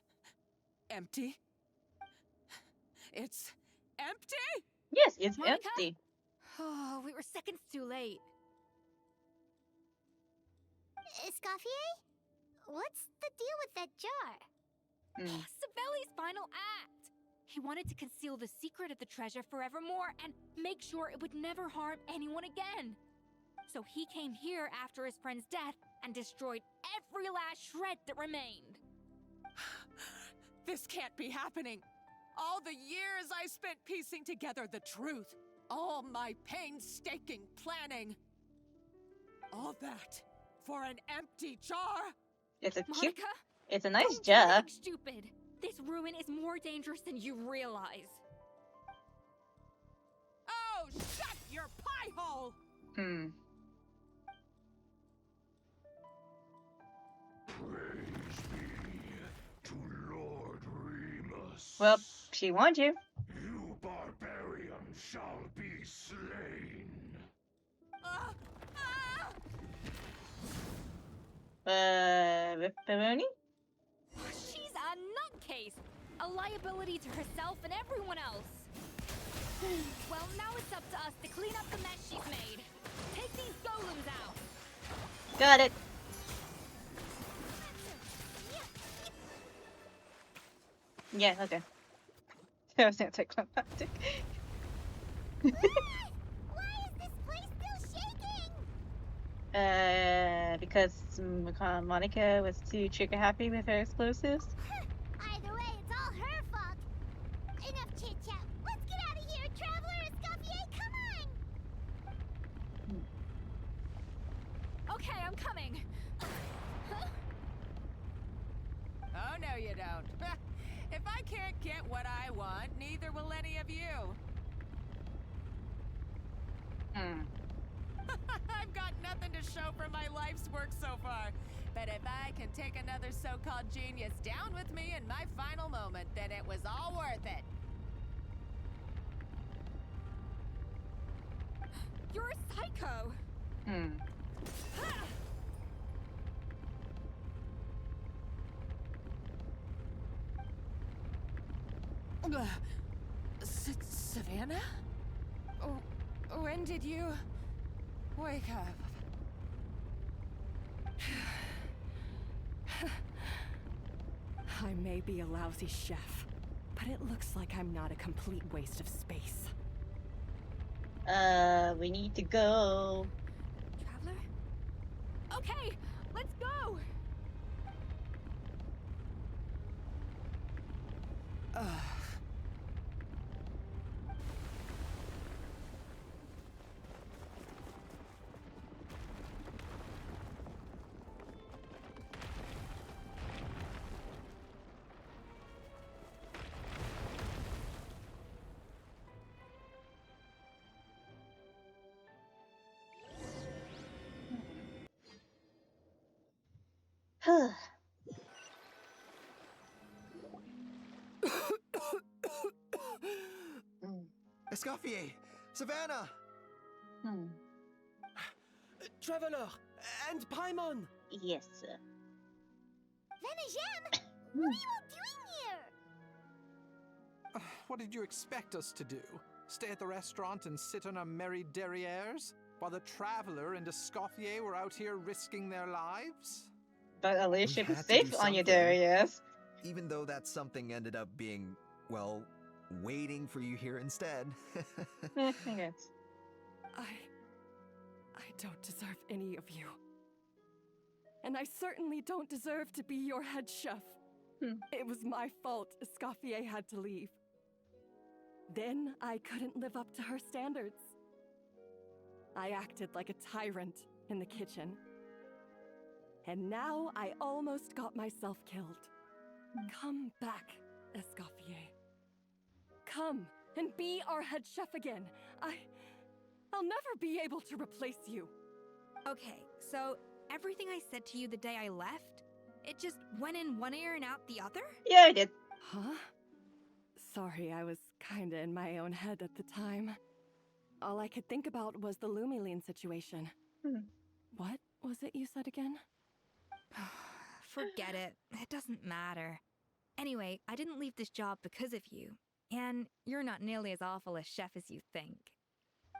empty. It's empty? Yes, it's Monica? empty. Oh, we were seconds too late. Escoffier? What's the deal with that jar? Savelli's final act! He wanted to conceal the secret of the treasure forevermore and make sure it would never harm anyone again. So he came here after his friend's death and destroyed every last shred that remained. This can't be happening. All the years I spent piecing together the truth. All my painstaking planning. All that for an empty jar? It's a cute... Monica, it's a nice don't jar. be stupid. This ruin is more dangerous than you realize. Oh, shut your pie hole! Praise be to Lord Remus. Well, she warned you. You barbarians shall be slain. Ripperoni? She's a nutcase! A liability to herself and everyone else. Well, now it's up to us to clean up the mess she's made. Take these golems out. Got it. Yeah, okay. That was anticlimactic. Why is this place still shaking? Because Monica was too trigger happy with her explosives. Either way, it's all her fault. Enough chit-chat. Let's get out of here, Traveler, Escoffier! Okay, I'm coming. Oh, no, you don't. If I can't get what I want, neither will any of you. I've got nothing to show for my life's work so far. But if I can take another so-called genius down with me in my final moment, then it was all worth it. You're a psycho. Savannah? When did you wake up? I may be a lousy chef, but it looks like I'm not a complete waste of space. We need to go. Traveler? Okay, let's go. Escoffier! Savannah! Traveler! And Paimon! Yes, sir. Venejem! What are you all doing here? What did you expect us to do? Stay at the restaurant and sit on our merry derrieres? While the Traveler and Escoffier were out here risking their lives? But at least We you be had to safe do on your something, dairy, yes. Even though that something ended up being, well, waiting for you here instead. Yes. I don't deserve any of you. And I certainly don't deserve to be your head chef. It was my fault Escoffier had to leave. Then I couldn't live up to her standards. I acted like a tyrant in the kitchen. And now I almost got myself killed. Come back, Escoffier. Come and be our head chef again. I'll never be able to replace you. Okay, so everything I said to you the day I left, it just went in one ear and out the other? Yeah, I did. Huh? Sorry, I was kinda in my own head at the time. All I could think about was the Lumiline situation. What was it you said again? Forget it. It doesn't matter. Anyway, I didn't leave this job because of you. And you're not nearly as awful a chef as you think.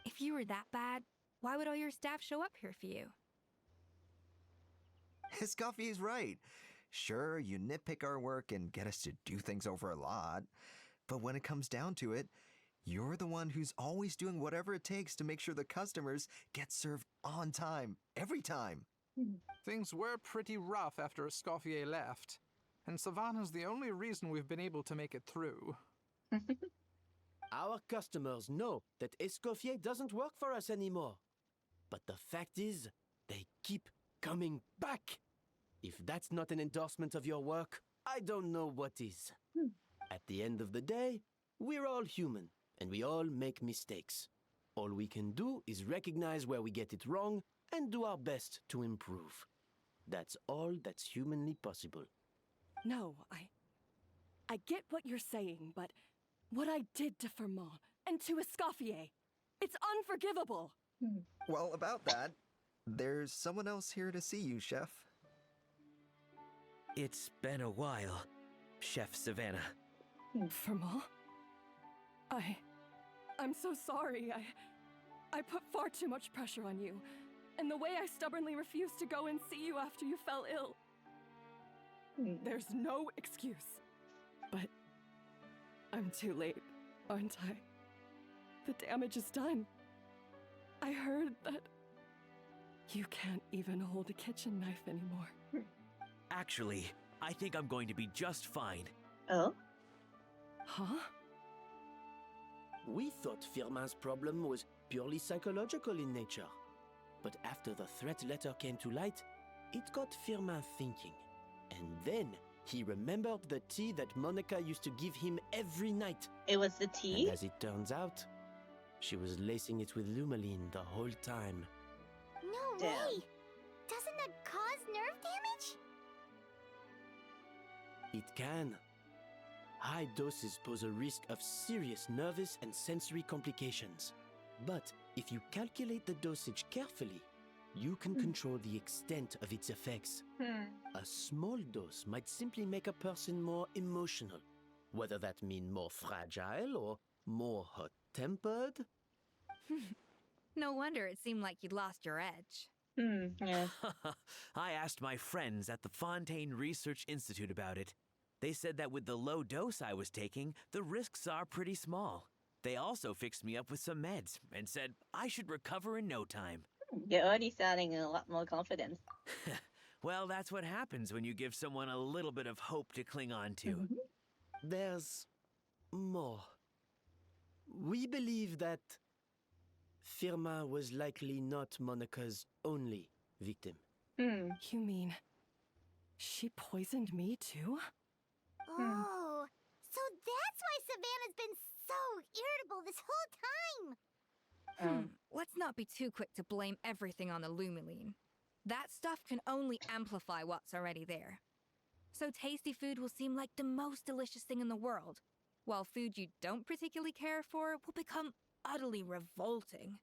If you were that bad, why would all your staff show up here for you? Escoffier's right. Sure, you nitpick our work and get us to do things over a lot. But when it comes down to it, you're the one who's always doing whatever it takes to make sure the customers get served on time, every time. Things were pretty rough after Escoffier left. And Savannah's the only reason we've been able to make it through. Our customers know that Escoffier doesn't work for us anymore. But the fact is, they keep coming back. If that's not an endorsement of your work, I don't know what is. At the end of the day, we're all human, and we all make mistakes. All we can do is recognize where we get it wrong and do our best to improve. That's all that's humanly possible. No, I get what you're saying, but what I did to Firmont and to Escoffier, it's unforgivable. Well, about that, there's someone else here to see you, Chef. It's been a while, Chef Savannah. Firmont? I'm so sorry. I put far too much pressure on you. And the way I stubbornly refused to go and see you after you fell ill. There's no excuse. But I'm too late, aren't I? The damage is done. I heard that you can't even hold a kitchen knife anymore. Actually, I think I'm going to be just fine. Oh? Huh? We thought Firmin's problem was purely psychological in nature. But after the threat letter came to light, it got Firmin thinking. And then he remembered the tea that Monica used to give him every night. It was the tea? And as it turns out, she was lacing it with Lumaline the whole time. No way! Doesn't that cause nerve damage? It can. High doses pose a risk of serious nervous and sensory complications. But if you calculate the dosage carefully, you can control the extent of its effects. A small dose might simply make a person more emotional, whether that means more fragile or more hot-tempered. No wonder it seemed like you'd lost your edge. Yeah. I asked my friends at the Fontaine Research Institute about it. They said that with the low dose I was taking, the risks are pretty small. They also fixed me up with some meds and said I should recover in no time. You're already sounding a lot more confident. Well, that's what happens when you give someone a little bit of hope to cling on to. There's more. We believe that Firmin was likely not Monica's only victim. You mean she poisoned me too? Oh, so that's why Savannah's been so irritable this whole time. Let's not be too quick to blame everything on the Lumaline. That stuff can only amplify what's already there. So tasty food will seem like the most delicious thing in the world, while food you don't particularly care for will become utterly revolting.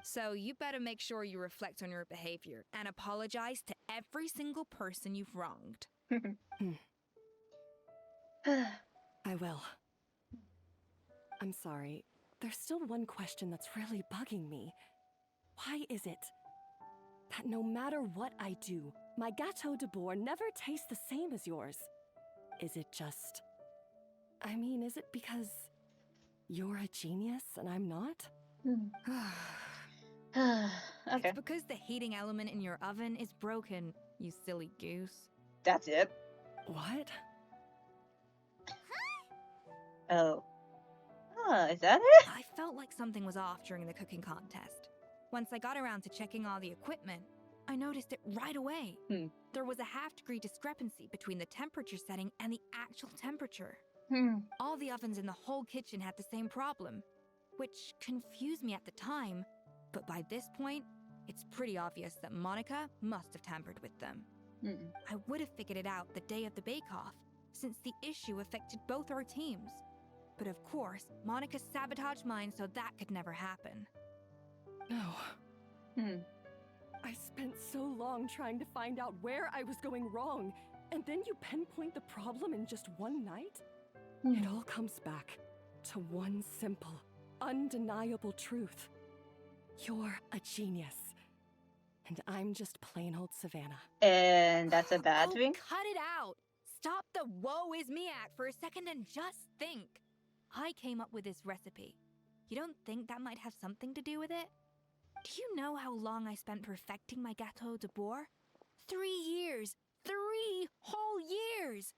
So you better make sure you reflect on your behavior and apologize to every single person you've wronged. I will. I'm sorry. There's still one question that's really bugging me. Why is it that no matter what I do, my Gâteau de Bourg never tastes the same as yours? Is it just... I mean, is it because you're a genius and I'm not? Okay. It's because the heating element in your oven is broken, you silly goose. That's it? What? Oh. Oh, is that it? I felt like something was off during the cooking contest. Once I got around to checking all the equipment, I noticed it right away. There was a half-degree discrepancy between the temperature setting and the actual temperature. All the ovens in the whole kitchen had the same problem, which confused me at the time, but by this point, it's pretty obvious that Monica must have tampered with them. I would have figured it out the day of the bake-off, since the issue affected both our teams. But of course, Monica sabotaged mine so that could never happen. No. I spent so long trying to find out where I was going wrong, and then you pinpoint the problem in just one night? It all comes back to one simple, undeniable truth. You're a genius. And I'm just plain old Savannah. And that's a bad thing? Cut it out! Stop the woe is me act for a second and just think. I came up with this recipe. You don't think that might have something to do with it? Do you know how long I spent perfecting my Gâteau de Bourg? 3 years! 3 whole years!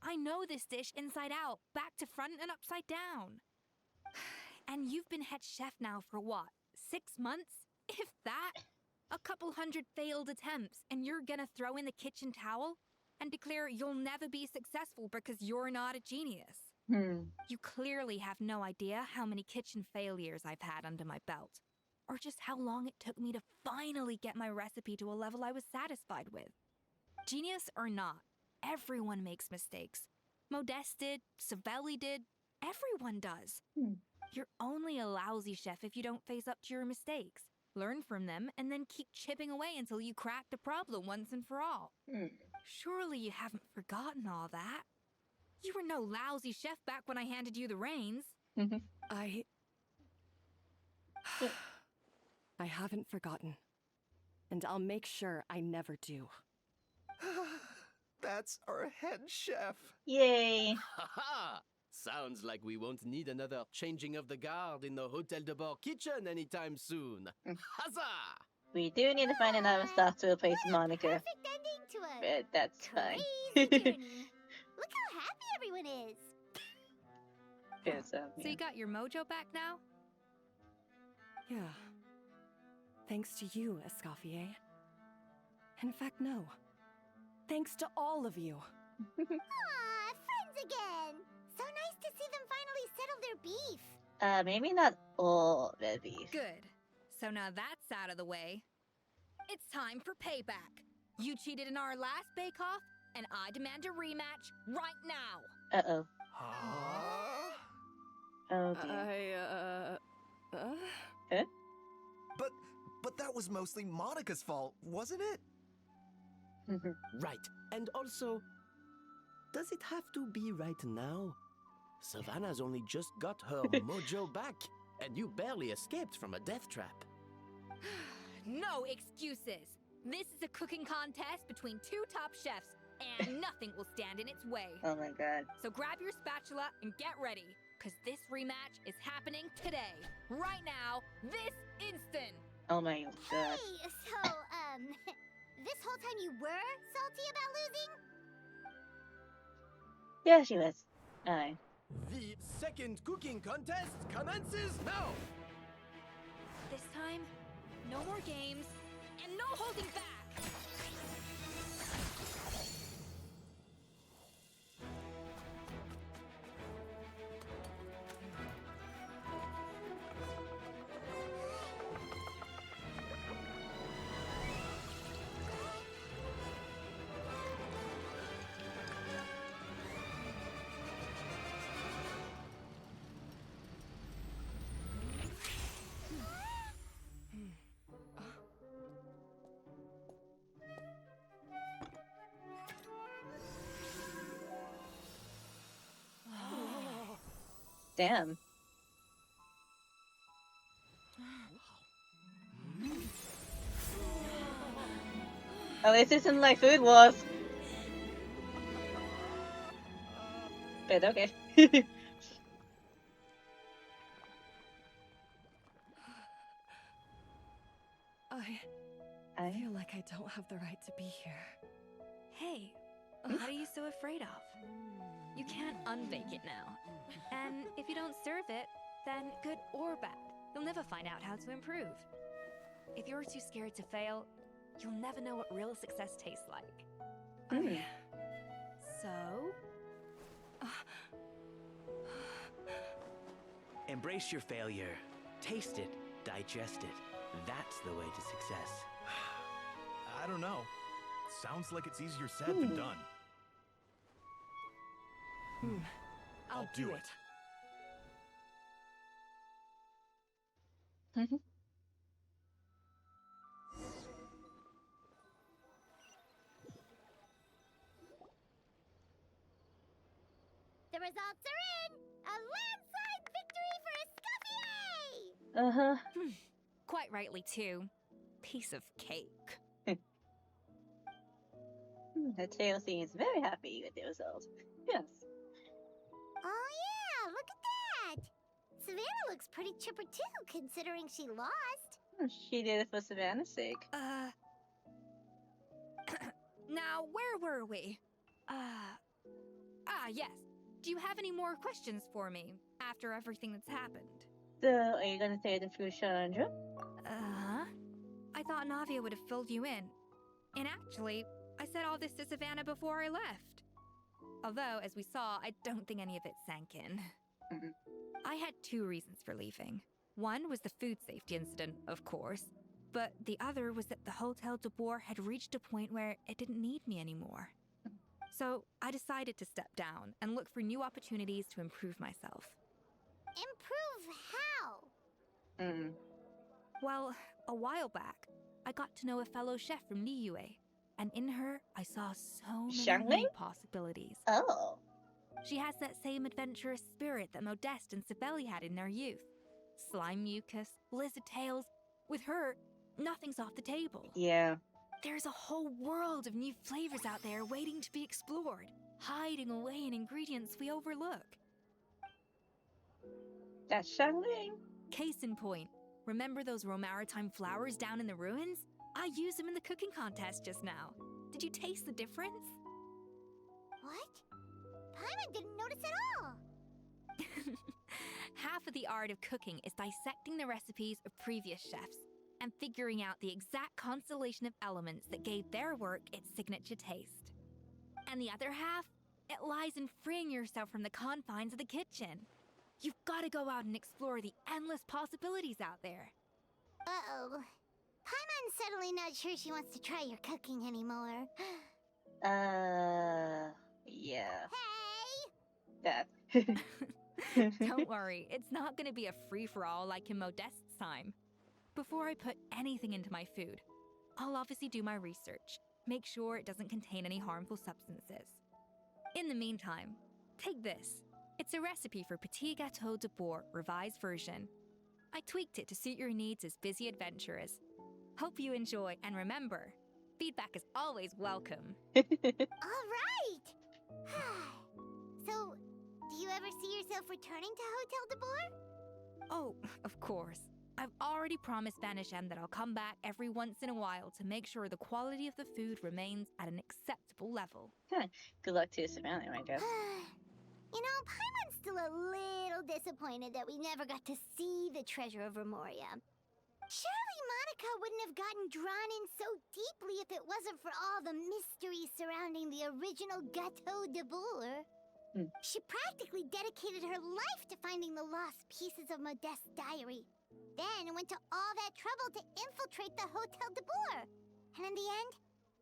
I know this dish inside out, back to front and upside down. And you've been head chef now for what, 6 months? If that? A couple hundred failed attempts, and you're gonna throw in the kitchen towel and declare you'll never be successful because you're not a genius. You clearly have no idea how many kitchen failures I've had under my belt, or just how long it took me to finally get my recipe to a level I was satisfied with. Genius or not, everyone makes mistakes. Modeste did, Savelli did, everyone does. You're only a lousy chef if you don't face up to your mistakes, learn from them, and then keep chipping away until you crack the problem once and for all. Surely you haven't forgotten all that. You were no lousy chef back when I handed you the reins. I haven't forgotten. And I'll make sure I never do. That's our head chef. Yay. Ha! Sounds like we won't need another changing of the guard in the Hotel de Bord kitchen anytime soon. Huzzah! We do need to find another staff to replace Monica. Perfect ending to a But that's fine. crazy journey. Look how happy everyone is. So you got your mojo back now? Yeah. Thanks to you, Escoffier. In fact, no. Thanks to all of you. Aw, friends again! So nice to see them finally settle their beef. Maybe not all the beef. Good. So now that's out of the way. It's time for payback. You cheated in our last bake-off, and I demand a rematch right now. Uh-oh. Oh, dear. Huh? But that was mostly Monica's fault, wasn't it? Right. And also, does it have to be right now? Savannah's only just got her mojo back, and you barely escaped from a death trap. No excuses. This is a cooking contest between two top chefs, and nothing will stand in its way. Oh my god. So grab your spatula and get ready, because this rematch is happening today. Right now, this instant. Oh my god. Hey, so, this whole time you were salty about losing? Yeah, she was. Alright. The second cooking contest commences now! This time, no more games, and no holding back! Damn. Oh, this isn't like Food Wars. But okay. I feel like I don't have the right to be here. Hey, what are you so afraid of? You can't unbake it now. And if you don't serve it, then good or bad, you'll never find out how to improve. If you're too scared to fail, you'll never know what real success tastes like. So? Embrace your failure. Taste it. Digest it. That's the way to success. I don't know. Sounds like it's easier said than done. I'll do it. The results are in! A landslide victory for Escoffier! Uh-huh. Quite rightly, too. Piece of cake. The tail seems very happy with the result. Yes. Oh yeah, look at that! Savannah looks pretty chipper too, considering she lost. She did it for Savannah's sake. Now, where were we? Yes. Do you have any more questions for me after everything that's happened? So, are you gonna say it in Food Challenger? I thought Navia would have filled you in. And actually, I said all this to Savannah before I left. Although, as we saw, I don't think any of it sank in. I had two reasons for leaving. One was the food safety incident, of course. But the other was that the Hotel de Boer had reached a point where it didn't need me anymore. So I decided to step down and look for new opportunities to improve myself. Improve how? Well, a while back, I got to know a fellow chef from Niue, and in her, I saw so many new possibilities. Oh. She has that same adventurous spirit that Modeste and Sibeli had in their youth. Slime mucus, lizard tails. With her, nothing's off the table. Yeah. There's a whole world of new flavors out there waiting to be explored, hiding away in ingredients we overlook. That's Xiangling. Case in point, remember those Romaritime flowers down in the ruins? I used them in the cooking contest just now. Did you taste the difference? What? Paimon didn't notice at all. Half of the art of cooking is dissecting the recipes of previous chefs and figuring out the exact constellation of elements that gave their work its signature taste. And the other half, it lies in freeing yourself from the confines of the kitchen. You've got to go out and explore the endless possibilities out there. Uh-oh. Paimon's suddenly not sure she wants to try your cooking anymore. Yeah. Hey! That. Don't worry, it's not going to be a free-for-all like in Modeste's time. Before I put anything into my food, I'll obviously do my research, make sure it doesn't contain any harmful substances. In the meantime, take this. It's a recipe for Petit Gâteau de Bourg revised version. I tweaked it to suit your needs as busy adventurers. Hope you enjoy, and remember, feedback is always welcome. All right! So, do you ever see yourself returning to Hotel de Bourg? Oh, of course. I've already promised Vanishem that I'll come back every once in a while to make sure the quality of the food remains at an acceptable level. Good luck to you, Savannah, I guess. You know, Paimon's still a little disappointed that we never got to see the treasure of Remoria. Surely Monica wouldn't have gotten drawn in so deeply if it wasn't for all the mystery surrounding the original Gâteau de Bourg. She practically dedicated her life to finding the lost pieces of Modeste's diary. Then went to all that trouble to infiltrate the Hotel de Bourg. And in the end,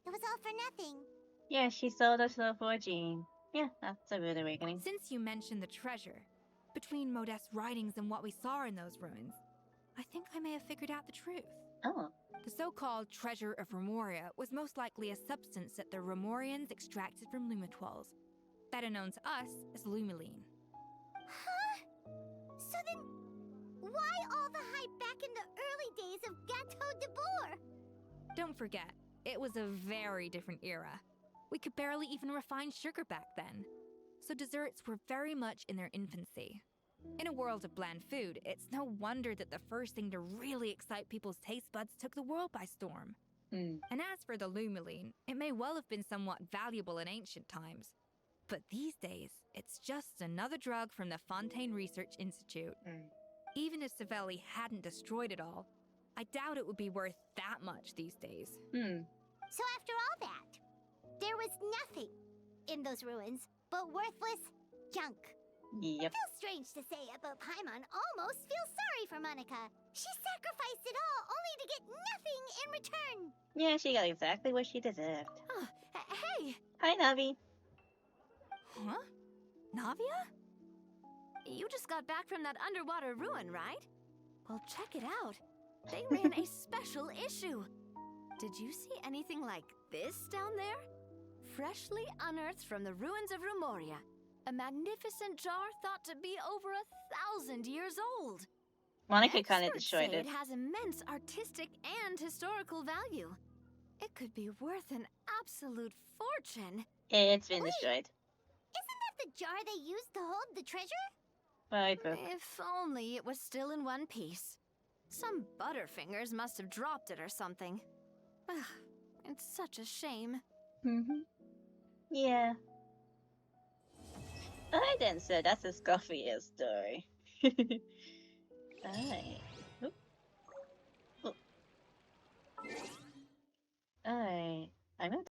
it was all for nothing. Yeah, she sold herself for Jean. Yeah, that's a rude awakening. Since you mentioned the treasure, between Modeste's writings and what we saw in those ruins, I think I may have figured out the truth. Oh. The so-called treasure of Remoria was most likely a substance that the Remorians extracted from Lumitoiles, better known to us as Lumiline. Huh? So then, why all the hype back in the early days of Gâteau de Bourg? Don't forget, it was a very different era. We could barely even refine sugar back then, so desserts were very much in their infancy. In a world of bland food, it's no wonder that the first thing to really excite people's taste buds took the world by storm. And as for the Lumiline, it may well have been somewhat valuable in ancient times. But these days, it's just another drug from the Fontaine Research Institute. Even if Savelli hadn't destroyed it all, I doubt it would be worth that much these days. So after all that, there was nothing in those ruins but worthless junk. Yep. It feels strange to say it, but Paimon almost feels sorry for Monica. She sacrificed it all only to get nothing in return. Yeah, she got exactly what she deserved. Hey! Hi, Navi. Huh? Navia? You just got back from that underwater ruin, right? Well, check it out. They ran a special issue. Did you see anything like this down there? Freshly unearthed from the ruins of Remoria. A magnificent jar thought to be over 1,000 years old. Monica kind of Experts destroyed say it. It has immense artistic and historical value. It could be worth an absolute fortune. It's been destroyed. Isn't that the jar they used to hold the treasure? Right, book. If only it was still in one piece. Some butterfingers must have dropped it or something. Ugh, it's such a shame. Yeah. Alright then, so that's a Escoffier story. Alright. Alright. I'm gonna